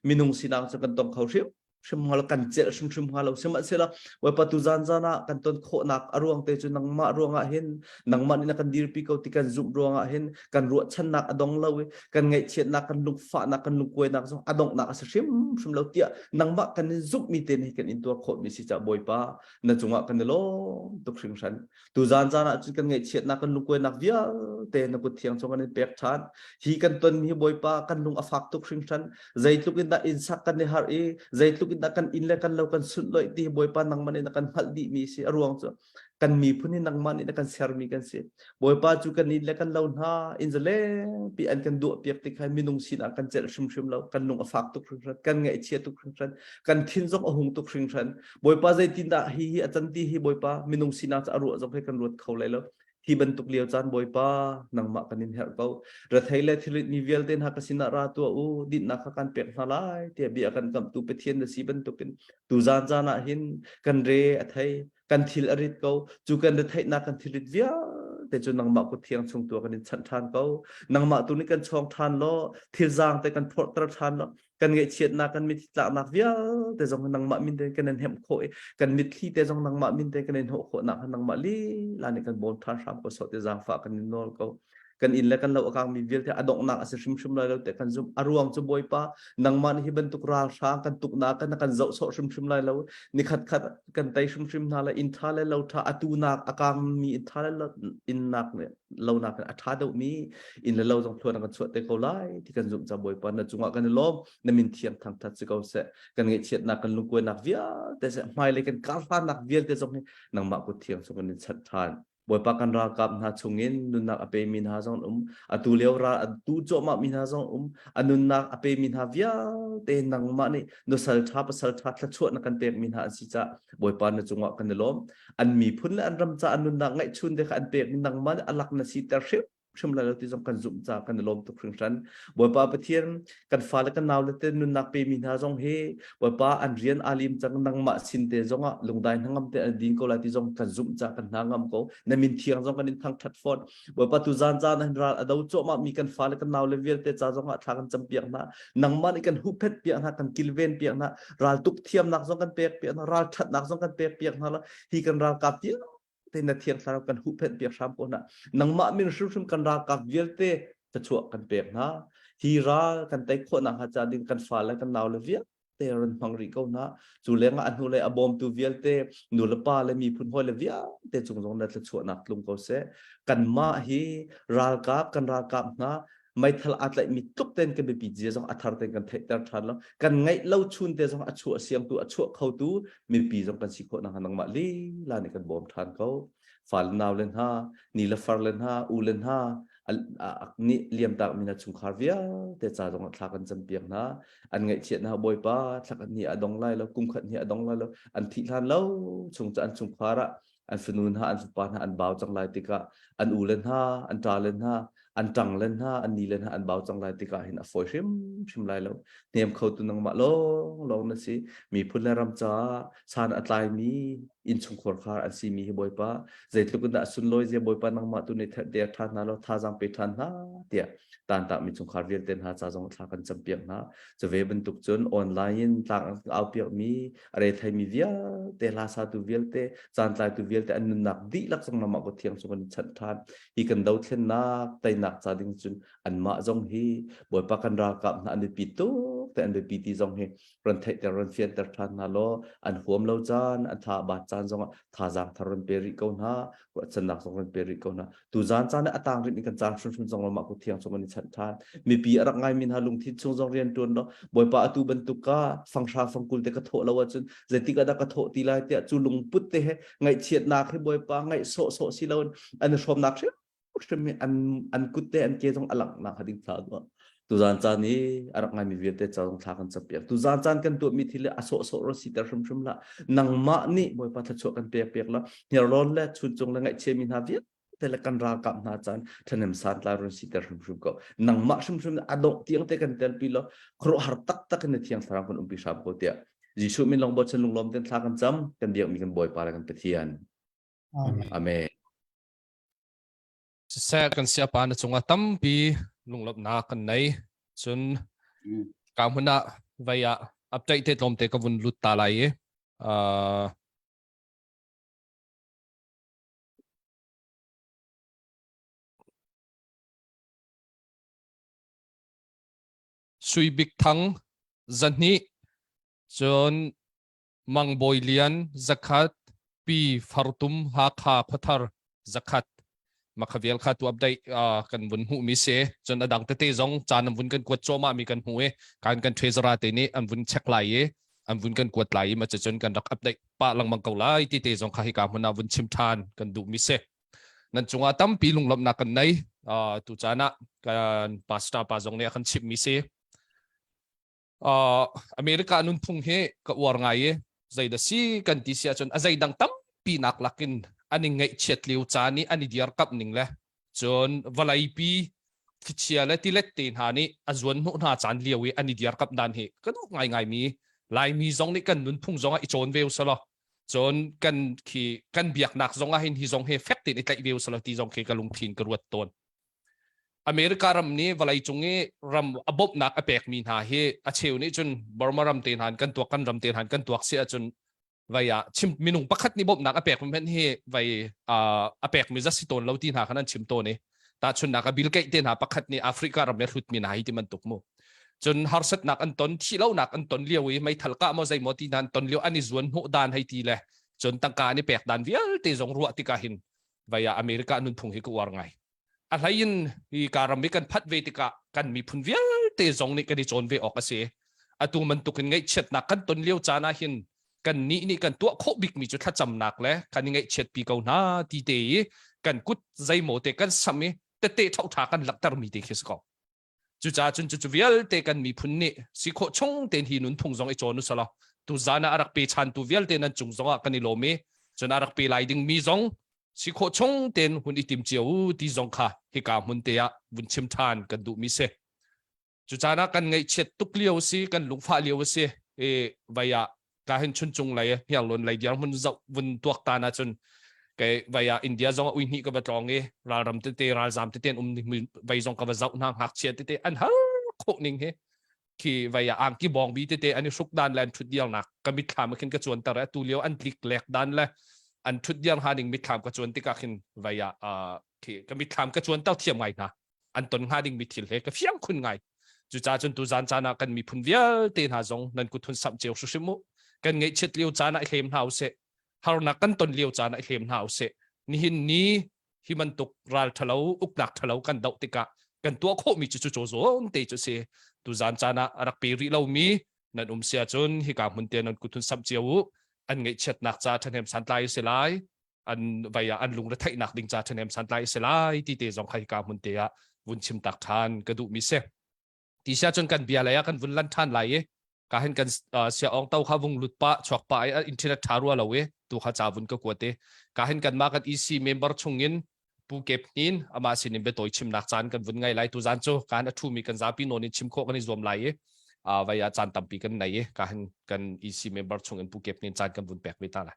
[SPEAKER 8] มินุงสินางจะกันต้องเขาเชียวชิมฮัลกันเจอชิมฮัลชิมเสละว่าปัตุจานจานะกันต้นโคนักอรวงเตจุนังมาอรวงเห็นนังมานี่นักกันดีรปีเขาที่กันจุ่มรวงเห็นกันรัวชันนักอดงเลวกันไงเชียนักกันลุกฟ้านักกันลุกเวนักอดงนักชิมเลวเตียนังมากันจุ่มมีเตนให้กันอินตัวโคมีสิจ่าบ่อยป้านั่นจงว่ากันโลตุกชิมฉันตุจานจานะจุกันไงเชียนักกันลุกเวนักเวียเตนักกุเทียงจงกันเปียกชันฮีกันต้นมีบ่อยป้ากันลุงอฟักตุกชิมฉันใจลุกินได้อินสักกันในฮาร์เอใจลุกินได้กันอินเลกันเรากันสุดเลยที่บ่อยปานังมันนี่นักฮัลดีมีสิอรวงจ้ะกันมีพุ่นนี่นังมันนี่นักเสียร์มีกันสิบ่อยปาจูกันนี่เลกันเราหน้าอินเจเล่ปีอันกันดูเปียกติใครมีนุ่งสินกันเจริญชิมเรากันนุ่งฟักตุกชิมชันกันไงเชียตุกชิมชันกันทิ้งจงอหงตุกชิมชันบ่อยปาใจตินดาฮีอาจารย์ที่ฮีบ่อยปามีนุ่งสินจะอรวงจงให้กันรวดเขาเลยแล้ว ที่บรรทุกเลี้ยวจานบอยป้านังมากันนินเฮเขาระไทยและทิลิตนิเวลเตนฮักสินาราตัวดินนักกันเปียกนาลายเตียบียกันกับตูเปเทียนเดสีบรรทุกินตูจานจานะหินกันเรอไทยกันทิลอริตเขาจูกันเดไทยนักกันทิลิตเวียแต่จนนังมาก็เทียงชงตัวกันนินชันทานเขานังมาตัวนี้กันชองทานล้อทิลจางแต่กันพอตรทานล้อกันเงยเฉียดนักกันมิตรละนักเวียแต่จงนังมามินเดกันนินเห็มโคกันมิตรที่แต่จงนังมามินเดกันนินโหโคนักนังมาลีลานิกันบนทานสามก็สดแต่จางฝากกันนินนอลเขากันอินแล้วกันเราอากางมีเวลที่อดองนักอาศัยชุมเลยเราแต่กันจุ่มอารวงจุ่มบอยป้านังมันฮิบันตุกราช้างกันตุกนักกันเจ้าโซชุมเลยเรานิขัดกันไตชุมนาละอินทาเลยเราท่าอตูนักอากางมีอินทาเลยอินนักเนี่ยเรานักกันอัฐาดมีอินแล้วเราต้องพลวนกันสวดแต่เขาไล่ที่กันจุ่มจะบอยป้านั่นจุงกันล้อมนั่นมินเทียมทางทัศน์เขาเสกันเงยเฉียดนักกันลุกวยนักเวียแต่เสไม่เลยกันการฟันนักเวียแต่จงนี้นังมากุเทียมส่งกันชัดทานบอยปากันรากับนาชงเงินนุนักอเปมินหาจงอตูเลียวราอตูโจมามินหาจงอนุนักอเปมินหาเวียเตนังมานี่นุสัลทับสัลทัดละชวดนักกันเปมินหาสิจ้าบอยปานจงวะกันล้อมอันมีพุ่นและอันรำจาอนุนักไงชุนเด็กอันเปมินนังมันอลักนัสิตาเชฟชมลายเราที่จงกันจุ่มจากกันล้อมทุกครั้งฉันบอยปาปเทียนกันฟ้าและกันนาวและเตนุนักเปมินหาจงเฮบอยปาอันเรียนอาลิมจังนังมาสินเตจงะลงได้ทั้งงำเตอดินก็ลายที่จงกันจุ่มจากกันนางงำก็นั่นมินเทียงจงกันนินทางทัดฟอดบอยปาตุจานจานนั้นราดาวโจมามีกันฟ้าและกันนาวเลเวลเตจาจงะทางกันจำเปียกนะนังมันกันฮุบเพชรเปียกนะกันกิลเวนเปียกนะราลตุกเทียมนักจงกันเปียกนะราลชัดนักจงกันเปียกนะละฮีกันราลกับเทียเตนเทียงสารกันฮุบเพชรเปียกสามคนนะนังมามินชุมกันราลกับเวลเตจะชั่วกันเปียกนะฮีรากันเตะคนนักฮะจาดินกันฟ้าและกันนาวเลเวลเตรันพังริโกนะจูเลงอันหูเลยอบอมตูเวียลเตนูลปาเลยมีพุ่นหอยเลเวียเตจงจงนั่นจะชั่วนักลุงเขาเสกันมาฮีราลกับกันราลกับนะไม่ทลาดเลยมีตุกเต้นกันไปปีเจียจงอัฐารเต้นกันเทตทันแล้วกันไงเล่าชุนเตจงอัดชั่วเสียงตัวอัดชั่วเขาตัวมีปีจงกันสิโคนังนังมาลีลานี่กันบอมทันเขาฝันนาวเลนฮานีละฟาร์เลนฮาอูเลนฮานี่เลียมตากมินาชุมคาร์เวียแต่จ่าจงทักกันจำเปียงนะอันไงเชียนะบอยป้าทักอันนี้อดองไล่แล้วกุ้งขัดนี้อดองไล่แล้วอันที่ทันแล้วชงจะอันชุมคาระอันฝนุนฮาอันฝุปานฮาอันบ่าวจังไลติกะอันอูเลนฮาอันตาเลนฮาอันจังเลนฮาอันนี้เลนฮาอันบ่าวจังไลติกะเห็นอฟอยชิมไลแล้วเนียมเขาตุนังมาลองนั่นสิมีพุ่นและรำจ้าชาญอัตไลมีอินชงขวดคาอันซีมีบอยป้าใจทุกคนสุนลอยเจียบอยป้านังมาตุนิเดียทันนะแล้วท่าจังไปทันนะเดียตานตามีชงคาร์เวียเต้นหาจ่าจงทักกันจำเปียกนะจะเวบันทุกจนออนไลน์ต่างเอาเปียกมีอะไรไทยมีเวียเตลาซาตุเวียเตจานไตตุเวียเตอันนุนักดีลักษณะมาก็เทียงชงกันชัดทานอีกันดาวเทนนักไตนักจาดิงจนอันมาจงฮีบอยป้ากันรากับอันเดปิโตแต่อันเดปิตีจงฮีรันเทแต่รันเฟียนแต่ทันนะล้ออันหัวมเลาจานอันท่าบาดจานจงท่าจางทารันเปริโกนะว่าชนักจงรันเปริโกนะตูจานจานเนี่ยต่างรินกันจานชุนจงเรามาก็เทียงชงกันชัดทานมีปีอะไรไงมินฮาลุงทิศชงจงเรียนตัวเนาะบอยป้าตูบรรทุกกาฟังชาฟังกุลเตกระโถแล้วว่าจนเจติกระดักกระโถตีลายเตะจูลุงปุตเตะไงเฉียดนักให้บอยป้าไงโซสิลาอันนี้ชมนักใช่ไหมอันกุตเตอันเกจงอลังนักหดิ่งสาดว่าตุจานจานนี้อะไรไงมีเวียเตจงทากันจับเปียกตุจานจานกันตัวมีทีละโซรสิตาชุมละนังมานี่บอยป้าทัชกันเปียกละเฮียร้อนและชุนจงละไงเชมินฮาเวียแต่ละกันรากับนาจันท่านเอ็มสันลารุนสิตาชุมก็นังมาชุมอดงเตียงเตกันเตลปีละครัวหาตักกันในเตียงสารคนอุปชาบก็เตียจิชุมินลองบอชลุงลมเต้นทากันจำกันเดียกมีกันบอยป้ากันเปียนอาเมน
[SPEAKER 3] แซ่กันเสียปานจงตั้มปีลุงลบนากันไหนจนการหัวหน้าวิยาอัปเดตลมเตกวุนลุตตาไลสุยบิกทั้งจันนี้จนมังบอยเลียนจักรปีฟารุตุมฮาคาพัทร์จักรมาขวิลขาตัวอัปเดตกันวุนหูมิเสจนอดังเตเตจงจานวุนกันกวดโจมามีกันหูการเทรซราเตนี้อันวุนเช็คไลอันวุนกันกวดไลมาจะจนกันรักอัปเดตปะลังมังเกาไลที่เตจงข้าให้การหัวหน้าวุนชิมทานกันดูมิเสนั่นจงตั้มปีลุงลำนักกันไหนตุจานะกันปาสตาปาจงเนี่ยกันชิมมิเสอเมริกานุนพุงเฮกับวาร์ไงใจเดซี่กันที่เสียจนใจดังตั้มปีนักลักิน อันนี้ไงเช็ดเลี้ยวจานี่อันนี้เดียร์กับนิ่งเลยจนวลัยปีที่เชียร์และที่เล็ดตีนหานี่อจวนหุ่นหาจานเลี้ยวอันนี้เดียร์กับดันเหก็ต้องไงมีลายมีจงนี่กันนุนพุ่งจงอีโจนเวลสละจนกันขี่กันเบียกหนักจงเห็นที่จงเฮฟเฟกตินไอเวลสละที่จงเคกันลุงทินกระวดตนอเมริการำนี้วลัยจงเงรำอบนักอเปกมีหาเฮอเชวนี่จนบอร์มารำเตียนหันกันตัวกันรำเตียนหันกันตัวเสียจนไว้ชิมมินุงปักขัดนี่บบนักอเปกมันเป็นเฮไว้อเปกมีจัสซิโตนเราตีนหาขนาดชิมโตนี่แต่ชนนักบิลเกตเตียนหาปักขัดนี่แอฟริการำเนี่ยหุดมีหาที่มันตกมูจนฮาร์สัตนักอันตนที่เล่านักอันตนเลี้ยวไม่ทัลกะมาใจมอตีนันตนเลี้ยวอันนี้ส่วนหัวดานให้ทีเลยจนตั้งการนี่เปกดานเวียลตีจงรัวติกาหินไว้อเมริกานุนพุงให้กูวางไงอะไรยินที่การมีกันพัดเวติกากันมีพุนเวียลเตจงนี่กันที่จนเวออกเสียอตัวมันตุกันไงเช็ดนักกันตนเลี้ยวจานาหินกันนี่กันตัวโคบิกมีจุดทัดจำหนักเลยกันยังไงเช็ดปีเก่าหน้าทีเตยกันกุดใจโมเตกันสามีแต่เตะเท่าทากันหลักตรมีเตคิสกอจุจ้าจนจุเวียลเตกันมีพุนนี่สิโคชงเตนหินุนพุงจงไอโจนุสละตุจานาอารักเปชันตุเวียลเตนันจุงจงกันนี่โลเมจนอารักเปไลดิงมีจงสิโคชงเต็นหุ่นอิติมเจียวที่จงค่ะฮิกามุนเตียบุญชิมทานกันดูมิเซจุจานะกันไงเช็ดตุกเลี้ยวสิกันลุงฟ้าเลี้ยวสิวายการเห็นชุนจงเลยเฮียงลนเลยเดียวมันจะบุญตัวตานะจนแกวายอินเดียจงอุ้ยนี่ก็แบบตรองรารำเตราจามเตนวายจงก็แบบเจ้านางหักเชียเตอันฮะโคนิงคือวายอังกีบองบีเตอันนี้สุกดานแลนชุดเดียวนักก็มิดขามมาขึ้นกระชวนแต่ละตัวเลี้ยวอันพลิกแหลกดานเลยอันชุดยังหาดิ่งมิดขามกระชวนติกาขินไว้ที่ก็มิดขามกระชวนเต้าเทียมไงนะอันต้นหาดิ่งมิดทิลเฮก็เฟียงคุณไงจุจ้าจนตุจานจานากันมีพุนเวียเตนหาจงนั่นกุทุนสับเจียวสุชิมุกันไงเช็ดเลี้ยวจานาเขมหาวเสฮารุนักกันต้นเลี้ยวจานาเขมหาวเสนี่หินนี้ที่มันตกรัลทะเลาอุกหนักทะเลากันดาวติกากันตัวโคมีจุจุโจโซนเตจุเสตุจานจานารักปีริเรามีนั่นเสียจนฮิกามุนเตนั่นกุทุนสับเจียวอันไงเช็ดนักจ่าทันเฮมสันไลเสลายอันวายอันลุงระไทนักดิ่งจ่าทันเฮมสันไลเสลายที่เตจงไข่กามุนเตียวุนชิมตักทานกระดูมิเซที่เสียจนกันเบียร์เลยกันวุนลันทานไหลการเห็นกันเสียองเต้าข้าวงลุดปะชกปะอินเทอร์เน็ตทารัวเราตัวข้าจ่าวุนก็กวดเตการเห็นกันมากันอีซีเมมเบอร์ชงเงินผู้เก็บนินอามาสินิเบตอยชิมนักจานกันวุนไงไหลตัวจานโจการอัทุมีกันซาปิโนนิชิมโคกันในรวมไหลวายจานตั้มปีกันไหนการกันอีซีเมมเบอร์ชงเงินผู้เก็บนินจานกันวุนแปกเวตาละ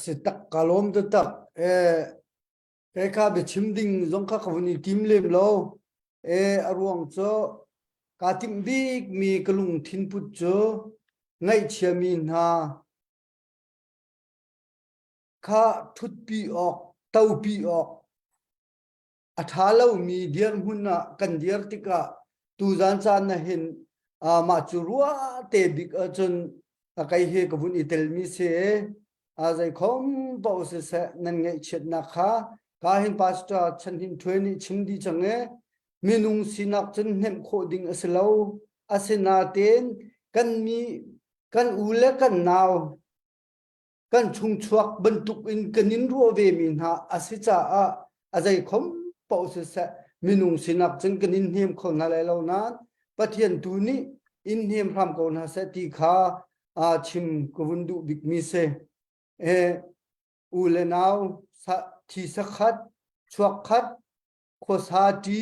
[SPEAKER 9] สิตักกาลมตักข้าไปชิมดิ่งจงข้าขวันนี้ทีมเล่มเราอารวงโจกาติมบิกมีกลุงทินปุจโจไงเชียมินฮาข้าทุดปีออกเต้าปีออกอัฐาเรามีเดียร์หุ่นนะกันเดียร์ติกะตูจานจานนะเห็นมาจูรัวเตบิกจนไกเฮกบุญอิตาลีเสอาใจคอมปอสเสนั่นไงเช็ดนักข้ากาเห็นพาสต้าฉันเห็นถ้วยนี้ชิมดีจังเมนูสินักจนเห็นโคดิ้งอสเลาอาเซนาเตนกันมีกันอูเล็กกันนาวกันชุงชวกบรรทุกอินกันนินรัวเวมินหาอาศิจ่าอาใจคอมปอสเสเมนูสินักจนกันนินเฮียมคนอะไรเหล่านั้นปะเทียนตูนี้อินเฮียมพรำคนหาเสติขาชิมกวนดูบิกมิเซอูเลนาวที่สักขัดชวกขัดขวสาดี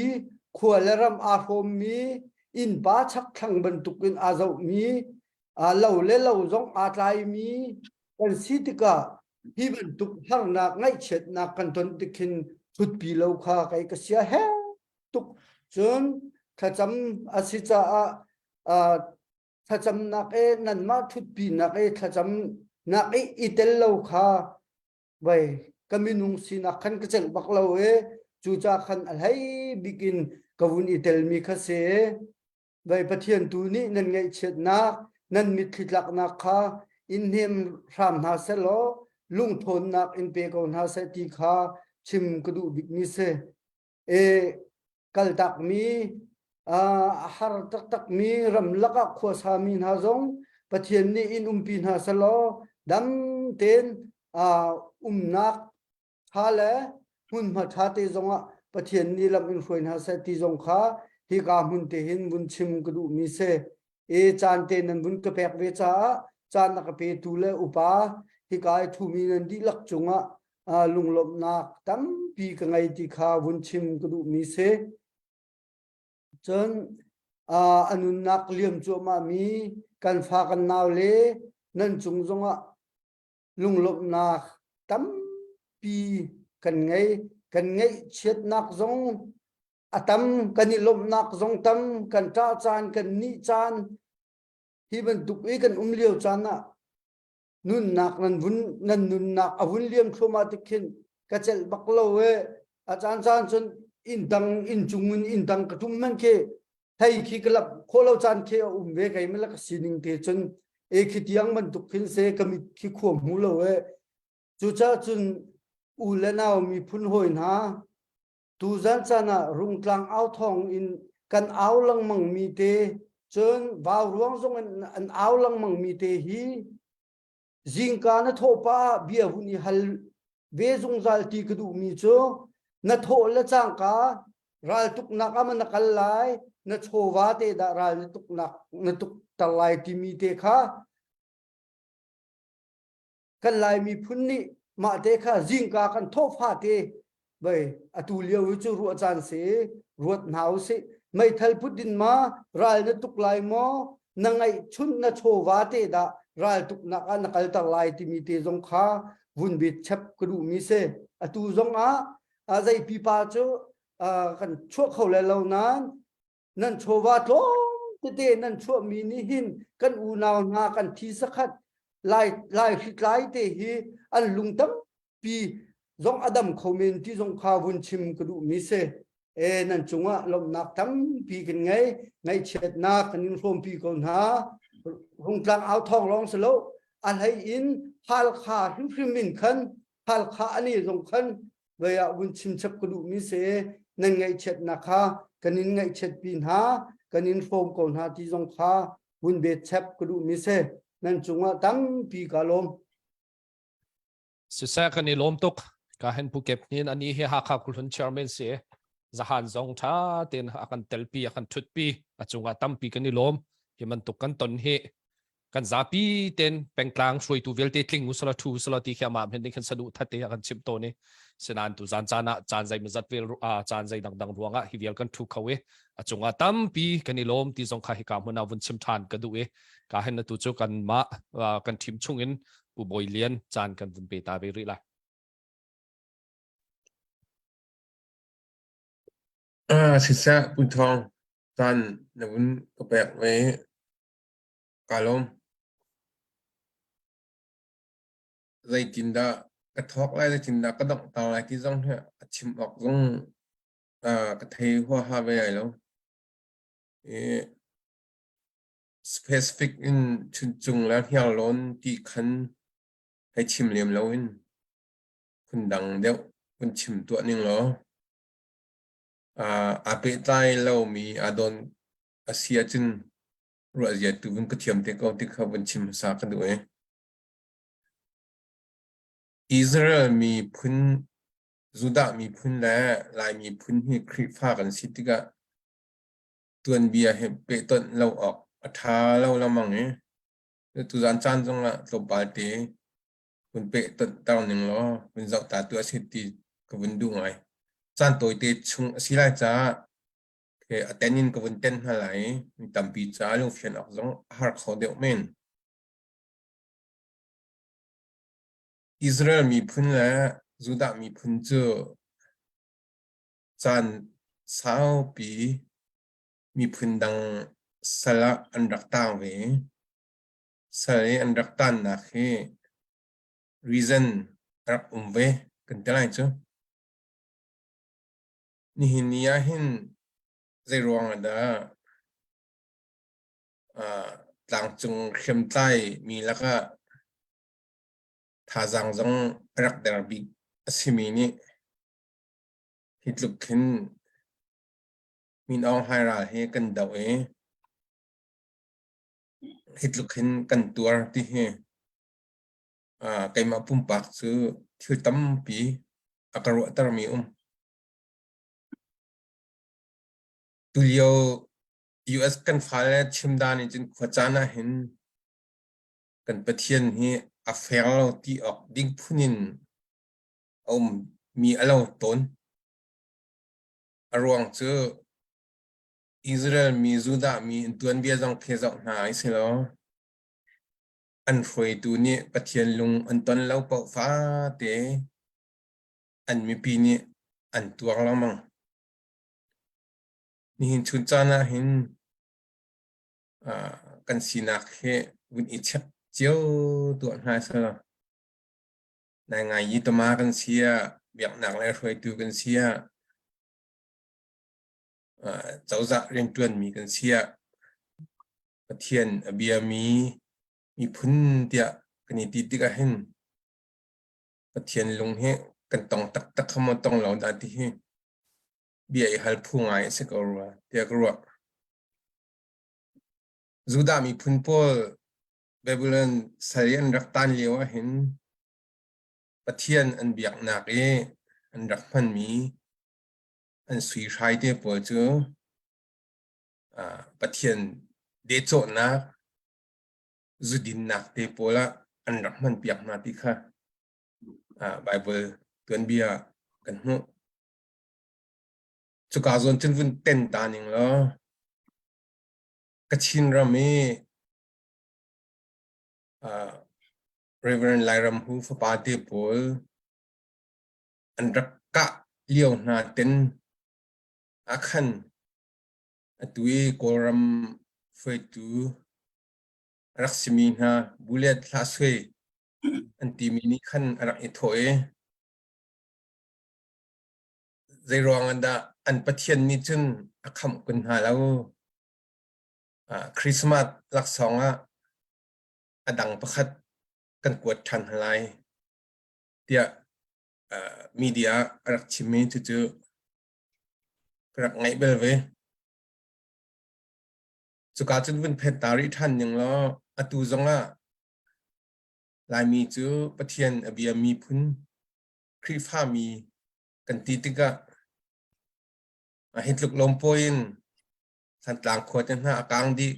[SPEAKER 9] ขวเลรำอาโฟมีอินป้าชักทังบรรทุกอินอาเจ้ามีเหล่าเลเหล่าจงอาไลมีกันสิติกาที่บรรทุกหางนักไงเช็ดนักกันตนติกินชุดปีเหล่าข้าไก่กษียแฮตุกจนข้าจำอาศิจาถ้าจำนักนั่นมาทุดปีนักถ้าจำนักอิตาลีเราข้าไว้ก็มีนุ่งสินักขันกระเจิงบักเราจูจ่าขันอะไรบิกินกวุนอิตาลีมีข้าเสไว้ประเทศตัวนี้นั่นไงเช็ดนักนั่นมิตรหลักนักข้าอินเฮมรำหาเสลอลุงทนนักอินเปกอนหาเสติข้าชิมกระดูบิกมิเซกัลตักมีหาร์ตักมีรำลักขวสามีนาจงปะเทียนนี้อินปีนาสโลดำเต็นนักฮาเลหุ่นมาชาติจงปะเทียนนี้ลำอินฟวยนาเสติจงข้าฮิกาหุ่นเตหินบุญชิมกระดูมิเซ e chan te nan bun ka pek ve cha chan na ka pe tu le upa hi kai thu mi nan di lak chunga lung lop nak tam pi ka ngai ti kha bun chim ku du mi se chon anun nak liam chu ma mi kan pha kan naw le nan chung zonga lung lop nak tam pi kan ngai chet nak zong atam kan lop nak zong tam kan ta chan kan ni chan hi ban tuk e kan liu chan na nun nak nan nun nak avun liam thoma tikhin ka chel baklo we achan chan chun in chungun in dang ka tum man ke thai khi klap kholo chan ke ve kai mala ka sining te chun e khi tiang man tukhin se kami khi khom hu lo we chu cha chun u le naw mi phun hoi na tu zan chana rung tlang au thong in kan au lang mang mi te chun vào ruang zong an au lang mang mi te hi jingka na thopa bia huni hal ve zung zal ti ka du mi cho na tho la chang ka ral tuk nak ama na kal lai na chowa te da ral na tuk talai ti mi te kha kan lai mi phun ni ma te kha jingka kan tho pha te bai atu liu chu ru chan se ruat nau se mai thal putin ma ral na tuk lai mo na ngai chun na chowa te da ral tuk nak an kal ta lai ti mi te jong kha vun bit chap ku du mi se atu jong a zai pi pa chu kan chua khau le lo nan chowa to te nan chua mi ni hin kan u naw na kan thi sakhat lai hit lai te hi an lung tam pi zong adam khomen ti zong kha vun chim ku du mi se e nan chunga lom nak tam pi kan ngai chet na kan in rom pi ko na hung tlang ao thong long selo an hai in hal kha hrim min khan hal kha ani zong khan ve ya vun chim chap ku du mi se nan ngai chet na kha kan in ngai chet pin ha kan in rom ko na ti zong kha vun be chap ku du mi se nan chunga tam pi ka lom
[SPEAKER 3] su sa kan ni lom tok ka hen pu kep nin ani he ha kha kulun chairman se zahan zong tha ten akan telpi akan thutpi achunga tampi kan ni lom hi man tuk kan ton he kan zapi ten pengklang shroi tu velte tling usala thu usala ti khama hen ni kan sadu thate akan chim to ni senan tu zan chana chan zai mazat vel chan zai dang ruanga hi vel kan thu khawe achunga tampi kan ni lom ti zong kha hi ka huna vun chim than ka du e ka hen na tu chu kan ma kan thim chungin pu boilian chan kan vun pe ta ve ri la
[SPEAKER 10] sisa puntong tan navun kapek we kalom zai tinda kathok lai zai tinda kadok taw lai ti zong he chim ok zong ka thei hua ha ve ai lo e specific in chung la hiao lon ti khan hai chim liam lo in kun dang deu kun chim tu ning lo ape tai lo mi adon asia chin ruazia tu vun ka thiam te ko ti kha vun chim sa ka du e Israel mi phun Juda mi phun la lai mi phun hi khri pha kan sitika tuan bia he pe ton lo ok atha lo la mang e tu zan chan jong la to ba te kun pe ton taw ning lo kun zau ta tu asiti ka vun du ngai chan toi te chung silai cha ke atenin ka vun ten halai mi tampi cha lu phian ok jong har kho deu men Israel mi phun la Juda mi phun chu chan sao pi mi phun dang sala andak ta we sala andak tan na he reason rak umve kan telai chu ni hinia hin zai ruang ada tlang chung khem tai mi laka tha jang jong rak der bi asimi ni hitluk khin min ong haira he kan daw e hitluk khin kan tuar ti he kaima pumpak chu thil tam pi akaru tar mi tulio US กันฟ้าและชิมดานี่จนขวจานะเห็นกันประเทศนี้อาเฟลเราที่ออกดิ้งพูนินเอามีอะไรต้นอารวงเจออิสราเอลมีจูดามีตัวเบียจังเพจอกหายเสียแล้วอันฟอยตัวนี้ประเทศลุงอันต้นเราเป่าฟ้าเตะอันมีปีนี้อันตัวเรามั่งนี่เห็นชุดจานะเห็นกันสีนักเฮวินอิชเจียวตัวหายเสียแล้วในไงยี่ตมากันเสียเบียกหนักเลยฟอยตัวกันเสียเจ้าจะเรียนตัวมีกันเสียประเทศเบียมีพื้นเดียกันนี่ติดกันเห็นประเทศลงเฮกันต้องตักขมันต้องเหล่าดันที่เบียฮัลพูงไงสักรัวเดียกรัวจูดามีพื้นพอลเบบูลนสายอันรักตันเลี้ยวเห็นประเทศอันเบียกหนักอันรักมันมีอันสุยชายเดียปอเจอประเทศเดโจนักจุดินนักเดียปอละอันรักมันเบียกนาติค่ะไบเบิลตัวเบียกันหัวสุกาจนจนวันเต็นตานิงแล้วกชินรามีReverend Lyram Hu ฟปาเดียปอลอันรักกะเลี้ยวนาเต็นอาคันตัวกอรัมเฟตูรักษมีนาบุเลตลาสเวอันตีมินิคันรักอิโถเอใจรองอันดาอันประเทศนี้จนอาคำกันหาแล้วคริสต์มาสลักสองอดังประคัดกันกวดทันหลายเดียมีเดียรักชิมจู่ๆรักไงเบลเวสุกาจนวันเพชรตาริทันยังล้ออตูจงลายมีจู่ประเทศเบียมีพุนคริฟ้ามีกันตีติกะเห็นลูกลมโพยินสันตางขวดหน้ากลางดี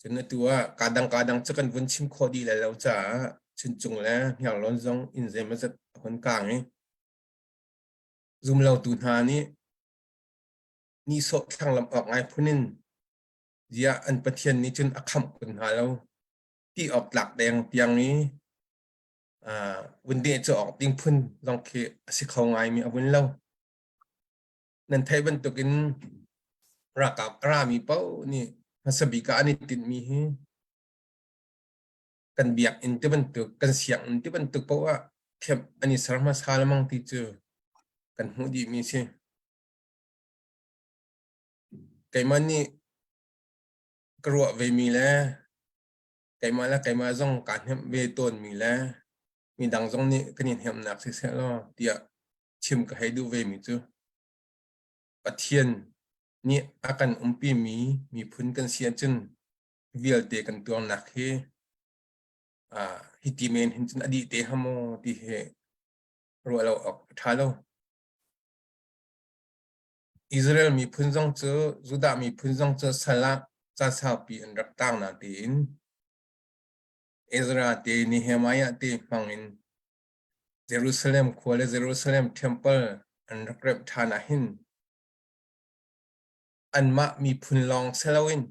[SPEAKER 10] จนตัวkadangจะกันวันชิมโคดีแล้วจ้าชินจุงแล้วอย่างร้อนจงอินเซมันจะคนกลางซุ่มเราตูนหานี่โซ่ทางลำออกไงพูนินเดียอันประเทศนี้จนอักขมกันหาแล้วที่ออกหลักแดงเตียงนี้วันเดียจะออกติ้งพุ่นลองเคสิเขาไงมีอาวุธเล่านั่นไทยบรรทุกินรักกับรามีเป้านี่มาสบิกาอันนี้ติดมีกันเบียกอินที่บรรทุกกันเสียงอินที่บรรทุกเพราะว่าเทียบอันนี้สารมาสาลมังที่เจอกันหูดีมีสิไก่มันนี่กรัวเวมีแล้วไก่มาแล้วไก่มาจ้องการเห็นเวต้นมีแล้วมีดังจ้องนี่กันเห็นหนักเสียแล้วเดี๋ยวชิมก็ให้ดูเวมีจูประเทศนี่อาการปีมีพื้นกันเสียจนเวียลเตกันตัวหนักฮิติเมนเห็นจนอดีตฮโมที่รัวเราออกท้าเราอิสราเอลมีพื้นจงเจอจูดามีพื้นจงเจอสละจะสาปีอันรักต่างนาตีนอิสราเอลนิเฮมายะตีฟังอินเยรูซาเล็มควอเลเยรูซาเล็มเทมเพิลอันรักเร็บทานาหินอันมามีพุนลองเซลวิน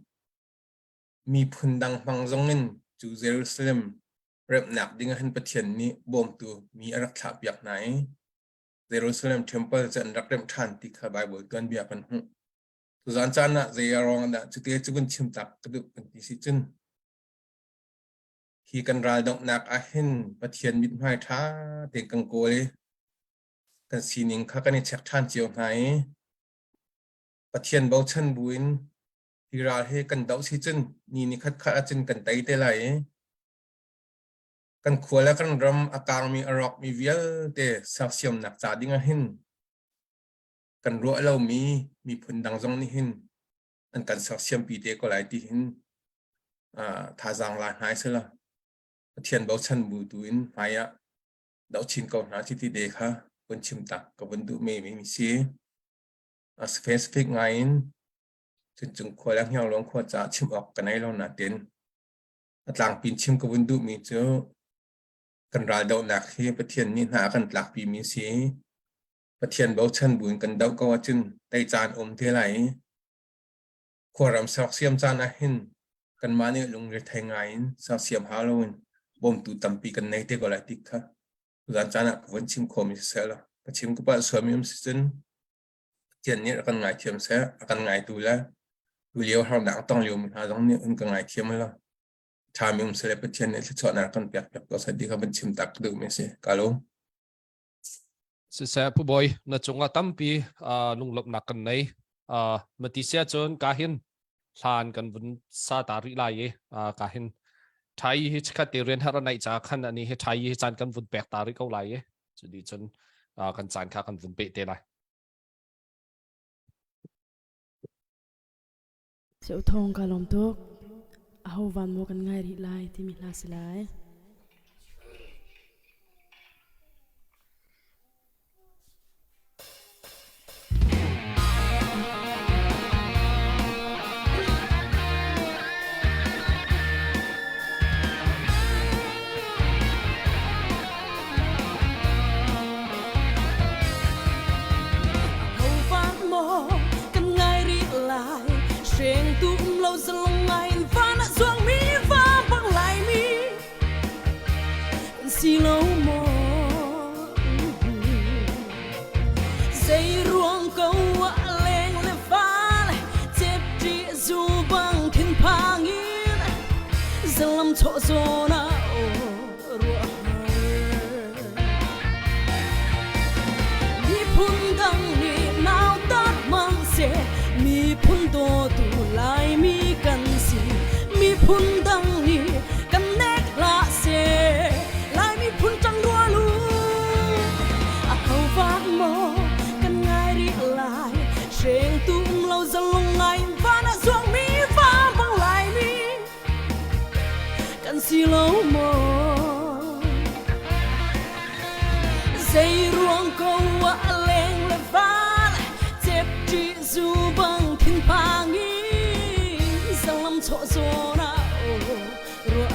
[SPEAKER 10] มีพุนดังฟังจงอินจูเยรูซาเล็มเร็บหนักดิ้งหันประเทศนี้บ่มตัวมีอารักษาเปียกไหนเยรูซาเล็มเทมเพิลจะอันรักเร็บทันที่ข้าไบเบิลกันเบียกันหูตุจานจานะเจียรองนะจุดที่จุดชิมตักกระดูกเป็นที่สิจุนที่กันรายดอกนักอาหินประเทศมิตรไม้ท้าเด็กกังโกยกันสีนิงข้ากันในเช็คท่านเจียวไหนประเทศเบาชันบุญที่ราให้กันเดาสิจุนนี่คัดจุนกันไตเตไหลกันขวและกันรำอากางมีอรอกมีเวียเตสักเสียมหนักจ่าดิ้งอาหินกันรัวเรามีผลดังจงนี่หินอันกันสักเสียมปีเตก็หลายที่หินท่าจางลายหายเสียละเทียนเบาชันบูตุอินหายะดาวชินก็หาที่เดค่ะคนชิมตักกับวันดูไม่มีเสียสเปซิฟิกไง จึงขวแล้วเหี่ยวลงขวจะชิมออกกันให้เราหนาเต็นต่างปีนชิมกับวันดูมีเจ้ากันรายดาวหนักที่ประเทศนี้หากันหลักปีมีสีประเทศเบลชันบุญกันดาวก็ว่าจึงได้จานเท่าไหร่ขวรำสักเสียมจานอาหินกันมาเนี่ยลงเรือไทยไงสักเสียมฮาโลวีนบ่มตูตั้มปีกันในเด็กอะไรติดค่ะหลังจากนั้นก็วันชิมคอมิเสร็จแล้วประชิมก็ปัสสาวะมีมสินเทียนนี้กันไงเทียมเสียกันไงตัวแล้วดูเลี้ยวหาหนังต้องเลี้ยวมันหาตรงนี้กันไงเทียมแล้วชามีมเสร็จประเทศนี้ที่ชอบนักกันเปียกก็สวัสดีครับบัญชิมตักดูไม่ใช่กาลง
[SPEAKER 3] สิเสียผู้บอยน่าจงว่าตั้มปีลุงหลบหนักกันในมาติเสียจนกาหินทานกันบนซาตาริไลกาหินไทยฮิชคัดเรียนฮาร์ไนจากขันอันนี้ไทยฮิจานกันบนแบกตาริเขาไลจุดนี้จนกันจานข้ากันบนเปเตไล
[SPEAKER 7] เจ้าทองกาลมตุกเอาวันโมกันง่ายริไลที่มีลาสลาย
[SPEAKER 1] Trên tụm lâu dần lòng ngày và đã xuống mi và bằng lại mi xì lâu mò dây ruộng câu lên lên phá chết đi dù bằng thiên phang yên dần làm chỗ gió na mi phun đằng mi nào tát mang xe mi phun đô tu lại mi cần gì mi phun đằng ni cần nét lạ xe lại mi phun trăng đua lu hầu vác mò cần ngay đi lại trên tụm lâu dần lòng ngày và đã xuống mi và bằng lại mi cần gì lâu mò dây ruộng câu lên lên phá chết chỉ dù bằng thiên phang ý dòng lâm chỗ gió na rùa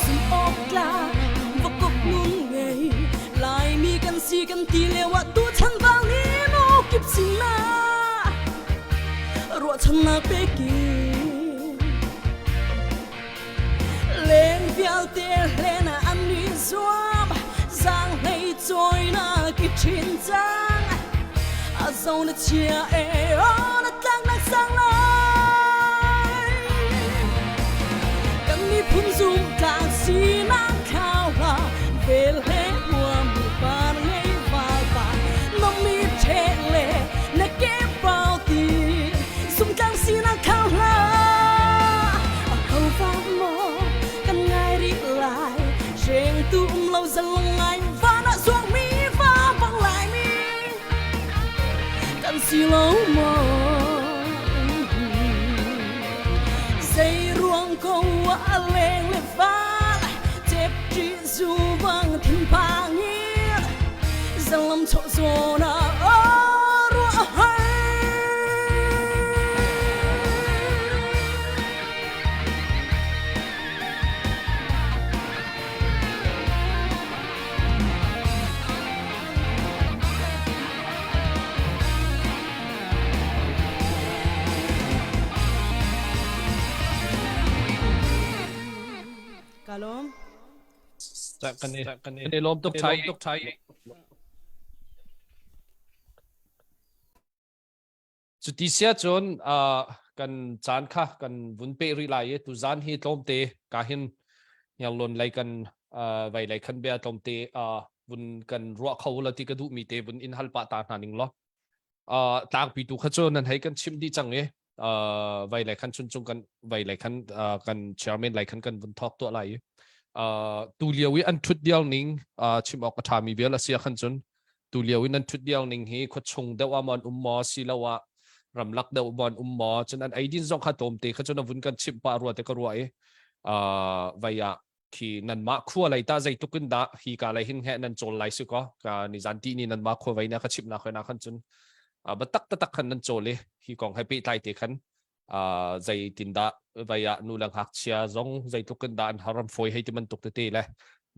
[SPEAKER 1] sự ốc la và cục nung ngày lại mi cần si cần tì lệ wa tu chân vang ni no kịp sinh na ruột chân na bê kì lên vial tê lên ăn đi zoom giang này trôi na kịp chín giang dâu na chia na tăng na sang lại cần mi phun zoom càng si na cao la về lệ mùa mùa ban ngày vào và nó mi trẻ lệ na kém vào tiền zoom càng si na cao la hầu vang mò cần ngay đi lại trên tụm lâu dần lòng ngày và đã xuống mi và bằng lại mi cần si lâu mò dây ruộng câu lên lên phá chết chỉ dù bằng thiên phang yên dần lâm chỗ gió na rùa hay
[SPEAKER 7] Kalom
[SPEAKER 3] จากกันนี่ลมตกไทยจุดที่เสียจนกันจานค่ะกันวุ้นเปรีไลตุจานฮีตลมเตกาหินยังลนไลกันไว้ไลคันเบียตลมเตวุ้นกันรัวเขาละที่กระดูมีเตวุ้นอินฮัลปะตาหานิงล้อต่างปีตุขจรนั้นให้กันชิมดีจังไว้ไลคันชุนจงกันไว้ไลคันกันเชอร์แมนไลคันกันวุ้นทอกตัวไหลตูเลียวิอันทุดเดียวนิงชิมออกกระทามีเบียละเสียขันจน tu liao in an thut diang ning hi kho chung deuh amon ummo silawa ramlak deuh bon ummo chuan an aidin zong kha tom te kha chuan avun kan chim pa ruwa te ka ruwa vaya khi nan ma khua lai ta zai tukin da hi ka lai hin he nan chol lai su ko ka ni zan ti ni nan ma khua vai na kha chip na khoi na khan chun ba tak ta tak khan nan chole hi kong happy tai te khan zai tin da vaya nu lang hak chia zong zai tukin da an haram foi hei ti man tuk te le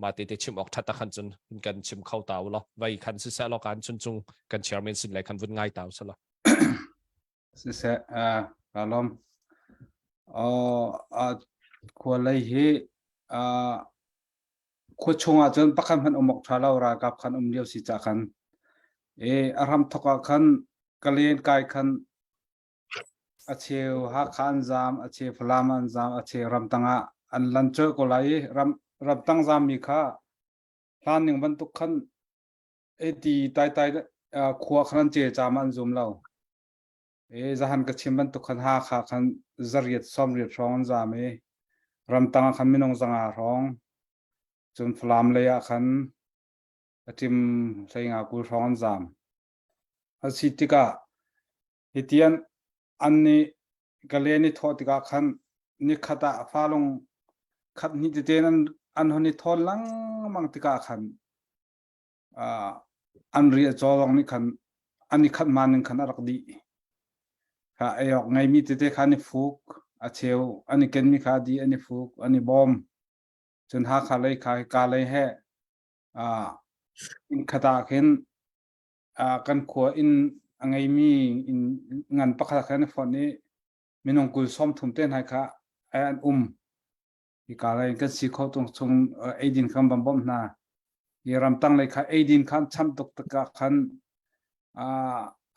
[SPEAKER 3] ma te chim ok thata khan chun kan chim khau taw lo vai khan si sa lo kan chun chung kan chairman sin lai khan vun ngai taw sa lo
[SPEAKER 4] si se kalom khua lai hi khu chunga chun pakhan han umok thala ra kap khan liu si cha khan aram thoka khan kalien kai khan acheu ha khan jam ache phalaman jam ache ram tanga an lancho ko lai ram tang jam mi kha planning ban tu khan ti tai khua khan che cha man zum lo zahan ka chimban tu khan ha kha khan zariat somriat rong jam ram tanga khan minong zanga rong chun flam leya khan atim sainga ku rong jam asitika hitian anni galeni thotika khan ni khata falong khat ni ten an honi thol lang mang tika khan an ri cholong ni khan ani khat manin khan arak di kha ayok ngai mi te khani fuk acheu ani ken mi kha di ani fuk ani bom chun ha kha lai kha ka lai he in khata khen kan kho in angai mi in ngan pakha khan phone ni minong kul som thum ten hai kha an hi ka lai kan si kho tung chung aidin kham bam bom na yeram tang lai kha aidin khan cham tok taka khan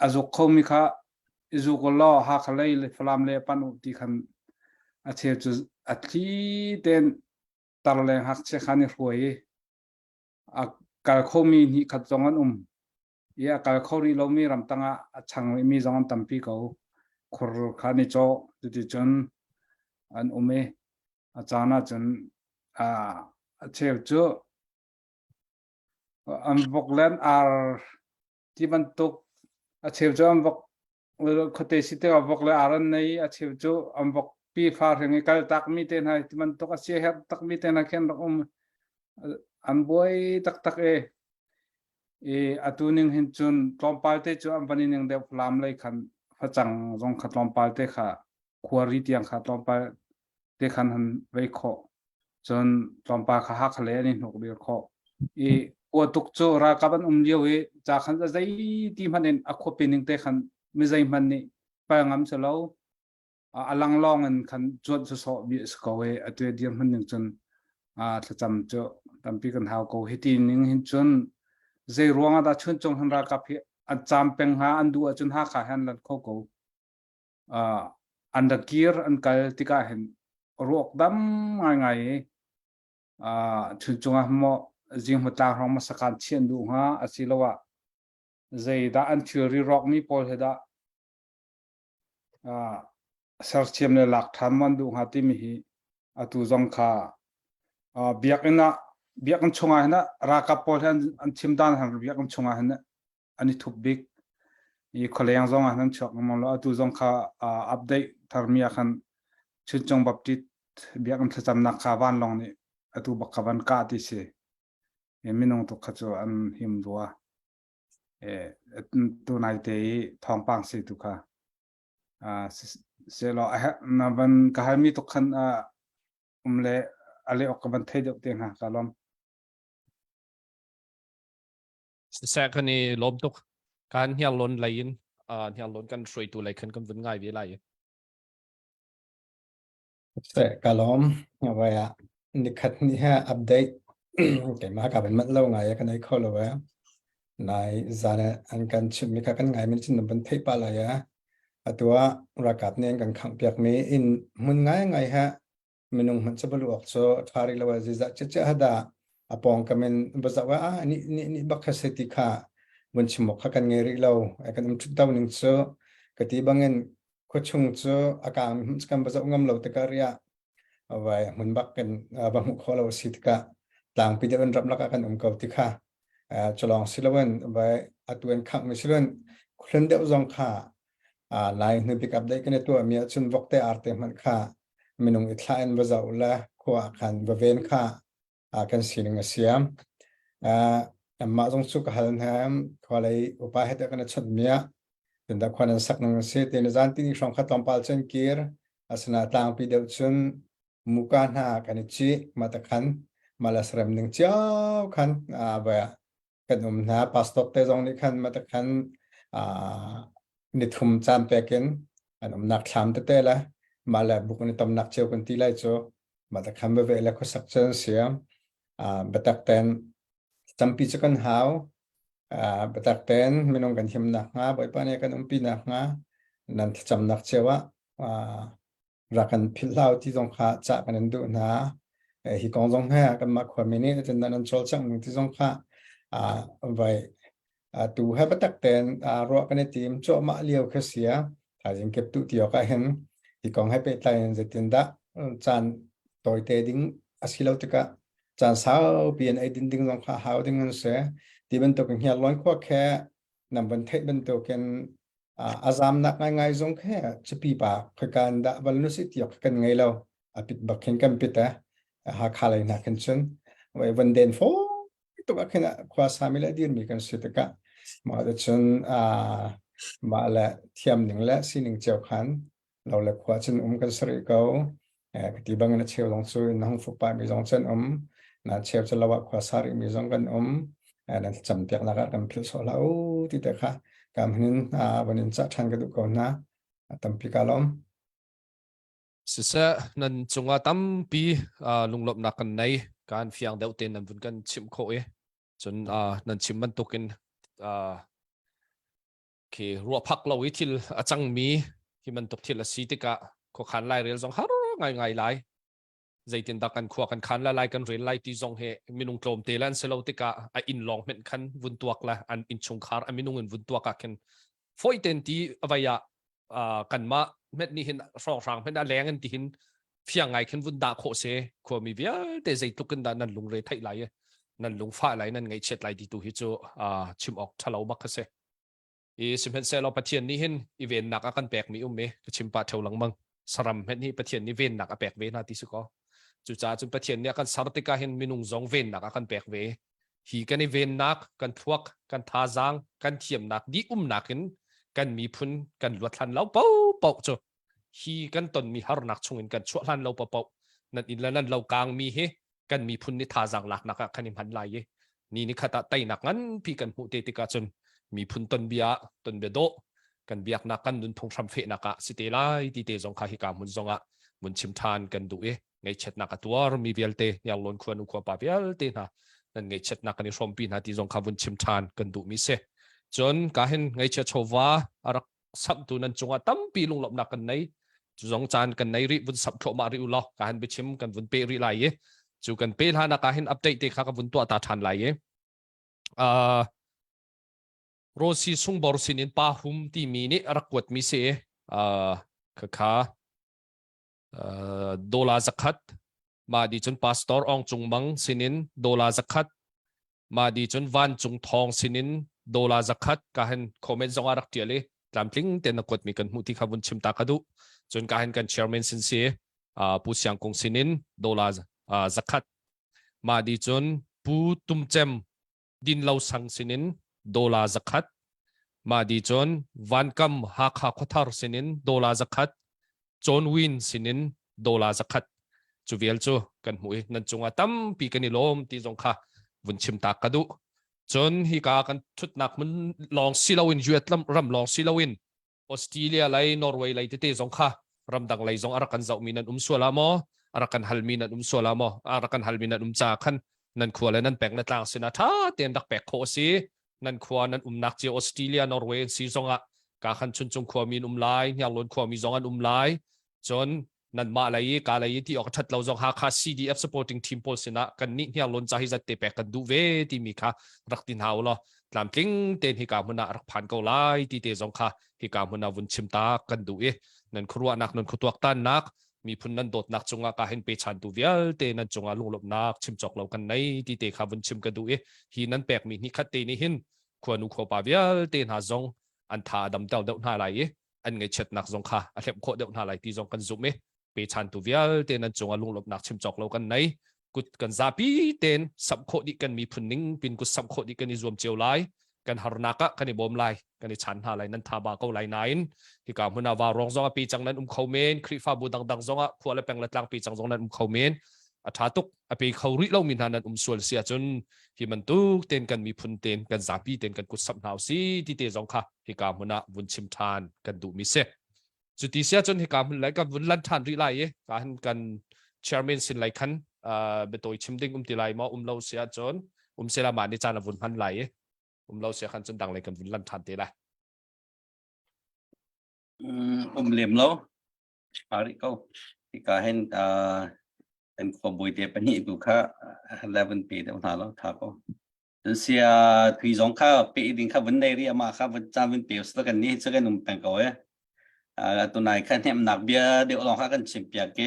[SPEAKER 4] azok khomi kha izu ko lo ha khalai le flam le pan ti khan ache chu athi ten tarle hak che khani roi a kal khomi ni khat zongan ya kal khori lo mi ram tanga achang mi zongan tampi ko khur khani cho ti chon an achana chon ache chu am voklen ar ti ban tok ache chu am vok khote site avok le aran nei achiu chu ambok pi far hengi kal tak mi ten hai man to ka se her tak mi ten khen an boy tak atuning hin chun tompal te chu ampani ning de flam lai khan phachang jong kha tompal te kha khuari tiang kha tompal te khan han vei kho chun tompa kha ha khale ni nok bir kho o tuk chu ra kaban liu cha khan zai ti manen akho pining te khan mi zai man ni pa ngam chalo alang long an khan chot so bi skowe atwe diam han ning chun thacham cho tampi kan hau ko hiti ning hin chun zai ruanga da chun chong han ra ka phi acham peng ha andu achun ha kha han lan kho ko anda kir an kal tika hen rok dam ngai chun chunga mo jing mata rong ma sakan chen du ha asilawa zai da an theory rock mi pol heda sarchem le lak tham man du ha ti mi hi atu jong kha biakan chunga hena ra ka pol han an chimdan han biakan chunga hena ani thup big i kholeang jong han chok mon lo atu jong kha update tharmia khan chun chong baptit biakan thacham na kha van long ni atu bakavan ka ti se minong to khacho an him ruwa tu nai te thong pang se tu kha se lo na ban ka ha mi to khan le ale ok ban thai dok te nga kalom
[SPEAKER 3] sa khani lom tok kan hial lon lain hial lon kan shroi tu lai khan kan vun ngai ve lai
[SPEAKER 5] se kalom awaya ni khat ni ha update ke ma ka ban mat lo ngai ka nai kholo wa nai zana an kan chim mi ka kan ngai min chin ban thei pa la ya atwa rakat nen kan khang piak me in mun ngai ha minung man chabalu ok so thari lawa jiza cha hada apong kamen bazawa ni bakha seti kha mun chimok kha kan ngeri lo akan taw ning so kati bangen ko chung cho akam kan bazaw ngam lo ta karya awai mun bak kan bang kholo sitka tlang pi de rap laka kan ko ti kha ฉลองสิลวันไว้อตัวเองขังมิสิลวันครันเดียวจงค่าไลน์นึกปิกับได้กันตัวมีชุนวกเตอาร์เตมันค่ามินุงอิทลายนบะเจ้าละขวาขันบะเวนค่ากันสิงเสียมมาจงสุขหันแฮมขอเลยอุปาเหตุกันชุดเมียถึงดักควันสักนึงเสียตินจันตินิชงขัดตอมปัลเชนกีร์สนาต่างปีเดียวชุนมุกันหากันจีมาตะขันมาลาสเรมหนึ่งเจ้าขันบ่ากันนะพาสตอกเตจงนี่ขันมาตะขันนิทุมจามเปกินนักทำเตละมาลาบุกนิตมนักเจ้ากันทีไรโจมาตะขันเวลาก็สักเชนเสียบัตักเตนจำปีจะกันหาวบัตักเตนไม่น้องกันหิมนักงาบ่อยปานนี้กันปีนักงานั่นจำนักเจ้าว่ารักกันพิลาวที่ตรงขาจากกันดูนะฮิกองจงแห่กันมาความนี้จะนั่นโจลจังที่ตรงขาไว้ตูให้บัตักเตนรอกันในทีมโจมาเลี้ยวเสียถ้าจึงเก็บตุที่ออกกันฮิกองให้ไปไต่จะตินดะจานต่อยเตดิ้งอาศิลาวติกะจานสาวเปลี่ยนไอ้ดิ้งตรงขาหาวดิ้งนั่นเสียที่เป็นตัวกันเฮียร้อยกว่าแค่นำบันเทเป็นตัวกันอาจารย์นักง่ายๆจงแค่จะปีปากคือการด่าบรรลุสิทธิ์ยกกันไงเราปิดบักเห็นกันปิดหาข่าวอะไรนักกันชนไว้วันเดินโฟตัวกันนะความสามีและดีมีกันสุดกะมาจะชนมาละเทียมหนึ่งและสิ่งหนึ่งเจ้าขันเราละความชนกันสริเขาที่บางนัดเชี่ยวลงสู่น้องฟุบไปมีจงชนนัดเชี่ยวจะละว่าความสาริมีจงกันนั่นจำเปียกนักกันพิลโซลาที่เด็กค่ะการหินวันนี้จะทันกันดูก่อนนะตั้มปีกาลม
[SPEAKER 3] สิเสนั่นจงว่าตั้มปีลุงหลบนักกันในการฟิยงเดาเต็นนั่นเป็นกันชิมโคจนนั่นชิมมันตุกินคือรัวพักเราวิทิลจังมีที่มันตกทิลสีติกะขขันไล่เรียลจงหาง่ายไล่ใจตินดักกันขวากันขันไล่กันเรียลไล่ที่จงเหมินุงโกลมเตลันเซลติกะอินลองเหมือนกันวุ่นตัวกละอันอินชงคาร์มินุงเงินวุ่นตัวกันฟอยเต็นที่อวัยกันมาเม็ดนี้เห็นสองสางเป็นอะไรเงินที่เห็นเพียงไงขึ้นวุ่นดาโคเซขวามีเบียแต่ใจตุกันดานั่นลุงเรทไทยไหลนั่นลุงฟ้าไหลนั่นไงเช็ดไหลที่ตัวฮิจูชิมออกทะเลาบักเซสิมเห็นเซลเราปะเทียนนี้เห็นอีเวนต์หนักกันแปลกมีเมชิมปะเทวหลังมังสรัมเห็นนี่ปะเทียนนี้เวนหนักแปลกเวนาที่สุก็จุจ้าจุดปะเทียนเนี่ยกันสารติกาเห็นมินุงจงเวนหนักกันแปลกเวฮีกันในเวนหนักกันพวกกันทาจางกันเทียมหนักดีหนักเห็นกันมีพุนกันลวดทันเราเป่าเป่าจ้ะฮีกันตนมีฮาร์นักชงเงินกันชั่วทันเราเป่านั่นอินแล้วนั่นเรากลางมีเฮกันมีพุนนี่ทาจางหลักนักคันนิมหันไหลนี่ขตาไตหนักงั้นพี่กันหูเตติกาจนมีพุนตนเบียโดกันเบียกนักกันดุนพงทำเฟนักสิเตไลที่เตจงคาฮิกามุนจงมุนชิมทานกันดูไงเช็ดนักตัวมีเวลเตยาวล้นควรอุควาปาเวลเตนะนั่นไงเช็ดนักกันในชมปีนาที่จงคามุนชิมทานกันดูมิเซจนการเห็นไงเช็ดโชวารักสับตัวนั้นจงตั้มปีลงหลบนักกันในจงจานกันในริบุนสับโชมาริอุลอการเห็นไปชิมกันบุนเปริไลจูกันเปลฮานักการเห็นอัปเดตเด็กข้ากับบุนตัวตาทันไลโรซีซุงบอร์สินินป้าหุมที่มีนี่รักวัดมิเซข้าดอลลาร์สักขัดมาดีจนพาสตอร์องจุงมังสินินดอลลาร์สักขัดมาดีจนวันจุงทองสินินดอลลาร์สักขัดการเห็นคอมเมนต์จงอารักเทียเลยลำพลิงเต็นนักวัดมีกันมุติขบุนชิมตากระดูจนการเห็นกันเชอร์แมนสินเซียผู้เสียงคงสินินดอลลาร์สักขัดมาดีจนผู้ตุ้มเจมดินเหลาสังสินินดอลลาร์สักขัดมาดีจนวันกัมฮักฮักขทาร์สินินดอลลาร์สักขัดจอนวินสินินดอลลาร์สักขัดจูเวลจูกันหวยนั่นจงอาตั้มปีกันนิลมที่จงค่ะวุนชิมตากระดูจนฮิกากันชุดนักมันลองซิลาวินยูเอตลัมรำลองซิลาวินออสเตรเลียไลนอร์เวย์ไลที่จงค่ะรำดังไลจงอารักันเจ้ามีนันสวลามออารักันฮัลมีนันสวลามออารักันฮัลมีนันจากขันนั่นขวาและนั่นแปลงนั่นต่างสินะท่าเตียนดักแปลกโคซีนั่นขวานั่นนักเจอออสเตรเลียนอร์เวย์ซีจงอ่ะการขันชุนจงขวามีไลยางล้นขวามีจงอันไลจนนั่นมาอะไรกาอะไรที่ออกชัดเราจงหาค่า CDF supporting team พอสินะกันนี่ยางล้นใจจะเตะแปลกกันดูเวที่มีค่ะรักดินหาวล้อลำพลิงเต็นฮิกามุนารักผ่านเกาไลที่เตะจงค่ะฮิกามุนาวุนชิมตากันดูนั่นครัวนักนั่นครัวตันนัก มีพุนนั้นโดดนักจงกาเห็นไปชันตูเวียลเตนันจงลุงหลบนักชิมจอกเรากันในที่เตขาวันชิมกันดูฮีนั้นแปลกมีนิคัตเตนี่หินควรนุขปาเวียลเตนหาจงอันทาดำเต้าเดาหน้าไหลอันไงเช็ดนักจงค่ะอันเล็บโคเดาหน้าไหลที่จงกันจุ่มไปชันตูเวียลเตนันจงลุงหลบนักชิมจอกเรากันในกุดกันซาปีเตนสับโคดิกันมีพุนนิ่งเป็นกุดสับโคดิกันในรวมเจียวไลกันฮารุนักกันในบอมไลกันในชันหาไหลนั้นทาบาเกาไหลนันที่กามุนาวารองจงปีจังนั้นเขาเมนคริฟาบูดังจงขวและแปลงละตังปีจังจงนั้นเขาเมนอัฐาตุกอปีเขาริเรามีนานั้นส่วนเสียจนที่มันตุกเต้นกันมีพุนเต้นกันซาปีเต้นกันกุศลนาวซีที่เตจงค่ะที่กามุนาวุนชิมทานกันดูมิเซจุดที่เสียจนที่กามุนไหลกันวุนลันทานริไลการกันเชอร์แมนสินไหลคันเบตโตชิมดิ้งติไลมาเราเสียจนเซรามานิจานวุนพันไหลเราเสียคันจนดังเลยกันวุนลันทานเตละ
[SPEAKER 2] เหลี่ยมแล้วปาริโกที่กาเห็นเป็นขบวนเดียเป็นหิบุค่า11 ปีเดียวหาแล้วท่าก็เสียที่สองข้าปีดิ่งข้าวันได้เรียมาข้าวันจันทร์วันเปียวสุดกันนี้จะกันนุ่มเป็นเขาตัวไหนขั้นเนี่ยหนักเบียเดี๋ยวลองข้ากันชิมเปียกเก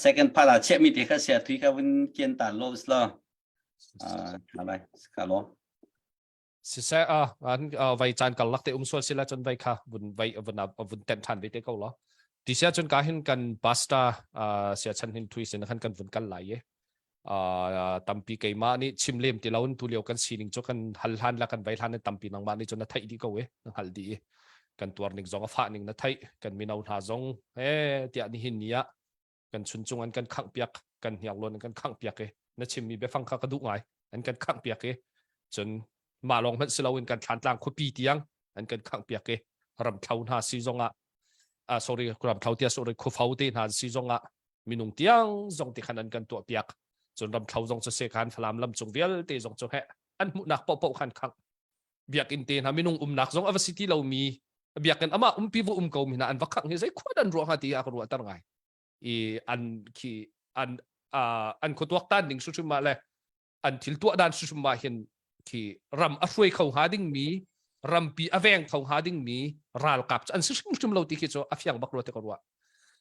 [SPEAKER 2] second part เชื่อมีที่ข้าเสียที่ข้าวันเกียนตาโลสละอะไรข้าโล
[SPEAKER 3] สิเสอันไว้จานกันลักเตส่วนสิละจนไว้ค่ะบุญไว้บุญเต็มทันไว้เด็กเขาเหรอที่เสียจนการเห็นกันบาสตาเสียชันเห็นทุยสินะคันกันบุญกันไหลตั้มปีไก่มานี่ชิมเลี้ยมที่เราตุเลียวกันสีนิงจกันฮัลฮันละกันไว้ฮันในตั้มปีนังมานี่จนนัทไทยดีก็ฮัลดีกันตัวนิงจงฟ้านิงนัทไทยกันมีนาวหาจงเตียนี่หินเนี้ยกันชุนจงอันกันขังเปียกกันอยากล้นกันขังเปียกนัชิมมีเบฟังข้ากระดูกไงอันกันขังเปียกจนมาลองมันสิเราเป็นการทานต่างคุปีเตียงอันกันขังเปียกรำเท้าหาซีจงsorry รำเท้าเตีย sorry คุฟ้าเตียหาซีจงมีนุ่งเตียงจงที่ขนาดกันตัวเปียกจนรำเท้าจงจะเสกหันฟลามลำจงเวียลเตจงจะแห่อันมุนักปอขันขังเบียกอินเตียนมีนุ่งนักจงอวสิทธิเรามีเบียกกันอามาปีบุเกามีนะอันวักขังเฮ้ยขวดอันรัวหาตีอักรัวตั้งไงอันขี้อันขดวักตันดิ่งสุดมาเลยอันทิลตัวด้านสุดมาเห็นที่รำอช่วยเขาหาดิ่งมีรำปีอแวงเขาหาดิ่งมีรัลกับอันสุดเราตีคิดว่าอฟยังบักรัวเตกรัว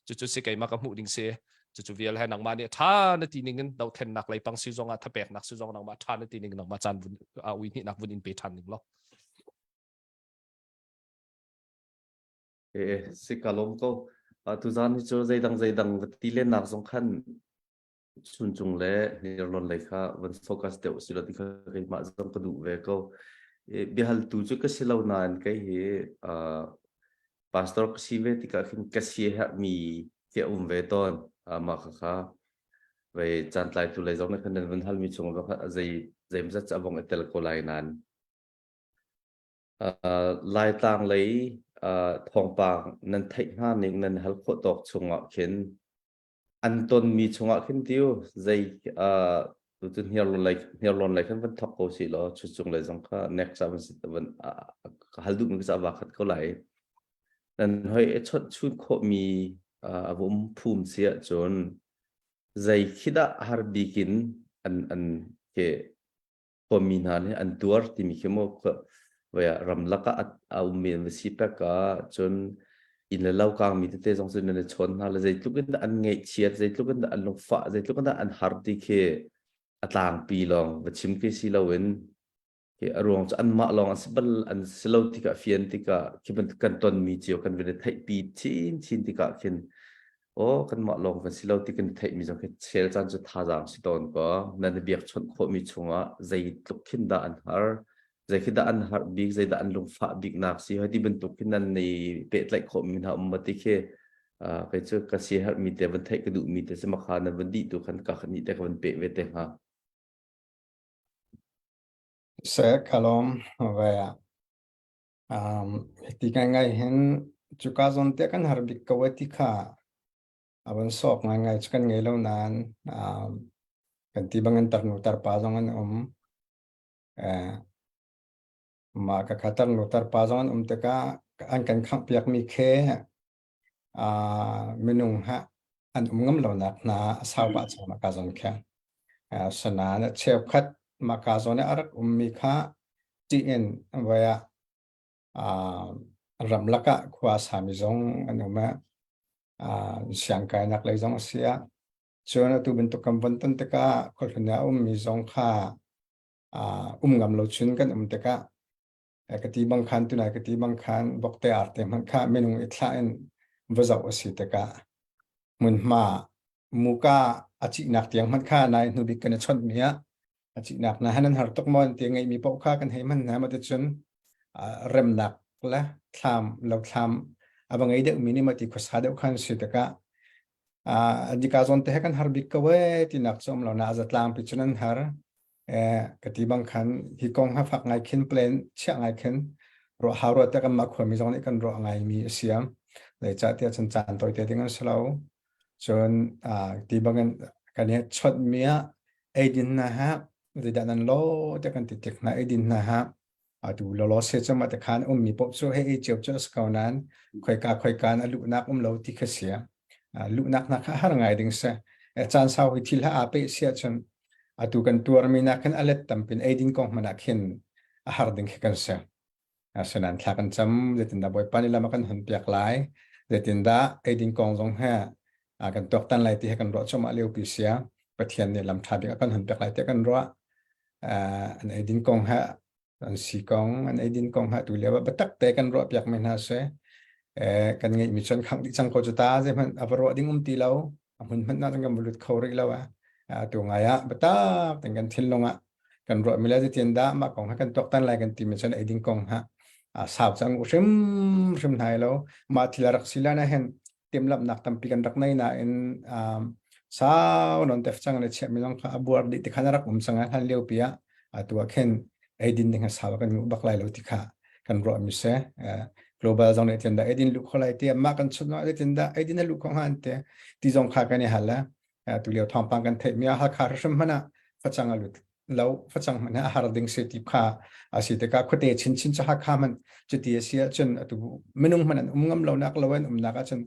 [SPEAKER 3] จุดๆสิไก่มากับหูดิ่งเสียจุดๆเวียลให้นังมาเนี่ยท่านาทีนึงเราเทนนักเลยปังซีจงถ้าแปลกนักซีจงนังมาท่านาทีนึงนังมาจานวุ้นวินินักวุ้นอินเปทันหนึ่งหรอ
[SPEAKER 8] สิกาลมก็ทุจานที่ใจดังที่เล่นนักสงขันชุนจงเล่นี่รอนเลยค่ะวันโฟกัสเดี๋ยวสิเราที่เคยมาจงกระดูกเวก็บิฮัลตูจุก็สิเรานานก็เฮพาสตอร์ก็สิเวที่ก็ขึ้นก็สิฮะมีเกี่ยวเวตอนมาค่ะไปจันทร์ไลตุเลยจงนั้นวันฮัลมีชงก็ใจมันจะบงเอตเลโกไลนานลายต่างเลยทองปางนั้นไทยห้านึงนั้นฮัลโคตอกชงอ่ะเข็นอันต้นมีชงอ่ะขึ้นเดียวใจตัวจนเฮียร์ลอนไลขึ้นวันทับโคสิล้อชุดชงเลยจงค่ะเน็กซ์วันสิตวันฮัลดูมันก็จะว่าขัดเขาไหลนั้นเฮ้ยชุดโคมีผมภูมิเสียจนใจคิดฮาร์บิกินอันเกพอมีนานอันตัวที่มีเข้มก็ว่ารำลักเอาเมียนมาสิปะก็จนอินเล่ากลางมีแต่จงสุดในชนฮะแล้วใจทุกคนอันเงยเชียใจทุกคนอันลงฟ้าใจทุกคนอันฮาร์ดิเคต่างปีลองว่าชิมกิสิลาวินเกอรวงจะอันมาลองอันสิบลอันสิลาวติกาเฟียนติกาคิดเป็นกันตอนมีเจียวกันเวลาไทยปีชินติกาคินโอ้กันมาลองกันสิลาวติกันไทยมีจงแค่เชลจันจะท่าจางสิตอนก็นั่นเบียกชนโคมีชงอ่ะใจทุกขินดาอันฮาร์ใจคิดดาอันฮาร์บิกใจดาอันลงฟ้าบิกนักสิให้ที่เป็นตุกินนั่นในเป็ดไหลโคมีนะมาติเคไปเจอกันสิฮาร์มีแต่วันไทยกระดูมีแต่สมัครนั้นวันดีตุกันกักนี่แต่กันเป็ดเวทฮะ
[SPEAKER 5] เสกขลมเวียที่ไงเห็นจุกาจนเตกันฮาร์บิกกวติค่ะวันสอบไงจุกันไงแล้วนั้นกันที่บางอันตรนุตรป้าจงอันมากับขัตรนุตรป้าจงอันเตก้าอันกันขังเปียกมีเคเมนูฮะอันงำเหล่านักนาสาวบ้านจงมากาจนแค่สนานเชฟคัดมากาจนอารักมีค่าจีเอ็นเวียรำลักขวาสามิจงอันนู้น siang kai nak lei zong sia chuan tu bentuk kam van ton teka khol khna mi zong kha ngam lo chun kan teka kati bang khan tu na kati bang khan bokte arte man kha menung itla en vazau asi teka mun ma muka achi nak tiang man kha nai nu bik kan chon mia achi nak na hanan har tok mon ti ngai mi pau kha kan hei man na ma te chun rem nak la tham lo tham abangai de mini mati khosha de khan si teka jika zon te kan har bik kawe ti nak chom lo na zatlang pi chunan har katibang khan hi kong ha phak ngai khin plan cha ngai khin ro haro ta kam ma khomi zong ni kan ro ngai mi siam le cha tia chan chan toy te ding slo chon tibangan kan he chot mia edin na ha de dan lo te kan ti tek na edin na ha tu lo se chama te khan mi pop so he chep chos kaunan khoi kan alu nak lo ti khasia lu nak har ngai ding se chan sau hi thil ha ape sia chon atu kan tuar mi na kan alet tampin edin kong mana khin har ding kan se asanan thla kan cham letin da boy panila makan hun piak lai letin da edin kong jong ha kan tok tan lai ti kan ro choma leu pi sia pathian ne lam thabi kan hun piak lai te kan ro an edin kong ha an si kong an edin kong ha tu lewa batak te kan ro piak men ha se kan ngai mi chon khang di chang ko chuta je man avro ding ti lo amun man na ngam bulut khori lawa tu ngaya batak tengan thil longa kan ro mila je tienda ma kong ha kan tok tan lai kan ti mi chon edin kong ha sao chang rim nai lo ma thilarak sila na hen timlap nak tampi kan rak nai na in sao non tef chang le che mi long kha abuar di ti khanarak changa han leu pia tu khen edin ding ha saw kan bak lai lo ti kha kan ro mi se global zong ne tienda edin lu kholai ti ma kan chun na tienda edin lu khong han te ti zong kha kan hala tu leo thong pang kan the mi ha kha rim mana phachang alut lo phachang mana har ding se ti kha asi te ka khote chin cha kha man chuti sia chun tu menung manan ngam lo nak lawan na ka chun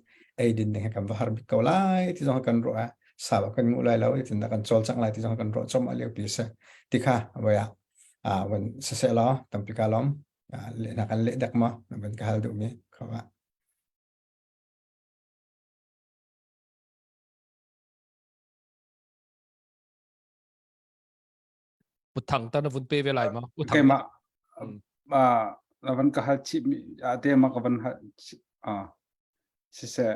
[SPEAKER 5] edin ding kan var bi ko lai ti zong kan ro saw kan ngu lai lo ti na kan chol chang lai ti zong kan ro chom aleu pi se ti kha wa ya wan se lo tampi ka lom le na kan le dak ma ban ka hal du mi khawa
[SPEAKER 3] Putang tan vun pe ve lai ma
[SPEAKER 4] ke
[SPEAKER 3] putang
[SPEAKER 4] ma lawan ka ha chi ate ma ka ban ha se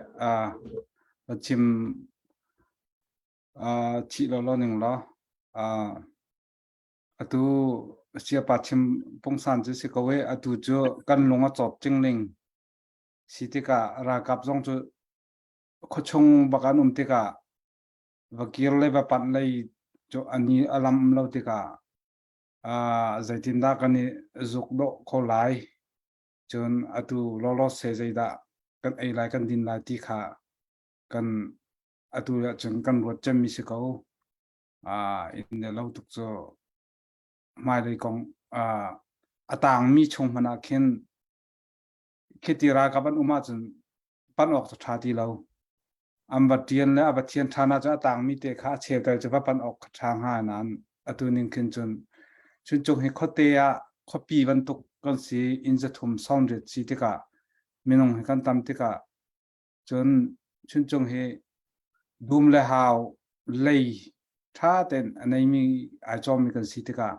[SPEAKER 4] chim chi lo ning lo atu sia pa chim pongsan je se kowe atu jo kan longa chop chingling sitika ra kap jong chu khochong bakan tika vakir le ba pan lei jo ani alam lo tika zaitinda kani zuk do kholai chon atu lolo se zaida kan ai lai kan din la ti kha kan atu ya chon kan ro chem mi se ko in the lo tuk cho mai dei kong atang mi chong mana khen khitira ka ban uma chon pan ok to thati lo ambatian le abatian thana cha atang mi te kha che ta cha pan ok thang ha nan atu ning khin chon chun chong he khote ya khopi ban tuk kan si in za thum sound re chi te ka minong he kan tam te ka chun chun chong he dum le haw lei tha ten anai mi a chom mi kan si te ka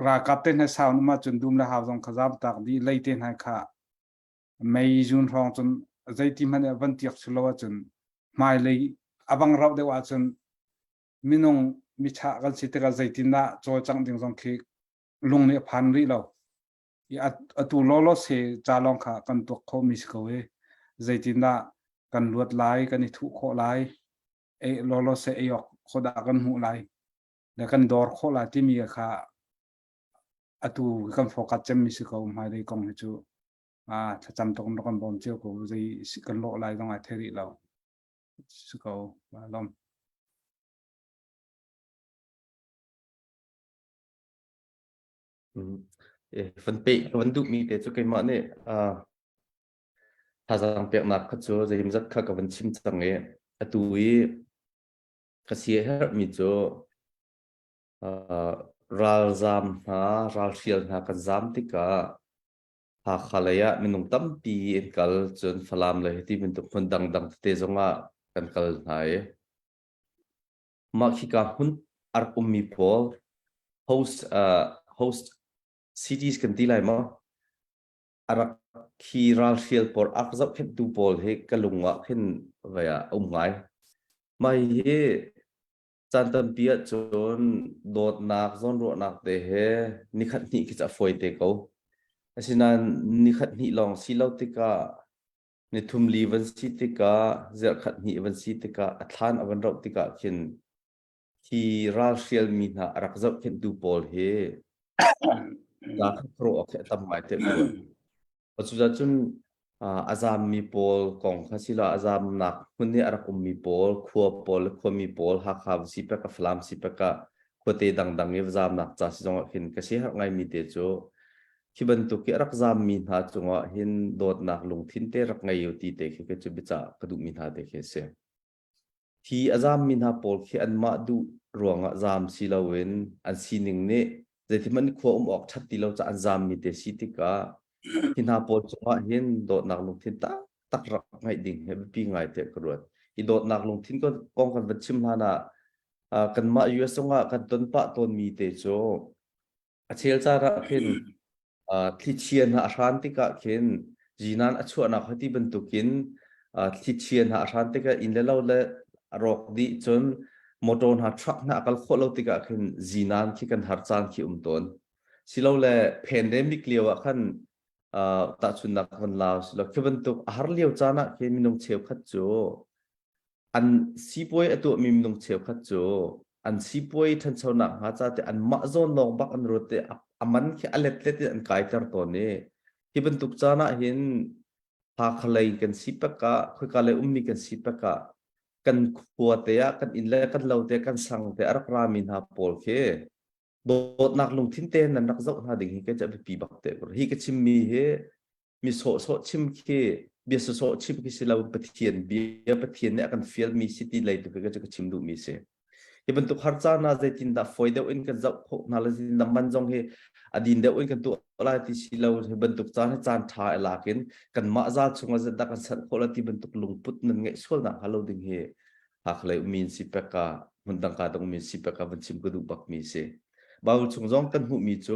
[SPEAKER 4] ra kapten ha sound ma chun dum le haw jong khazab tak di lei ten ha kha mei jun rong chun zaiti man ban tiak chlo chun mai lei abang raw de wa chun minong mi cha kan si te ka zaitin na cho chang ding jong khi lung ne phan ri lo ya atu lolo se chalong kha kan to kho mi ko we zaitin na kan luat lai kan thu kho lai e lolo se e yok khoda kan hu lai da kan dor kho la ti mi kha atu kan focus chem mi ko mai dei kong chu cham tong kan bom cheu ko zai kan lo lai dong a theri lo su ko lom
[SPEAKER 8] phần bệ vấn dụ mi để cho cái món này thà rằng việc nạp khát cho rồi rất khát cái vấn chim chẳng ấy tuổi cái gì hết mi cho ral zam ha ral fiel ha cái zam thì cả หากขลายะมินงตั้มปีเอ็นกัลจนฟลามเลยที่เป็นตุคนดังเตจงะกันกัลไหนมาคิกาหุ่นอาร์กุมมีพอล host cities กันที่ไรมาอาร์คีรัลเชียลพอร์อาร์กจับขึ้นตูพอลเฮกลุงวะขึ้นไว้ไงไม่เฮจันตันเปียจนโดดนักจนรัวนักเตะเฮนิขัดนี่คิดจะฟอยเตะเขาฉะนั้นนิขัดนี่ลองสิเลาติกาในทุ่มลีวันสิติกาเจอขัดนี่วันสิติกาอัฐานอวันเราติกาขึ้นที่รัลเชียลมีนารักจับขึ้นตูพอลเฮลากโปรออกตั้มไม่เตะคนปัจจุบันจนอาจารย์มีโพลของข้าศิลาอาจารย์นักคนนี้อารักมีโพลขัวโพลขัวมีโพลหักหาสิเปกฟลามสิเปกขัวเตดังเอฟจามนักจ้าสิจงเห็นกษีหักไงมีเตโจคิบันตุกิรักจามมีนาจงเห็นโดดนักลงทิ้นเตรักไงอยู่ตีเตคิกจะบิจากระดูมีนาเตคิเสที่อาจารย์มีนาโพลที่อันมาดูรวงอาจารย์ศิลาเวนอันสิหนึ่งเนี่ยแต่ที่มันขัวออกชัดที่เราจะอาจารย์มีเตสิติกาที่นาโพลจงเห็นโดดนักลงทิ้นตักรักไงดิ่งเห็นปีไงเตะกระโดดอีโดดนักลงทิ้นก็กองกันวันชิมฮานากันมาอยู่สงะกันต้นปะต้นมีเตโจเชลจาระเห็นที่เชียนหาชันติกะเห็นจีนันอชวนักที่บรรทุกินที่เชียนหาชันติกะอินเลเราเลรอกดีจนมอเตอร์หาทรัคนักกัลโคเราติกะเห็นจีนันที่กันหาจานที่ต้นสิเราเลแพนเดมิกเลียวขันตัดชุนนักคนลาวสิเราคือเป็นตัวอาหารเลี้ยวจานะคือมีนงเชียวขัดโจอันซีป่วยตัวมีนงเชียวขัดโจอันซีป่วยท่านชาวนักหาจาแต่อันมาโซนลองบักอันรถเตะมันคืออันเล็ดอันกายตร์ตัวนี้คือเป็นตัวจานะเห็นพาขลัยกันสิปะกะคุยกันเลยมีกันสิปะกะกันขวดเตะกันอินเล่กันเราเตะกันสังเตะรักรามินหาโพลเคโดดนักลงทิ้นเตนนักเจ้าหน้าดิ่งที่จะไปปีบักเตะก็ที่ก็ชิมมีเฮมีโซชิมเคเบียโซชิมเคสิเราปฏิเทียนเบียปฏิเทียนเนี่ยกันฟิลมีสิตี้ไลท์ก็จะก็ชิมดูมีเสที่บรรทุกฮาร์จานาใจจินดาฟอยเดวินกันเจ้าพวกนาลจินดามันจงเฮอดีนเดวินกันตัวอะไรที่สิเราบรรทุกจานให้จานทายลากินกันมาจาชงอาจจะดักกันสันคนละที่บรรทุกลงพุทนั่นไงส่วนนักฮัลโหลดิ่งเฮหากเลยมีสิเปกามันดังการต้องมีสิเปกาวันชิมก็ดูบักมีเสบางช่วงจงกันหูมีโจ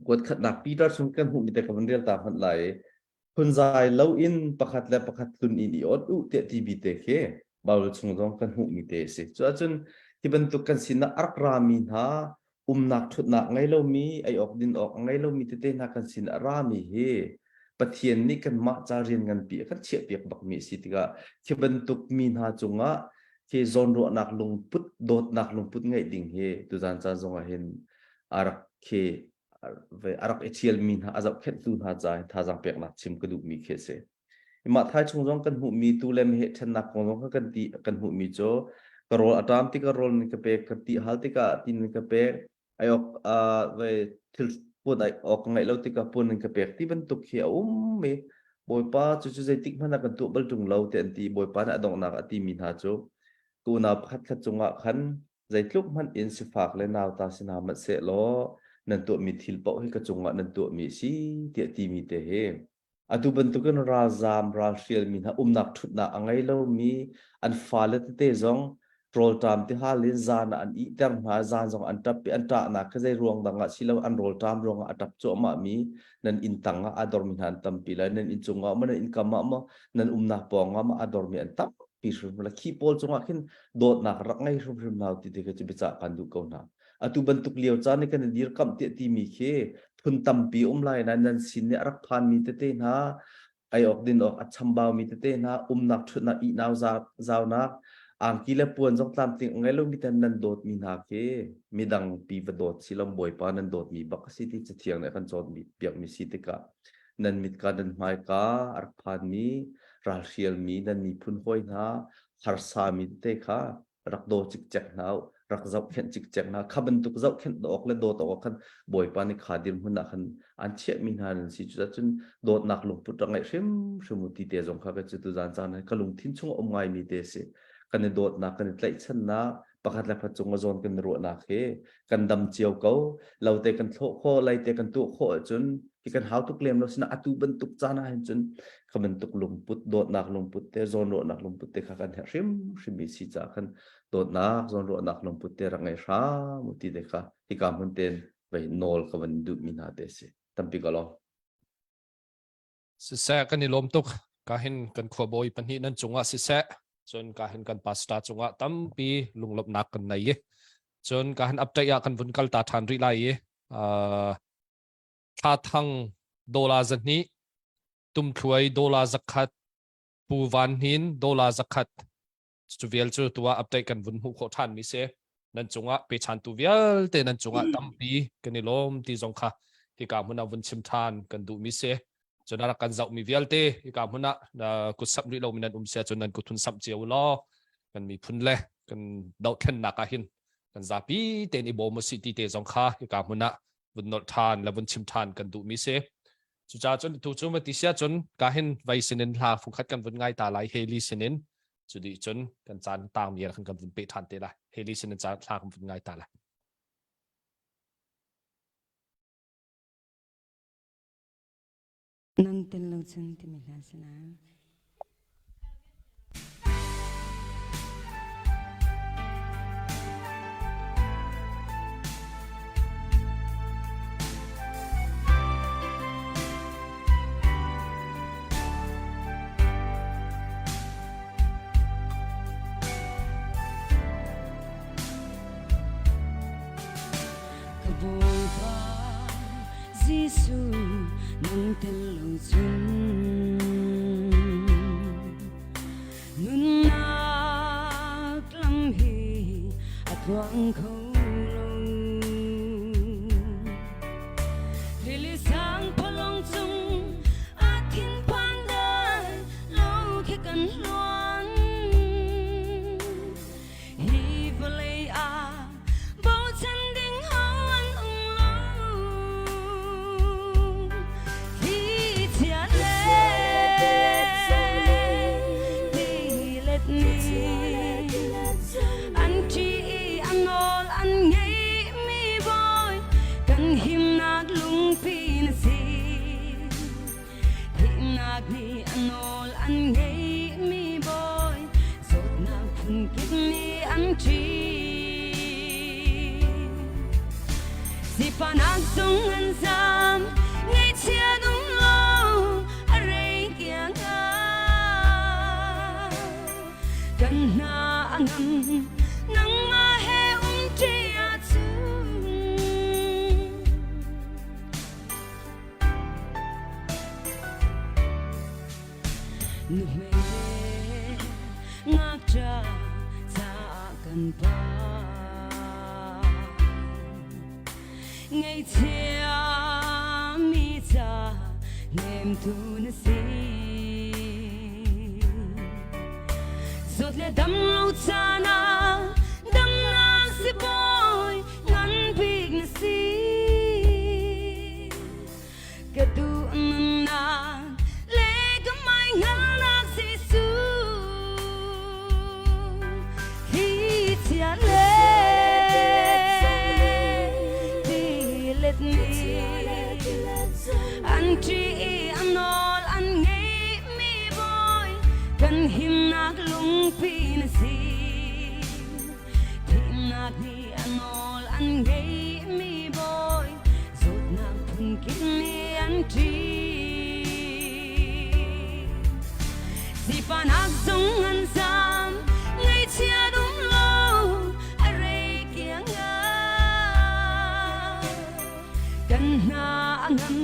[SPEAKER 8] กดขัดหนักปีดาช่วงกันหูมีแต่กับมันเรียลตามหันไหลคนใจเล่าอินประคัดและประคัดตุนอินอีอดอุเตตีบีเตเคบางช่วงจงกันหูมีเตสิจนที่บรรทุกกันสินะอักรามินหานักชุดหนักไงเรามีไอออกดินออกไงเรามีเตนักกันสินะรามีเฮปะเทียนนี่กันมาจารินกันเปียกันเฉียบเปียกบักมีสิติกาที่บรรทุกมีหาจงะที่โซนรัวนักลงพุทโดดนักลงพุทไงดิ่งเฮตุจานจานจงเห็นอารักเคอารักเอเชียลมีนหาอาจับเข็ดตุนหาใจท่าจังเปียกนักชิมกระดูกมีเคเสมาท้ายชงจงกันหูมีตูเลมเหตุนักของจงกันตีกันหูมีโจกรอลอัตามติกรอลนิกเปกตีฮัลติกาตินนิกเปกไอออกเวทิลปุ่นไอออกไงเราติกาปุ่นนิกเปกที่บรรทุกเขียวเมบอยป้าจู่ๆใจติ๊กมันนักกันตัวบรรทุกเราเต็นตีบอยป้าน่ะดองนักตีมีนหาโจกูนับขัดจงอ่ะขันใจลุกมันอินสิฝากเลยนาวตาสินามันเสล้อนั่นตัวมีทิลปะให้กระจงอ่ะนั่นตัวมีสิเตียตีมีเตเฮอตุบันตุกันราซามราเชียลมีนะนักทุดนักอังไงเรามีอันฟาเลตเตจงโปรตามที่ฮาลินซานอันอีเตอร์มาซานจงอันตับปีอันตานักก็จะรวงดังอ่ะสิเราอันโรลตามรวงอันตับโจมามีนั่นอินตังอ่ะอดอร์มิหันตัมปีเลยนั่นอินจงอ่ะมันอินกามะมะนั่นนักปองอ่ะมาอดอร์มิอันตับปีสุดมาขี้โพลจงอ่ะขึ้นโดดนักรักไงสุดๆนาวที่เด็กจะไปจากกันดูเขาหน้าอตุบันตุกเลียวจานในกันดีร์คำเตตีมีเคทุนตัมปีไลนั่นสินเนี่ยรักพานมีเตนะไอออกดินออกอัดชัมบาวมีเตนะนักทุนนักอีนาวซาวนักอ่างกิเลปวนจงตามติงไงเรามีแต่นันโดดมีนาเคมีดังปีวดดสิลำบอยปานันโดดมีบักสิที่จะเทียงในกันจอดมีเปียกมีสิติกะนันมิดการนันไมการักพานมีราเชียลมีนันมีพุนห้อยนาฮาร์ซามีเตค่ะรักโดจิกแจกนาวรักเจ้าเข็นจิกแจกนาขับบันทุกเจ้าเข็นดอกและโดดออกกันบ่อยปานิขาดิมหุ่นนักขันอันเชี่ยมีนานันสิจุดจนโดดนักลงพุทธไงชิมมุติเตจงข้าก็จะตุจานจานนั้นก็ลงทิ้งช่วงไงมีเตสิกันโดดนักกันไล่ชันนะประคัดและพัดจงจนกันรัวนักเฮกันดำเจียวเขาเราเตกันโคไล่เตกันตัวโคจน ที่กันหาวตุกเลียมเราสินะอตุบันตุกจานะจนขบันตุกลมปุดโดดนักลมปุดเตะโซนโดดนักลมปุดเตะข้ากันริมมีสิจากันโดดนักโซนโดดนักลมปุดเตะรังไงช้ามุติเด็กค่ะที่การมันเต้นไปโนลขบันดุมินาเตสิตั้มปีก็ลอง
[SPEAKER 3] สิแสกันนี่ลมตุกก็เห็นกันขวบอยปันนี้นั่นจงว่าสิแสจนก็เห็นกันปัสตาจงว่าตั้มปีลุงลบนักกันไหนจนก็เห็นอัปเดตยากันวุ่นกัลตาทานริไลท่าทางดอลลาร์นี้ตุ้มถวยดอลลาร์สักขัดปูวันหินดอลลาร์สักขัดจูเวลจูตัวอัปเดตกันวุ่นหูขทานมิเซนั่นจงว่าไปชันตูเวลแต่นั่นจงว่าตั้มปีกันนี่ลมที่จงค่ะที่การมุนาวุ่นชิมทานกันดูมิเซจนนักการเจ้ามีเวลเตที่การมุนากุศลริโลมินันเสียจนนั้นกุทุนสับเจียวล้อกันมีพุ่นเล่กันดาวเทนนักหินกันซาปีเตนอีโบมุสิตีเตจงค่ะที่การมุนาวุ่นนอทานและวุ่นชิมทานกันดูมิเซจุจ้าจนถูกจุมาติเสียจนการเห็นไวสินินลาฟุกัดกันวุ่นง่ายตาไหลเฮลิสินินจุดจนกันจานตามเยียร์กันวุ่นเปทันเตละเฮลิสินินจานลากันวุ่นง่ายตาละ
[SPEAKER 11] นั่งเต้นลงซึ่งที่มีลาสนาGiêsu nâng tên lâu chân nun nạc lắm hi at quang khâu lâu lili sang palong chung at hin pan dai lâu khi cần loan hi vlei a bao chân ding hawan ni anol an ngei mi boy zot na phun kit ni an chi si panak sung an sam ngei chia dung lo a rei kia nga kan na angam nang ma he chi a chu nu me ngak cha cha kan pa ngày chia mi cha nem tu na si zot le dam lo cha na dam na si boy ngan big na si ka du na le ga mai ngan na si su hi chia le an chi anol an ngei mi boy kan him nak lung pi na si him nak ni anol an ngei mi boy zot nak phun kit ni an chi si panak sung an sam ngei chia dung lo a rei kia nga kan na angam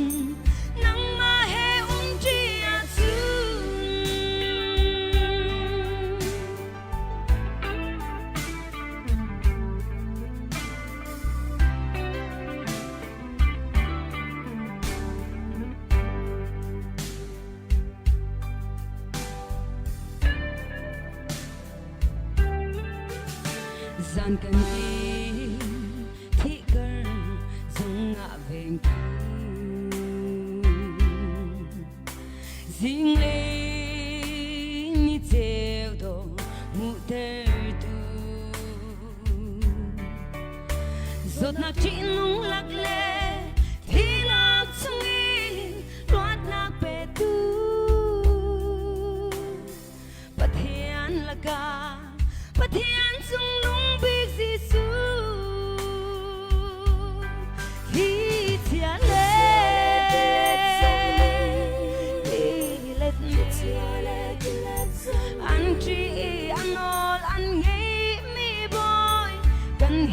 [SPEAKER 11] nang ma he chi a chu zan kan ti thi kar zong nga veng Ding le ni teo do mu ter tu zot na chin nung lak le thi nak chung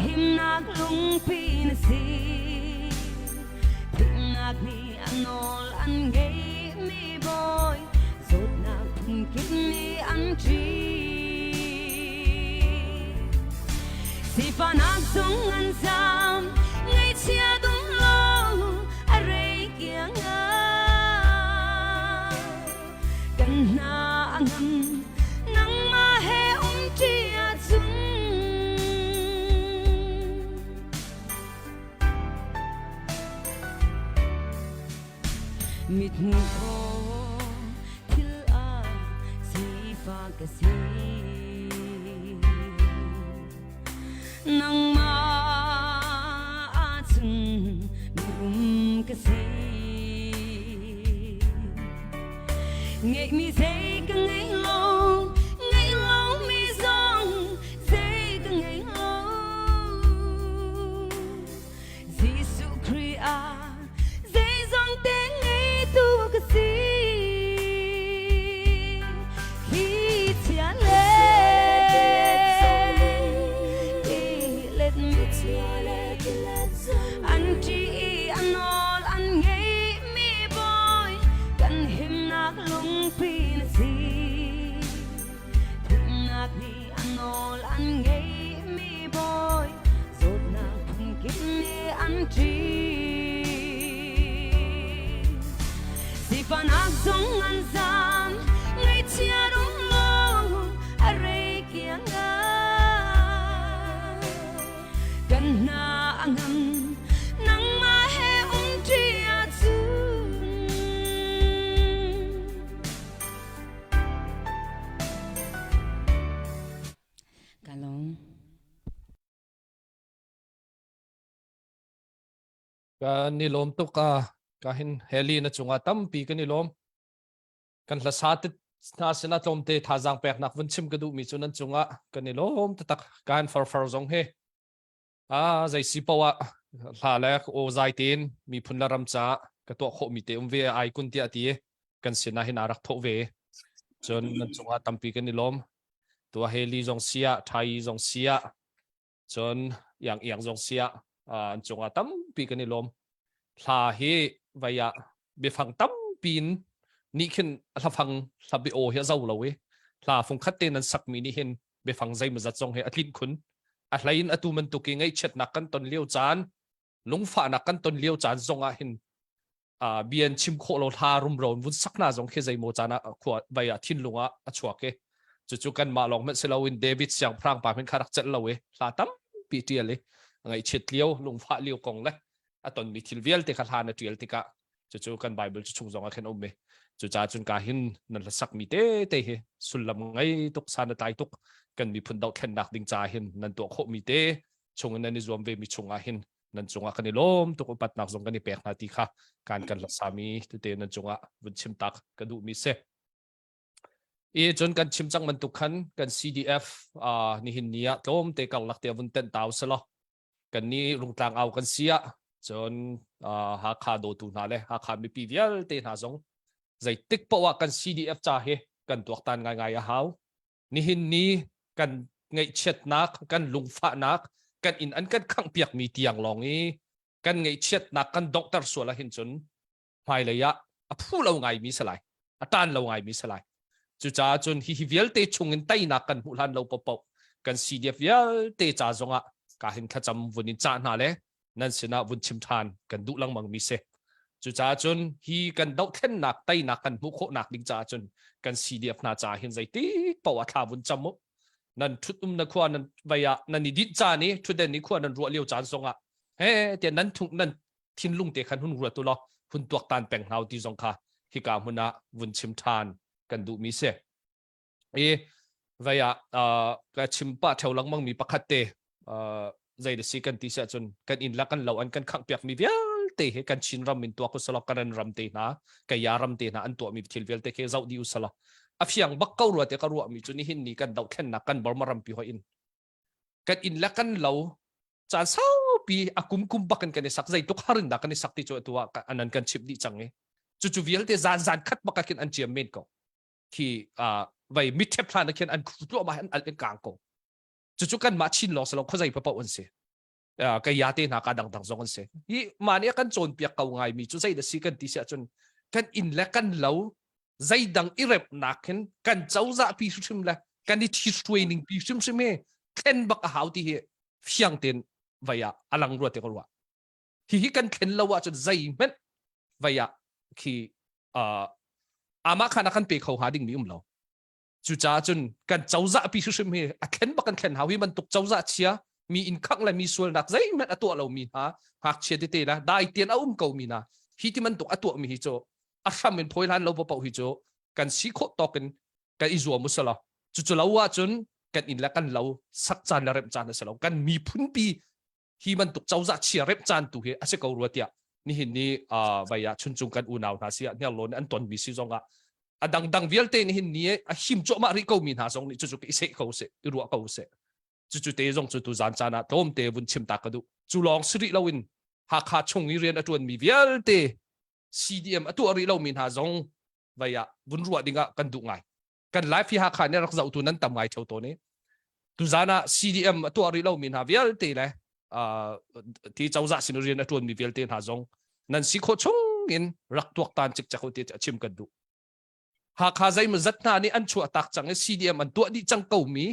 [SPEAKER 11] him nak lung pinasi thing nak ni anol an gay me boy zot nak pun kini an chi si panak song an sam ngay chia dum lo are kia nga kan na angam nang ma he chia chung mit ko til a si fa ka si nang ma a chung rum ka si ngay mi say ka ngay lo mi song say ka ngay lo Jesus Kria say song te ngay tu ka si hi chia le let me anh chi anh all anh ngay mi boy kan him nak lung pin si thing nak ni anh all anh ngay mi boy zot nak phun kin ni anh chi si panak song an sam ngay chia đúng lo are kia nga kan na angam nang ma he chia chung kalong
[SPEAKER 3] ka nilom to ka kahin heli na chunga tampi ka nilom kan la satit na sina tlom te thajang pek nak vun chim ka du mi chunan chunga ka nilom tatak kan far zong he zai si pawa la lek o zai tin mi phun la ram cha ka to kho mi te ve ai kun ti ati kan sina hin arak tho ve chon nan chunga tampi ka nilom tua heli zong sia thai zong sia chon yang zong sia an chunga tampi ka nilom la he vaya be phang tampin ni khin la phang sabi o he zau lo we la phung khatte nan sak mi ni hin be phang zai ma zat zong he atlin khun a hlain atu man tu ki ngai chet na kan ton liu chan lung fa na kan ton liu chan zonga hin bian chim kho lo tha rum ron vun sakna zong khe zai mo chana khwa vaya thin lunga a chua ke chu kan ma long met selawin David siang prang pa men kharak chet lo we la tam pi ti le ngai chet liu lung fa liu kong le aton mi thil vial te kha thana tial tika chu kan Bible chu chung zonga khen omme chu cha chun ka hin nan la sak mi te he sulam ngai tuk sana tai tuk kan mi phun dau khen nak ding cha hin nan to kho mi te chung nan ni zom ve mi chunga hin nan chunga kan lom tuk pat nak zong kan pek na ti kha kan la sami tu te nan chunga vun chim tak ka du mi se e chon kan chim chang man tu khan kan CDF ni hin nia tlom te kal lak te vun ten taw selo kan ni rung tlang au kan sia chon ha kha do tu na le ha kha mi pi vial te na zong zai tik pawa kan CDF cha he kan tuak tan ngai a hau ni hin ni kan ngai chet nak kan lungfa nak kan in an kan khang piak mi tiang long i kan ngai chet nak kan doctor suala hin chun mai le ya a phu lo ngai mi salai a tan lo ngai mi salai chu cha chun hi vial te chungin tai nak kan hulan lo popo kan CDF vial te cha zonga ka hin khacham vunin cha na le nan sina vun chim than kan du lang mang mi se chu cha chun hi kan dau then nak tai nak kan mu kho nak ding cha chun kan CDF na cha hin zai ti pawa tha vun chamu nan thutum na khwa nan vaya nan ni dit cha ni thu den ni khwa nan ro liu chan songa he te nan thung nan thin lung te khan hun ru tu lo hun tuak tan peng hau ti zong kha hi ka huna vun chim than kan du mi se e vaya ka chimpa theulang mang mi pakhat te zai de si kan ti sa chun kan in la kan lo an kan khang piak mi vial te he kan chin ram min to ko sala kan ram te na ka ya ram te na an to mi thil vel te ke zau di usala a fiang bak kau ru te ka ru mi chu ni hin ni kan dau khen na kan bor maram pi ho in kan in la kan lo chan sau pi akum kum bakan kan sak zai tuk harin da kan sak ti chu tuwa anan kan chip di chang e chu vial te zan khat bakakin an chiam men ko ki vai mit thep plan ken an khu to ma an al kang ko จุกันมาชินหลอกสลบเข้าใจพระปวันเสก็ยาเตนหาการดังๆสองกันเสยี่มาเนี่ยกันโจนเปียกเก่าไงมีจุดใจเดสิกันที่เสียจนกันอินและกันเหลาใจดังอิเร็บนักเห็นกันเจ้าจะพิชิมละกันที่ทีสเทรนิ่งพิชิมใช่ไหมเข็นบักหาวที่เหเฟียงเต็นวายาอลังรัวเตกรัวที่กันเข็นละว่าจนใจมันวายาที่อามาขณะกันเปย์เขาหาดิ่งมีเราจุดจ้าจนกันเจ้าจะพิชิมเหเข็นบักกันเข็นหาวิมันตกเจ้าจะเชียมีอินคักและมีส่วนหนักใจมันตัวเรามีฮะหากเชียร์ที่นะได้เตียนเอาเก่ามีนะที่มันตกตัวมีฮิโจอาชาเป็นพอยลันเราเปล่าฮิโจกันสิโคตอกันอิจวมุสลาจุดเราว่าจนกันอินและกันเราสักจานและเร็บจานนั่นสิเรากันมีพุ่นปีที่มันตกเจ้าจะเชียร์เร็บจานตัวเหอาจจะเการัวเตียนี่เห็นนี่ใบยาชุนจุงกันอุณาวนาเสียเนี่ยล้นอันตอนมีสิจงอ่ะดังเวลเตนี่เห็นนี่หิมโจมาริเกามีนาจงนี่จุดอิเสกเขาเสรัวเขาเสจุดเตจงจุดจานจานะโตมเตวุนชิมตากระดูจุลองสิริลาวินหากขาดชงวิเรียนอตวนมีเวลเต CDM อตัวริลาวินหาจงใบยาวุนรัวดิ่งกันดูไงกันไลฟ์ที่หากขาดเนี่ยรักษาตัวนั้นทำไงเท่าตัวนี้ตุจานะ CDM อตัวริลาวินหาเวลเตเลยที่เจ้าจ่าสินเรียนอตวนมีเวลเตหาจงนั่นสิโคชงอินรักตัวตันจิกจักเขาเตจะชิมกันดูหากขาดใจมันจัดนานี่อันชัวตักจัง CDM อันตัวนี้จังเก่ามี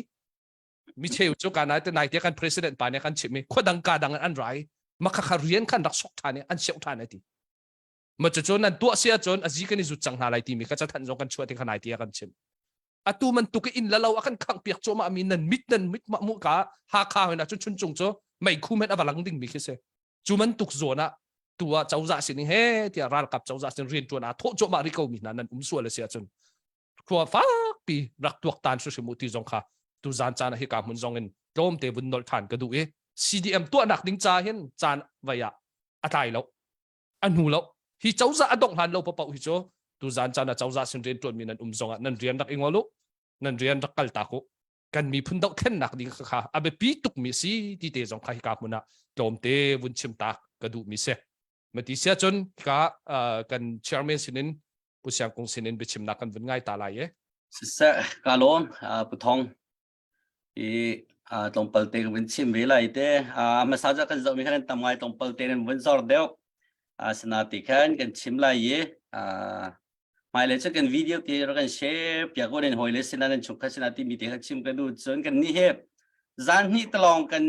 [SPEAKER 3] เชี่ยวชาญกันนะแต่นายที่กันประธานปานเนี่ยกันชิมขวดังการดังอันไรมาขคาเรียนกันรักษาท่านเนี่ยอันเชี่ยวชาญที่มาจนนั้นตัวเสียจนอาจิกันนี่จุดจังหาอะไรที่มีก็จะทันจงกันช่วยที่ขนาดที่กันชิมตัวมันตุกอินแล้วเราอากันขังเปียกโจมามีนันมิดมามุกะหาข้าวนะจนจงโจไม่คู่เม็ดอะไรหลังดิ่งมีแค่เสจูมันตุกโจนะตัวเจ้าจ่าสินี่เฮ้ที่รักกับเจ้าจ่าสินเรียนตัวนะโทษโจมาริโกมีนั้นส่วนเลยเสียจนครัวฟ้าปีรักตัวตันสุดสมุติจงค่ะตุจานจานให้การมุนจงเงินโจมเตบุนนอลทานกระดูCDM ตัวหนักดิ้งจ่าเห็นจานวายะอะไรแล้วอันหูแล้วฮิเจ้าจะอดงหันเราเปล่าฮิโจตุจานจานเจ้าจะสินเรียนตัวมีนั่นจงอ่ะนั่นเรียนรักเองวะลูกนั่นเรียนรักกัลตาโคกันมีพุ่นดอกเข็นหนักดิ้งค่ะอาเบปีตุกมีสีที่เตจงให้การมุนนะโจมเตบุนชิมตากระดูมีเสมาที่เสียจนกันเชียร์แมนสินินผู้เชี่ยวชาญสินินไปชิมนักกันวันง่ายตาลาย
[SPEAKER 2] สิเสกาลอนปุทองตรงเปิลเตนวันชิมเวลาเตมาสาจะกันจะมีการทำไงตรงเปิลเตนวันสอดเดียวสนาติกันชิมลายหมายเลขจะกันวิดีโอที่เรากันแชร์อยากว่าเรียนหอยเลสนั้นชุกขสนาติมีเด็กชิมกันดูจนกันนี่เฮบจานนี้ตลองกัน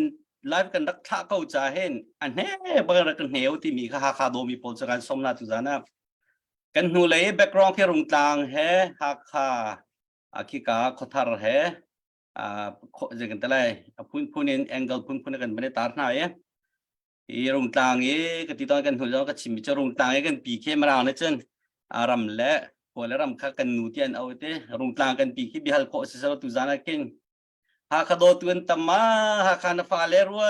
[SPEAKER 2] ไลฟ์กันรักท่าเข้าใจเห็นอันนี้บางรักกันเหวที่มีข้าคาโดมีโพสการสมนาตุจานะกันหูเลยแบ็กกราวด์ที่รุ่งต่างเฮฮักข้าคิกาขอทาร์เฮจะกันแต่ไรพูนแองเกิลพูนกันไม่ได้ตัดหน้ารุ่งต่างก็ติดต่อกันหัวเราก็ชิมจะรุ่งต่างกันปีเข้มราวนะจันอารมณ์และพอแล้วรำข้ากันนูเตียนเอาเต้รุ่งต่างกันปีขี้บิฮัลโคสิสระตุจานะเก่งหากโดดตัวนั้นตั้มมาหากการฟ้าเลรัว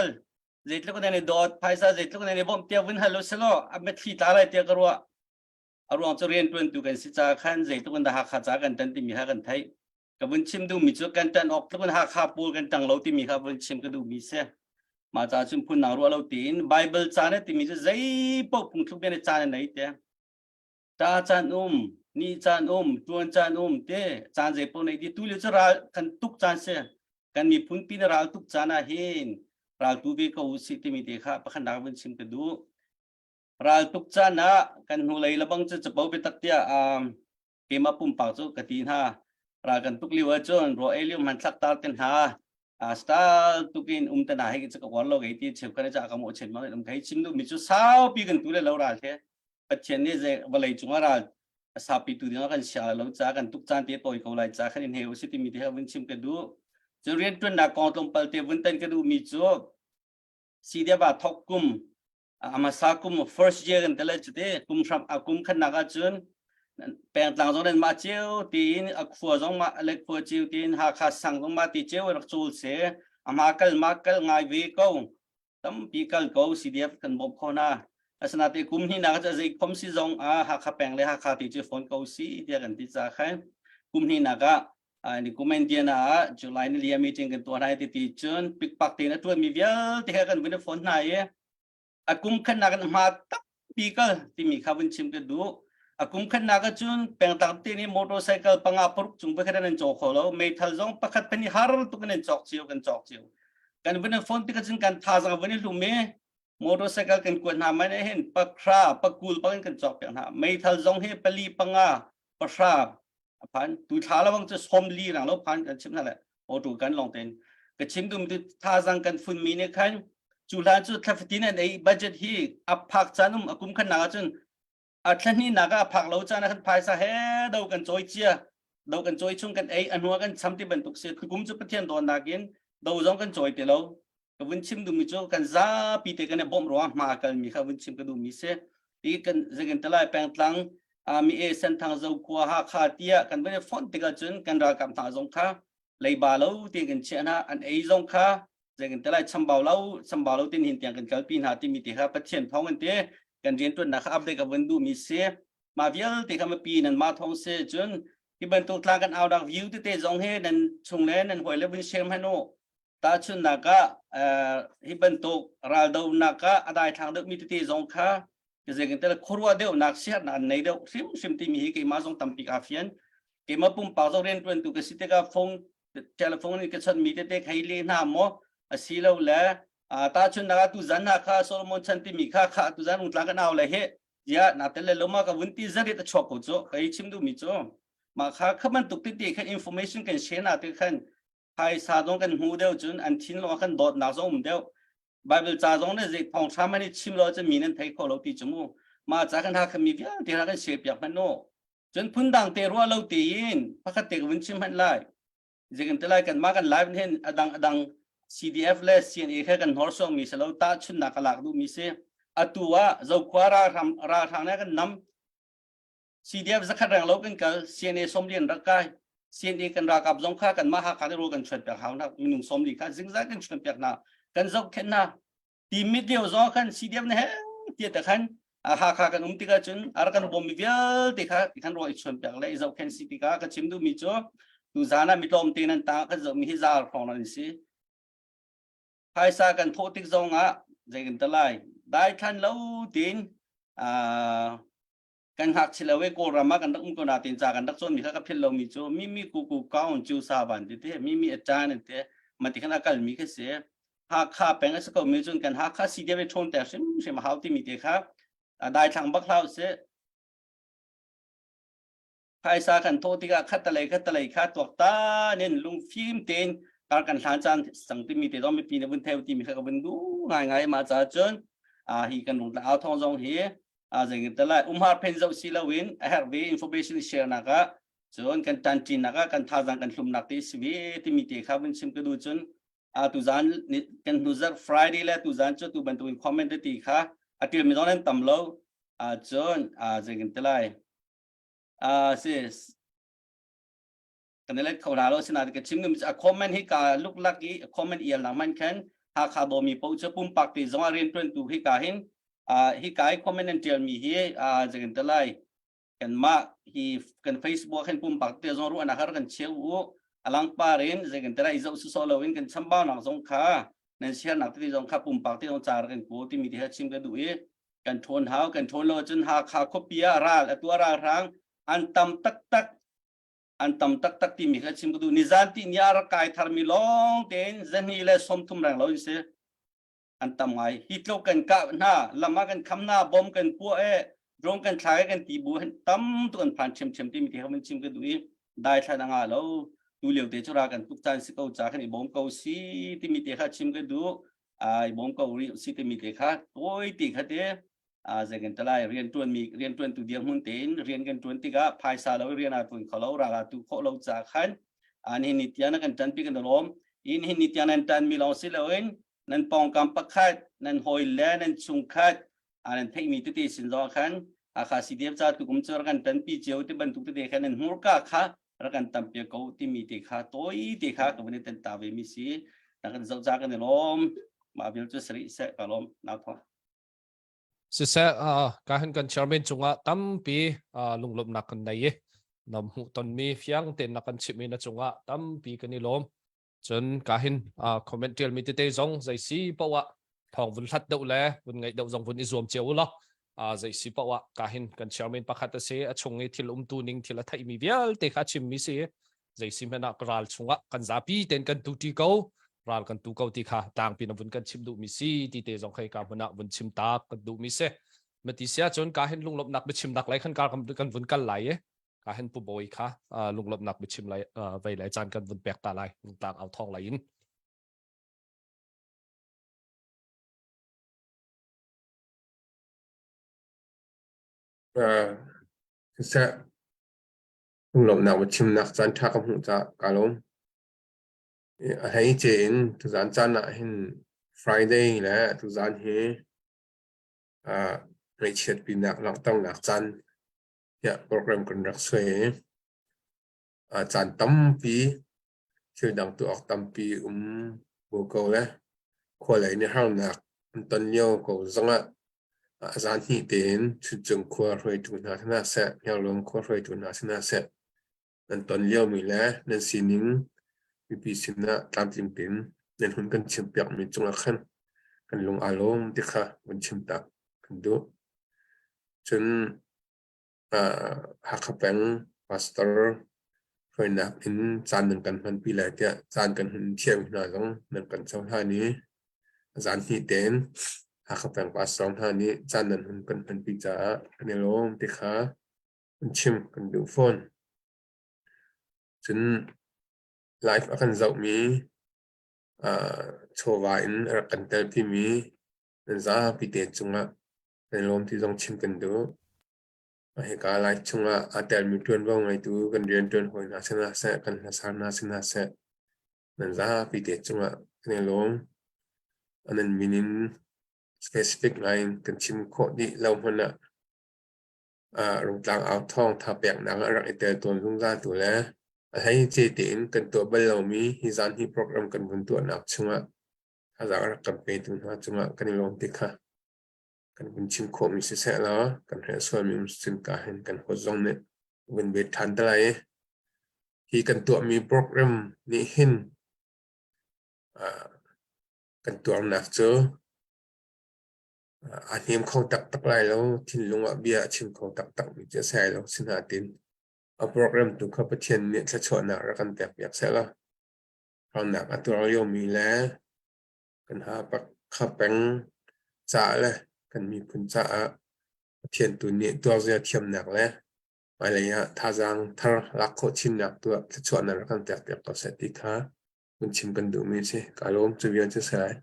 [SPEAKER 2] เจ็ดลูกนั้นโดดไพศาลเจ็ดลูกนั้นบ่มเตียวินฮัลโหลสโลอับเม็ดที่ตาอะไรเตียกรัวอารมณ์จะเรียนตัวนั้นตัวกันสิจ้าขันเจ็ดลูกนั้นหากขาจากกันตันที่มีหากันไทยกับวันชิมดูมีจุดกันตันออกลูกนั้นหากขาปูกันตังเราที่มีครับวันชิมก็ดูมีเสียมาจากชิมพูนนารวเราตีนไบเบิลจานที่มีจะใจปกปุ่งทุกเดือนจานไหนเต้ตาจานนี่จานจวนจานเต้จานเจ็บปวดในที่ตู้เลี้ยงจะรักันทุกจานเสียกันมีพุ่นปีนรักทุกจานะเห็นรักตัวเบก็อุสิที่มีเด็กค่ะประคันนักเป็นชิมกันดูรักทุกจานะกันหัวไหลระบังจะเบาไปตัดเตี้ยเกมาปุ่มปากจุกตีนฮะรักกันทุกเลี้ยวจนรอเอลิมมันสักตากันฮะสตาร์ทุกินตันให้กิจกรรมวันโลกไอ้ที่เชื่อกันจะอาการโมเชนมาเลยใครชิมดูมีจุดสาวปีกันตัวเลยเรารักเช่ปัจเจนี้จะวันไหลจุงรักสาวปีตัวเดียวกันเชื่อเราจากกันทุกจานที่ตัวอีกคนไหลจากกันเฮอุสิที่มีเด็กเป็นชิมกันดูจะเรียนตัวนักกองตรงเปิลเทวันตันก็ดูมีจุดสีเดียบทอกกุมมาสักกุม first year กันแต่ละจุดกุมทำกุมขันนักจุนแปลงต่างตรงนั้นมาเจียวตีนฟัวจงมาเล็กฟัวเจียวตีนหาขาสังจงมาตีเจียวรักจูลเสียมาเกลง่ายวีก็ตั้มปีเกลก็สีเดียบกันบบคนน่ะสนาติกุมที่นักจะจะคมสีจงหาขาแปลงเลยหาขาตีเจียวฝนก็สีเดียกันที่จะใครกุมที่นักนี่กูไม่เดียนะจุลัยนี่เรียนมีจริงกันตัวไหนที่จนปิกปักตีนะตัวมีเยอะที่กันวินฝนไหนกุมขันนักมาตั้งปีก็ที่มีข้าววินชิมกันดู akum khan naga chun peng tang ti ni motorcycle panga puruk chung ba khan chok kholo me thal jong pakhat pani har tu kan chok chiu kan ben phone ti ka chun kan tha jang ben lu me motorcycle kan ko na ma ne hen pakra pakul pa kan chok pe na me thal jong he pali panga pasra phan tu tha la bang chu som li rang lo phan kan chim na la o tu kan long ten ka chim dum tu tha jang kan fun mi ne khan chu la chu thaftin an ei budget hi ap phak chanum akum khan naga chun atlan ni naga phak lo chana khan phaisa he do kan choi chia do kan choi chung kan ei anwa kan chamti ban tuk se kum chu pathian don nakin do jong kan choi te lo ka win chim dum mi chu kan za pi te kan bom ro ma kal mi kha win chim ka du mi se ti kan zegen talai peng tlang mi e san thang zo kwa ha kha tia kan ben phone te ka chun kan ra kam tha jong kha lei ba lo ti kan chena an ei jong kha zegen talai chambao lo tin hin tiang kan kal pin ha ti mi te kha pathian thong kan te kan rian tuan na kha update ka wendu mi se ma vial te kha ma pi nan ma thong se chun ki ban tu tlang kan out of view te jong he nan chung le nan hoi le bin shem ha no ta chun na ka hi ban tu ral do na ka adai thang de mi te jong kha ke zegen te khorwa de nak sia na nei de sim ti mi hi ke ma jong tam pi afian ke ma pum pa zo rian tuan tu ke site ka phone telephone ni ke chan mi te khai le na mo asi lo la ta chun naga tu zan na kha Solomon chanti mi kha tu zan utlang kan aw le he ya na tele loma ka wunti zari ta chok ko cho kai chim du mi cho ma kha khaman tuk ti khan information kan share na te khan hai sa dong kan hu deu chun an thin lo khan dot na zo um deu bible cha dong ne je phong cha mani chim lo che mi nen thai kho lo ti chumu ma cha kan ha khami vya te ra kan she pyak man no chun phun dang te ro lo ti in pakhat te win chim han lai je kan te lai kan ma kan live hen adang CDF le CNA kha kan horsong mi selo ta chun na kalak du mi se atua zo kwara ra thang na kan nam CDF zakhat rang lo kan kal CNA som lian rakai CNA kan ra kap jong kha kan ma ha ka ro kan chat pyak haw na minung som li kha jing za kan chun pyak na kan zo khen na ti mi dio zo kan CDF ne he ti ta khan ha kha kan ti ka chun ar kan bom mi vial ti kha kan ro i chun pyak le zo khen city ka ka chim du mi cho tu zana mi lom te nan ta ka zo mi hi za phong na ni si hai sa kan tho tik zong a zegen talai dai than lo tin kan hak chilawe ko rama kan dak ko na tin cha kan dak chon mi kha ka phil lo mi chu mi ku kaun chu sa ban ti mi acha ne te ma ti khana kal mi khe se ha kha peng as ko mi chun kan ha kha si de be thon te sim hau ti mi te kha dai thang bak lau se hai sa kan tho ti ka khat talai kha tok ta nen lung phim ten kan than chan sang ti mi te dom mi pi ne bun theo ti mi kha ka bun du ngai ma cha chun hi kan rung la au thong jong hi zeng ta lai har pen zo si la win I have the information share na ka chun kan tan tin na ka kan tha jang kan hlum nak ti swi ti mi te kha bun sim ka du chun tu zan kan user Friday la tu zan chu tu ban tu comment ti kha atil mi don tam lo chun zeng ta lai sis kan le khau la lo sina ke chim ngum a comment hi ka look lucky comment ial na man khan ha kha bo mi po che pum pak ti zong rin twen tu hi ka hin hi kai comment and tell me hi jeng talai kan ma hi kan Facebook kan pum pak ti zong ru ana har kan cheu alang pa rin jeng talai zo su so lo win kan chambao nang zong kha nen sia nak ti zong kha pum pak ti zong char kan ko ti mi ti ha chim ka du e kan thon hau kan thon lo chun ha kha khopia ra atua ra rang an tam tak ti mi kha chim du nizan ti nyar kai thar mi long ten zani le som thum rang lo se an tam ngai hitlo kan ka na lama kan khamna bom kan pu e rong kan thai kan ti bu tam tu kan phan chem ti mi kha chim du i dai tha na nga lo tu liu te chura kan tuk chan si ko cha kan i bom ko si ti mi te kha chim du ai bom ko ri si ti mi te kha toi ti kha te zeng talai rian tuan tu diam hun ten rian kan tuan ti ga phai sa lo rian a tuan kholo ra tu kho lo cha khan an hi nitya kan tan pi kan lom in hi nitya nan tan mi lo si lo in nan pong kam pakhat nan hoi le nan chung khat an thei mi ti sin zo khan kha si diam cha tu kum chor kan tan pi cheu ti ban tu te khan nan hur ka kha ra kan tam pe ko ti mi te kha toi ti kha ka ban tan ta ve mi si ta kan zo cha kan lom ma bil chu sri se ka lom na tho
[SPEAKER 3] si se ka hin kan chairman chunga tampi lunglop nak kan dai nam hu ton mi fiang ten nak kan chimi na chunga tampi kan ni lom chun ka hin commential mi te zong zai si pawa thong vun hlat deuh le vun ngai deuh zong vun i zuam cheu lo zai si pawa kahin kan chairman pakhat se achungi thil tuning thil a thai mi vial te kha chim mi se zai si mena ral chunga kan zapi ten kan tu ti ko ral kan tu ko ti kha tang pin bun kan chim du mi si ti te jong khai ka buna bun chim ta kan du mi se mati sia chon kahin lunglop nak be chim nak lai khan kan bun kal lai e kahin pu boy kha lunglop nak be chim lai vai lai chan kan bun pek ta lai tang au thong lai in
[SPEAKER 10] sẽ không lộng nào mà chim nạc gian thác không dạ cả lắm hãy trên tu gian gian lại hình Friday là tu gian he ngày chết bị nạc lòng tông nạc gian ya program cần rắc xuế gian tâm phí chơi đăng tu ọc tâm phí bố cầu là khoa lấy nè hao nạc tân nhiều cầu rong ạ gian hi đến chú chung khoa rồi tu nà thế nào sẽ nhau lòng khoa rồi tu nà thế nào sẽ nên tuần liêu mình lẽ nên xin những bị xin na tam tim pin nên hun cần chim bẹt mình chung là khăn cần lùng alom thì khá vẫn chim tạc cần đủ chân học beng pastor rồi nạp in gian nên cần hơn bị lại tiệt gian cần hơn chiêm nào giống nên cần sau hai ní gian hi đến học beng pastor hai ní gian nên hơn cần bị giá nên lom thì khá vẫn chim cần đủ phone chân life akan zau mi chowain akan tel pi mi za pi te chunga lom ti jong chim kan do he ka life chunga atel mi tuan wang ngai tu kan rian tuan hoi na sana sa kan na sana sa za pi te chunga lom anan minin specific line kan chim kho di lau hona rong tlang out thong tha pek nang ra ite ton lung za tu le hãy chế đến cần tổ bây lâu mi hi gian hi program cần vun tổ nạp chung ạ hazar cầm pe tung ha chung ạ cần long tích ha cần vun chim khổ mi sẽ lo cần hệ số mi xin cả hen cần hỗ dòng nè vun về thán ta lại hi cần tổ mi program ni hin cần tổ nạp cho anh em không tắc lại lâu thiên lung ạ bia chim không tắc mi chia sẻ lâu xin hạ tin program tu kha pathian ne thla chona ra kan pek pek se la ron nak atur yo mi le kan ha pak kha peng cha le kan mi phun cha pathian tu ne tu zia thiam nak le mai le ya tha jang thar la kho chin nak tu thla chona ra kan pek pek ko se ti kha mun chim kan du mi se ka lom chu vian che sai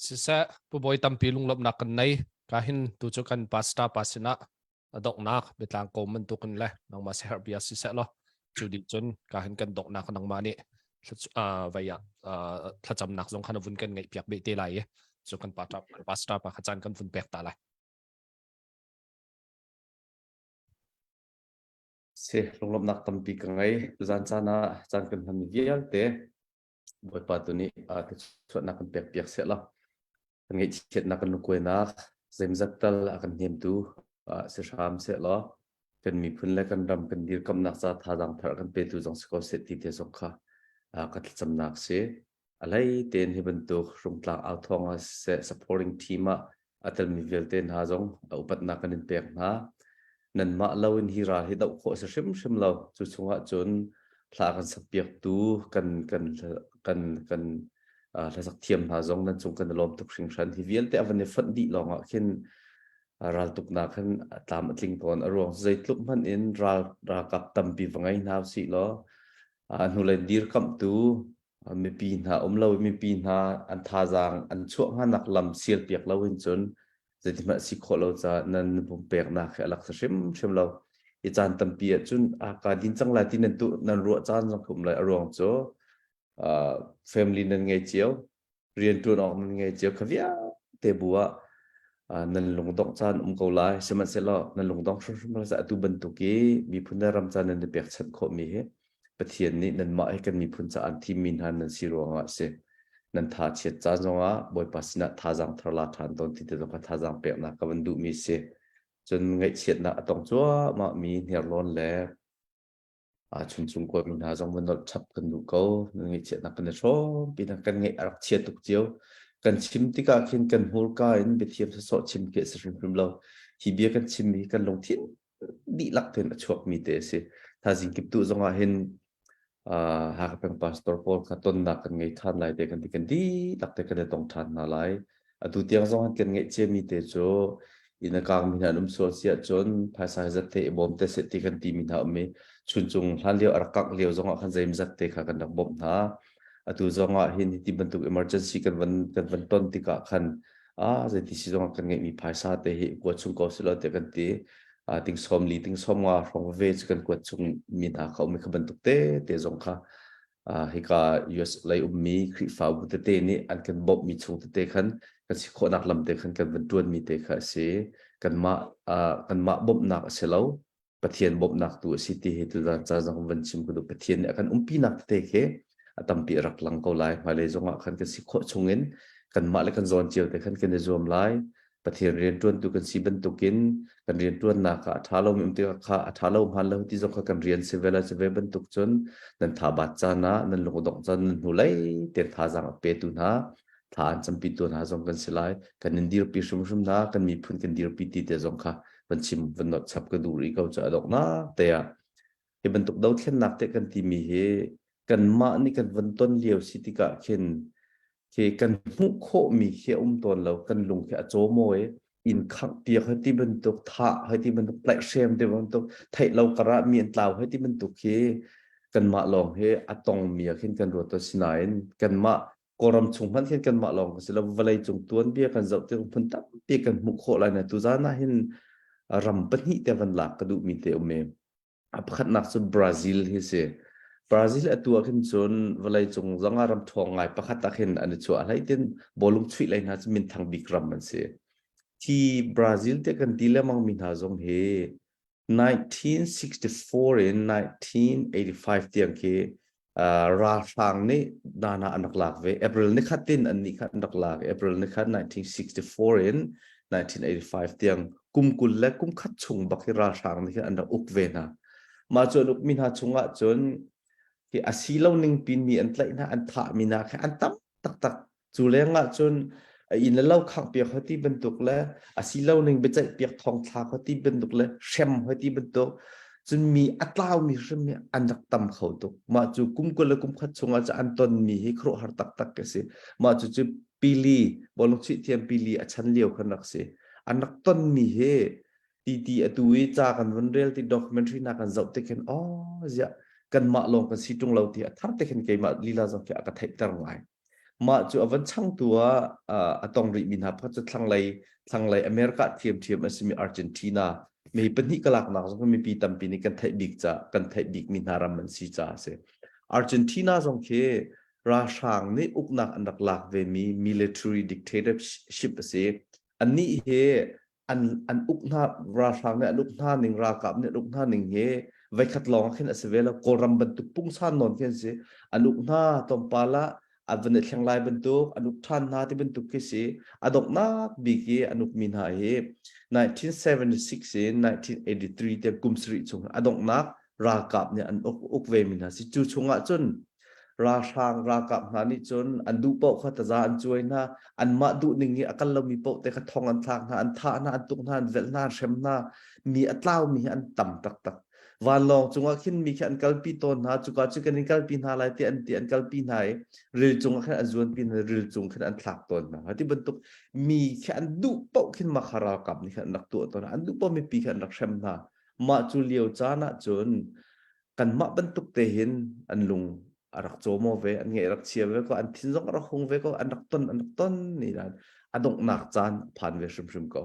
[SPEAKER 3] sisa pu boy tampi lunglop nak kan nei kahin tu chu kan pasta pasina dok nak betlang ko man tukan le nang mas herbia si se lo chudi chun ka hin kan dok nak nang mani vaya thacham nak jong khana vun kan ngai piak be te lai so kan pasta pa khachan kan vun pek ta lai
[SPEAKER 8] se longlop nak tampi ka ngai zan chana chan kan han vial te boi pa tu ni ke chot nak kan pek se la ngai chet nak kan lukoi nak zem zaktal akan hem tu se sham se lo kan mi phun le kan ram kan dir kam nak sa tha dang thar kan pe tu jong sko se ti te sok kha ka cham nak se alai ten hi ban tu rum tlang out thong se supporting team atal mi vel ten ha jong upat na kan in pek na nan ma lo in hi ra hi dau kho se shim lo chu chunga chun thla kan sapiak tu kan la sak thiam ha jong nan chung kan lom tuk hring hran hi vel te avan ne fat di longa khin ral tuk na khan tam atling ton arong zai tlup man in ral ra kap tam pi wangai naw si lo nule dir kam tu mi pi na omlo mi pi na an tha jang an chuak nga nak lam sial piak lo in chun zai ma si kholo cha nan bum pek na khalak sa shim lo i chan tam pi chun ka din chang la tin tu nan ro chan jang khum lai arong cho family nan ngai chiao rian tu nok nan ngai chiao khavia te bua nan lung dong chan ko lai seman se lo nan lung dong shum la sa tu ban tu ki mi phun da ram chan nan de pek chat kho mi he pathian ni nan ma ai kan mi phun cha an thi min han nan si ro nga se nan tha chet cha zonga boy pasina tha jang tharla than ton ti te do ka tha jang pek na ka ban du mi se chun ngai chet na atong chwa ma mi ner lon le chung ko min ha jong ban chap kan du ko ngai chet na kan ro pi na kan ngai arak chet tuk chiu กันชิมติกาเขียนกันหัวกาอินไปเทียมสอชิมเกสริมพิมเราที่เบียกันชิมมีกันลงทิ้นดีลักเทนชวกมีเตสิถ้าสิ่งกิบตุจงอาเห็นหากเป็นพาสตอร์พอลขัดต้นนักกันไงท่านไล่เด็กันที่กันดีลักเด็กันได้ต้องท่านนาไล่ดูเตียงจงอากันไงเจมีเตโจอินกางมินานุมส่วนเสียจนภาษาจัตเตบอมเตเสติกันตีมินาอเมชุนจงฮันเลียวอรักเลียวจงอาขันใจมิจัตเตขากันดักบอมนาtu zonga hin ti bentuk emergency kan van ton ti ka khan je ti si zonga kan ngai mi phaisa te hi ko chung ko silo te kan ti ting som li ting som nga rong ve kan ko chung mi na kha mi kha bentuk te zong kha hi ka us lai mi khri fa bu te ni an kan bob mi chung te khan kan si kho nak lam te khan kan van tuan mi te kha se kan ma bob nak selo pathian bob nak tu si ti hi tu cha jang van chim ku du pathian kan pi nak te ke atam pi rak lang ko lai ma le zonga khan kan si kho chungin kan ma le kan zon chiu te khan kan zom lai pathian rian tuan tu kan si ban tukin kan rian tuan na ka thalo mim te kha thalo han lo ti zo kha kan rian se vela se ve ban tuk chun nan tha bat cha na nan lo dong chan nan hu lai te tha jang pe tu na tha an cham pi tu na zong kan silai kan ndir pi shum na kan mi phun kan dir pi ti te zong kha ban chim ban not chap ka du ri ko cha dok na te ya he ban tuk dau thlen nak te kan ti mi heกันมานี่กันวันต้นเลียวสิติกะเข็นเคกันมุโคมีเขียตนเรากันลงแค่โจโมยอินขังเปียกให้ที่บรรทุกท่าให้ที่บรรทุกแปลกเชมที่บรรทุกไทยเรากระเมียนเตาให้ที่บรรทุกเคกันมาลองให้อตองเมียขึ้นกันรัวตัวสินายกันมากรมชงพันขึ้นกันมาลองสิเราเวลาจงตัวเบียกันเจ้าเจ้าพันตับเปียกันมุโคอะไรเนี่ยตัวจ้าน่าเห็นรำปัญหิแต่วันหลักกระดูมีเตอเมอภัดนักสุดบราซิลเฮเซบราซิลตัวขึ้นจนเวลาจงจังอารมณ์ทองไงประคัตตะเห็นอันนี้ชัวอะไรเด่นบอลลูนทวีตอะไรนะจะมีทางบิกรัมมันเสียที่บราซิลเด็กันดีแล้วมังมีนาจงเฮ1964 in 1985เตียงเคราฟังนี่นานาอันดักหลักเวเอพริลนี่ขัดตินอันนี้ขัดอันดักหลักเอพริลนี่ขัด1964 in 1985เตียงกุมกุลและกุมขัดชงบักที่ราฟังนี่ขัดอันดักอุกเวนะมาจนอุกมินาชงอ่ะจนที่อาศิลาหนึ่งปีมีอันไหลนะอันถามีนาแค่อันตั้มตักจุเลงอ่ะจนอินแล้วเล่าขังเปียกเขาที่บรรทุกแล้วอาศิลาหนึ่งไปใจเปียกทองทาเขาที่บรรทุกแล้วเชมเขาที่บรรทุกจนมีอัตลาวมีเรื่องมีอันดักต่ำเขาตุกมาจูกุมกุลกุมขัดชงอาจจะอันตนมีให้ครบหัดตักกันสิมาจูปีลีบอลลูนชิเทียมปีลีอันชั้นเลี้ยวขนาดสิอันดักต้นมีให้ตีตัววิจารณ์วันเรียลที่ด็อกเมนทรีนักกันจะเต็มอ๋อจะกันมาลงกันสิตรงเราที่ทั้งเต็มเกมมาลีลาจังเกะกระไทยตั้งไงมาจูอวันช่างตัวตองริมินาเพราะจะทั้งเลยอเมริกาเทียมมันจะมีอาร์เจนตินามีเป็นที่กลักนักก็มีปีตั้มปีนี้กันไทยบิ๊กจ้ากันไทยบิ๊กมินารามันสิจ้าเสียอาร์เจนตินาจังเกะราชางนี่อุกนักอันดักหลักเวมี military dictatorship เสียอันนี้เฮอันอุกนาราชางเนี่ยอุกนาหนึ่งรากับเนี่ยอุกนาหนึ่งเฮไว้ขัดลองขึ้นอสเวลกอรัมบรรทุกปุ่งซ่านนอนขึ้นสิอันอุกนาตอมปาละอันวันนี้แข่งลายบรรทุกอันอุกท่านนาที่บรรทุกขึ้นสิอันดอกนาบิกีอันอุกมินหาย1976 1983เดียกุมสริชงอันดอกนารากับเนี่ยอันอุกเวมินาสิจูชงอ่ะจนราชางรากับนานี่จนอันดูเปาขัดตาอันช่วยนะอันมาดูหนึ่งอันเรามีเปาแต่ขัดทองอันทางนะอันท่านะอันตุกนะอันเวลนาเชมนะมีอัตลาวมีอันต่ำตักวันลองจงว่าขึ้นมีแค่อันกัลปีต้นนะจุกาจุกันกัลปีนาอะไรที่อันกัลปีไหนเรือจงว่าแค่อันจวนปีนเรือจงแค่อันหลักต้นนะที่บรรทุกมีแค่อันดูเปาขึ้นมาคารากับนี่แค่อันหลักตัวต้นอันดูเปาไม่ปีแค่อันหลักเชมนะมาจุเลียวจ้านะจนกันมาบรรทุกเตหินอันลุงรักโจโมเวอันเงรักเชียเวก็อันทิ้งจงรักคงเวก็อันหลักต้นนี่นะอันดงหนักจานผ่านเวชุมก็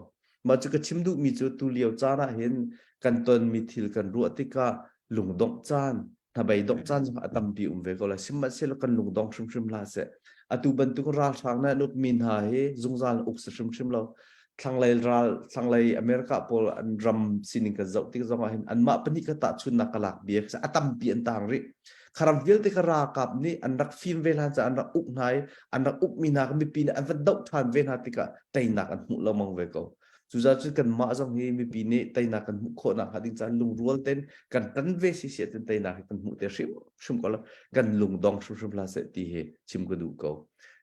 [SPEAKER 8] มาจุกชิมดูมีจุตุเลียวจ้านะเห็นกันตนมีทิลกันรัวติกาลุงดงจานถ้าไปดงจานจะอัตมปีเวก็เลยสิมาเสลกันลุงดงชุมลาเสอตุบันตุกราชางนั้นนุกมินหายจงจานอุกชุมเราทางเลยอเมริกาพออันรัมสินิกันเจ้าที่จงเห็นอันมาปนิกตาชุนนักลักเบียกอัตมปีอันต่างริคาราวิลที่คารากับนี่อันรักฟิล์มเวลาจะอันรักอุกไหนอันรักอุกมีนักมีปีนอันวัดดอกทานเวลาที่กะไตนักอันมุเรามองเวก็สุดท้ายจุดกันมาจังนี้มีปีนี้ไตนักกันมุขนักหาดิฉันลุงรัวเต้นกันตันเวสิเสียเต้นไตนักกันมุแต่ชิมก็แล้วกันลุงดองชุมลาเสตีเฮชิมก็ดูก็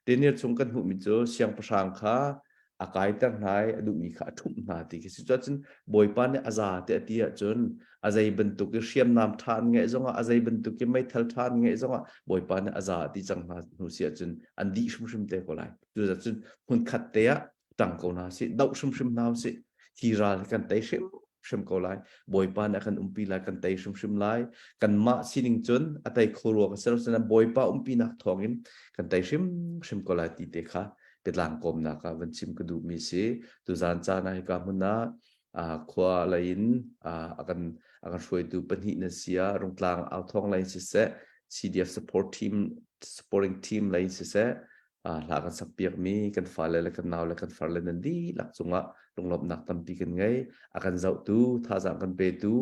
[SPEAKER 8] เต Tenir chung kan hu mi chu siang pasang kha akai tang nai adu mi kha thum na ti ki chu chun boy pa ne aza te atia chun azai bentuk ki siam nam than nge zonga azai bentuk ki mai thal than nge zonga boy pa ne aza ti chang na hu sia chun andi shum te ko lai chu za chun hun khat te ya tang ko na si dau shum na si thi ra kan tai shim ko lai boy pa ne kan umpi lai kan tai shum lai kan ma sining chun atai khoro ka sel sana boy pa umpi nak thongin kan tai shim ko lai ti te kha petlang kom na ka van chim ka du mi si tu zan cha na ka muna khwa lain akan shoi tu panhi na sia rong tlang au thong lain si se CDF supporting team lain si se la kan sak piak mi kan fale la kan naw la kan farle nan di lak chunga rong lop nak tam pi kan ngai akan zau tu tha za kan pe tu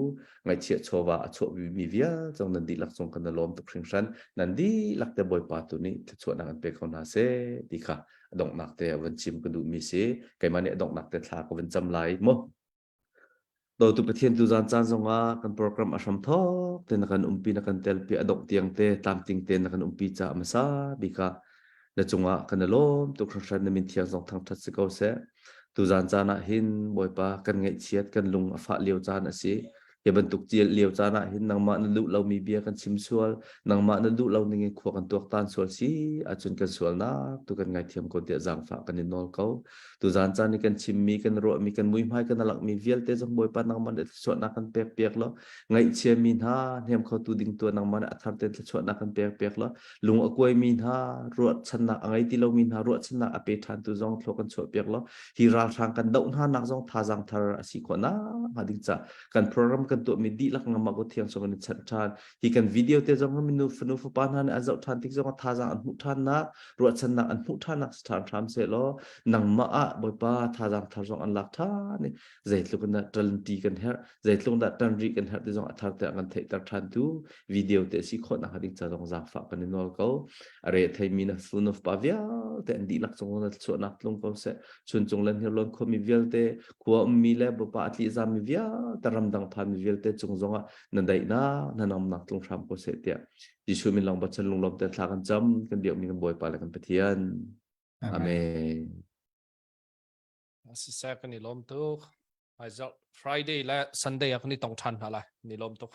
[SPEAKER 8] ngai che chowa cho mi via chong nan di lak chung kan lom tu khring san nan di lak te boy pa tu ni te chwa na kan pe kon na se di kha dong nak te van chim ka du mi se kai mani dong nak te thla ko van cham lai mo do tu pathian tu zan chan zonga kan program asham thok te na kan umpi na kan tel pi adok tiang te tam ting te na kan umpi cha ma sa bi kha na chunga kan lom tu khran na min thiang zong thang that se ko se tu zan chana hin boy pa kan ngai chiat kan lung afa liu chan asi ya bentuk chial liu chana hin nang ma na lu lo mi bia kan sim sual nang ma na lu lo ningi khu kan tuak tan sual si achun kan sual na tu kan ngai thiam ko te jang fa kan nol ko tu zan chan ni kan chim mi kan ro mi kan mui mai kan alak mi vial te jong boy pa nang man so na kan pek lo ngai che min ha hem kho tu ding tu nang man athar te so na kan pek lo lung akoi min ha ro chan na angai ti lo min ha ro chan na ape than tu jong thlo kan so pek lo hi ral thang kan dau na nak jong tha jang thar asi ko na ma ding cha kan program kan tu mi di lak ngama ko thiang so kan chan than hi kan video te jong mi nu fu pan han azau than tik jong tha jang an hu than na ro chan na an hu than nak than tham se lo nang ma a boy pa tha jang thar jong an lak tha ni zai lu kan tran ti kan her zai tlung da tran ri kan her te jong athar te kan thei tar than tu video te si kho na hading cha jong za fa kan nol ko are thai mi na fun of pavia te di lak jong na so nak tlung ko se chun chung lan hi lon kho mi vial te khwa mi le bo pa atli za mi via taram dang phan mi vial te chung zonga na dai na nam nak tlung ram ko se te jisu min lang ba chen lung lom te thla kan cham kan dio mi kan boy pa la kan pathian amen
[SPEAKER 3] si sa kan ni lom tu ai zau Friday la Sunday ak ni tong than hala ni lom tu